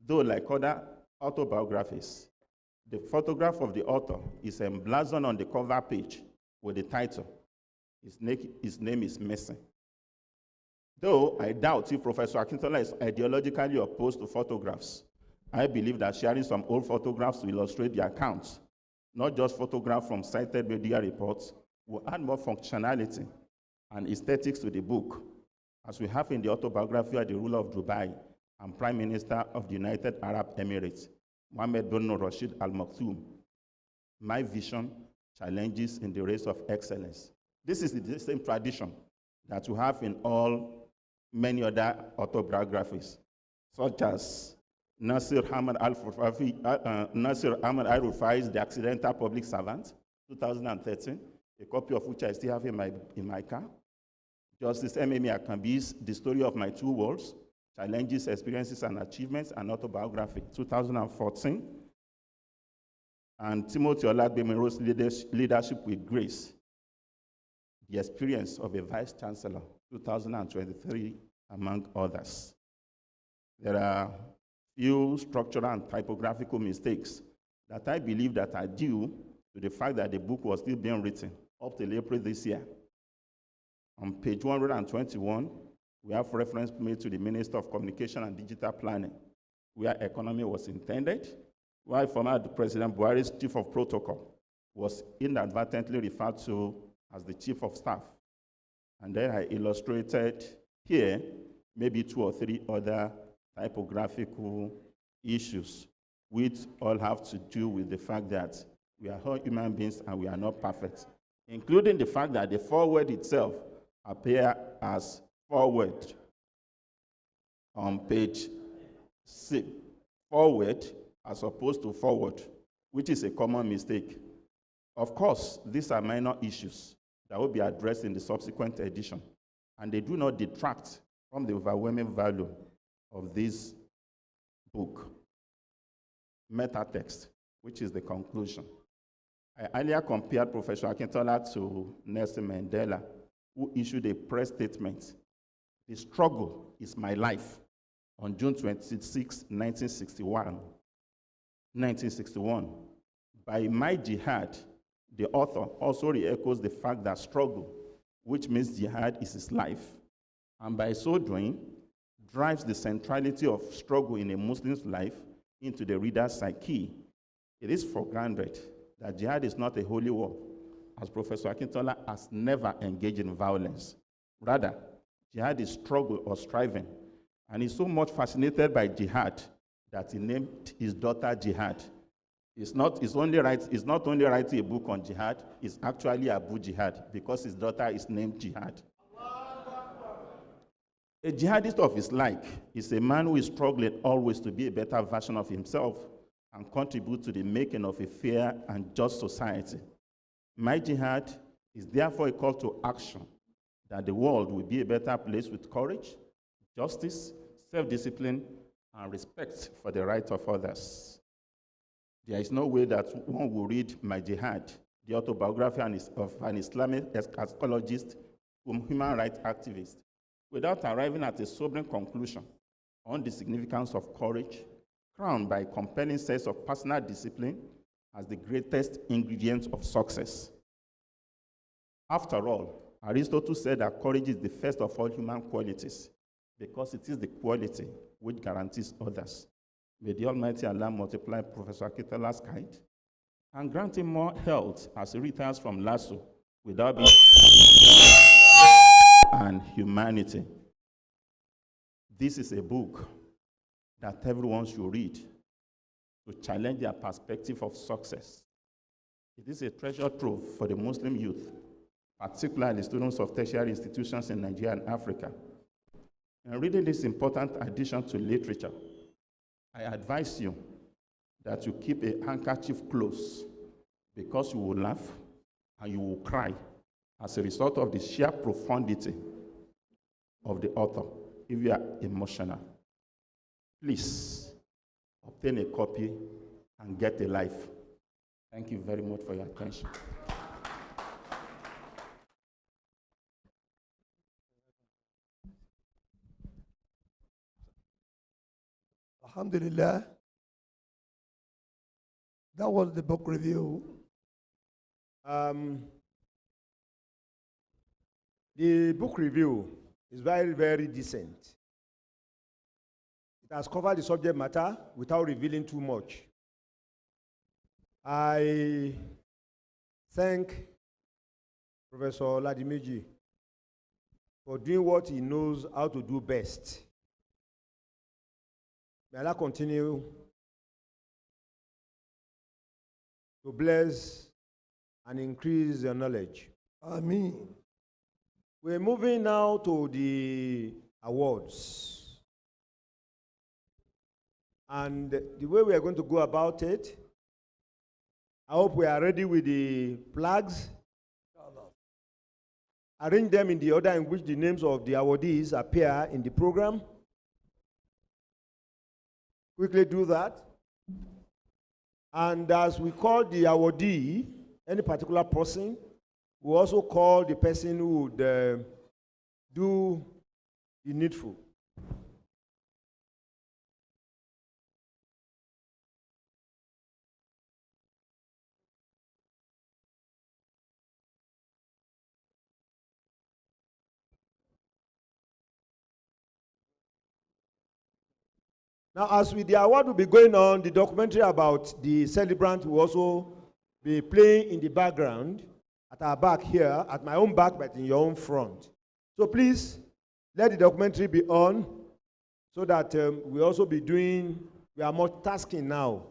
though like other autobiographies, the photograph of the author is emblazoned on the cover page with the title, His name is missing. Though I doubt if Professor Akintola is ideologically opposed to photographs, I believe that sharing some old photographs to illustrate the accounts, not just photographs from cited media reports, will add more functionality and aesthetics to the book, as we have in the autobiography of the ruler of Dubai and Prime Minister of the United Arab Emirates, Mohammed bin Rashid Al Maktoum. My vision, challenges in the race of excellence. This is the same tradition that we have in many other autobiographies, such as Nasir Ahmad Al-Rufai's The Accidental Public Servant, 2013, a copy of which I still have in my car. Justice M.M. Akambi's The Story of My Two Worlds, Challenges, Experiences, and Achievements, and Autobiography, 2014. and Timothy Olagbemiro's leadership with grace, the experience of a vice chancellor, 2023, among others. There are few structural and typographical mistakes that I believe that are due to the fact that the book was still being written up till April this year. On page 121, we have reference made to the Minister of Communication and Digital Planning, where economy was intended, while former President Buhari's Chief of Protocol was inadvertently referred to as the Chief of Staff. And then I illustrated here maybe 2 or 3 other typographical issues, which all have to do with the fact that we are all human beings and we are not perfect, including the fact that the forward itself appears as forward on page 6, forward as opposed to forward, which is a common mistake. Of course, these are minor issues that will be addressed in the subsequent edition, and they do not detract from the overwhelming value of this book. Meta text, which is the conclusion. I earlier compared Professor Akintola to Nelson Mandela, who issued a press statement, "The struggle is my life," on June 26, 1961. By my jihad, the author also re-echoes the fact that struggle, which means jihad, is his life, and by so doing, drives the centrality of struggle in a Muslim's life into the reader's psyche. It is for granted that jihad is not a holy war, as Professor Akintola has never engaged in violence. Rather, jihad is struggle or striving, and he's so much fascinated by jihad that he named his daughter Jihad. It's not only writing a book on jihad, it's actually Abu Jihad, because his daughter is named Jihad. A jihadist of his like is a man who is struggling always to be a better version of himself and contribute to the making of a fair and just society. My jihad is therefore a call to action that the world will be a better place with courage, justice, self-discipline, and respect for the rights of others. There is no way that one will read My Jihad, the autobiography of an Islamic eschatologist, human rights activist, without arriving at a sobering conclusion on the significance of courage, crowned by a compelling sense of personal discipline as the greatest ingredient of success. After all, Aristotle said that courage is the first of all human qualities, because it is the quality which guarantees others. May the Almighty Allah multiply Professor Akintola's kind and grant him more health as he retires from Lasso without being and humanity. This is a book that everyone should read to challenge their perspective of success. It is a treasure trove for the Muslim youth, particularly students of tertiary institutions in Nigeria and Africa. In reading this important addition to literature, I advise you that you keep a handkerchief close, because you will laugh and you will cry as a result of the sheer profundity of the author if you are emotional. Please obtain a copy and get a life. Thank you very much for your attention. Alhamdulillah. That was the book review. The book review is very, very decent. It has covered the subject matter without revealing too much. I thank Professor Ladimiji for doing what he knows how to do best. May Allah continue to bless and increase your knowledge. Ameen. We're moving now to the awards. And the way we are going to go about it, I hope we are ready with the flags. Arrange them in the order in which the names of the awardees appear in the program. Quickly do that. And as we call the awardee, any particular person, we also call the person who would do the needful. Now, as with the award will be going on, the documentary about the celebrant will also be playing in the background at our back here, at my own back, but in your own front. So please, let the documentary be on so that we also be doing, we are multitasking now.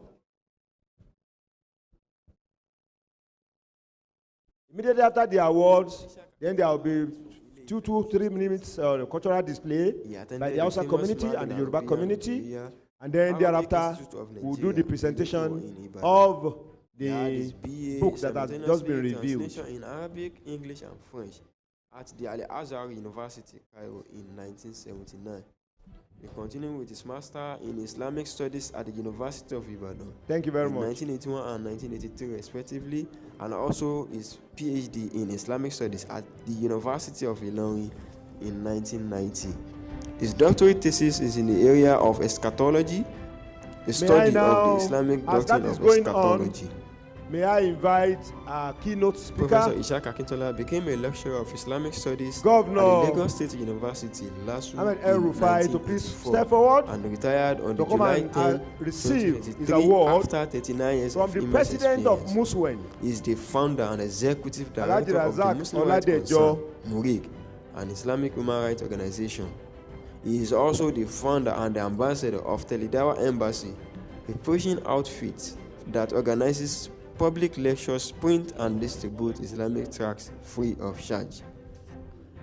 Immediately after the awards, then there will be 2 to 3 minutes cultural display by the Hausa community and the Yoruba community. And then thereafter, we'll do the presentation of the book that has just been reviewed. In Arabic, English, and French at the Al-Azhar University, Cairo, in 1979. He continued with his master in Islamic Studies at the University of Ibadan. Thank you very much. 1981 and 1983, respectively, and also his PhD in Islamic Studies at the University of Ilorin in 1990. His doctorate thesis is in the area of eschatology, the study of the Islamic doctrine of eschatology. May I invite our keynote speaker, Professor Ishaq Akintola, became a lecturer of Islamic Studies Governor at the Lagos State University, LASU, to please step forward and retired on to July 10, receive his 2023 award after 39 years from of the immense president of experience. Muswen. He is the founder and executive director of the Razak Muslim Rights Concern, Oladejo, Murig, an Islamic human rights organization. He is also the founder and the ambassador of DAWAH Embassy, a Persian outfit that organizes public lectures, print and distribute Islamic tracts free of charge.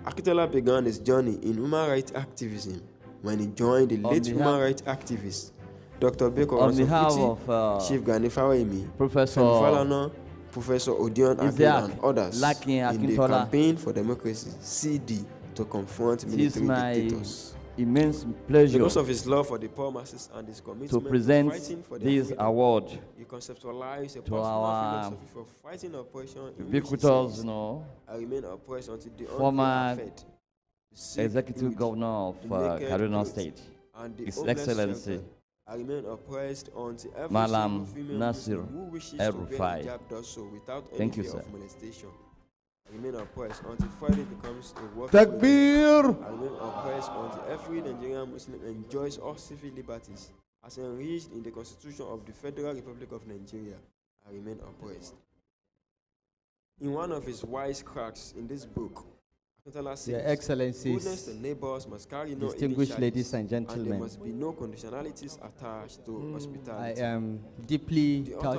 Akintola began his journey in human rights activism when he joined the late human rights activist Dr. Beko On behalf of Chief Gani Fawemi, Professor Falana, Professor Odion Akin and others Lakin in the Akintola. Campaign for Democracy (CD) to confront It is military my dictators. immense pleasure Because of his love for the poor masses and his commitment to present fighting for their this freedom, award he conceptualized a to personal our philosophy for fighting oppression in which he ubiquitous, says, "I remain oppressed until the hungry former are fed, the sick Executive healed, Governor of the naked Kaduna clothed, State, and the His homeless Excellency sheltered. I remain oppressed until every Malam single female Nasir Muslim who wishes El to wear Rufai. hijab does so without any Thank you, fear sir. of molestation. I remain oppressed until Friday becomes a work Takbir! freedom. I remain oppressed until every Nigerian Muslim enjoys all civil liberties as enriched in the Constitution of the Federal Republic of Nigeria. I remain oppressed." In one of his wise cracks in this book, Akintola says, Your Excellencies, "Goodness to neighbors must carry no distinguished hidden ladies and charges, and there gentlemen, must be no conditionalities attached to hospitality." I am deeply The touched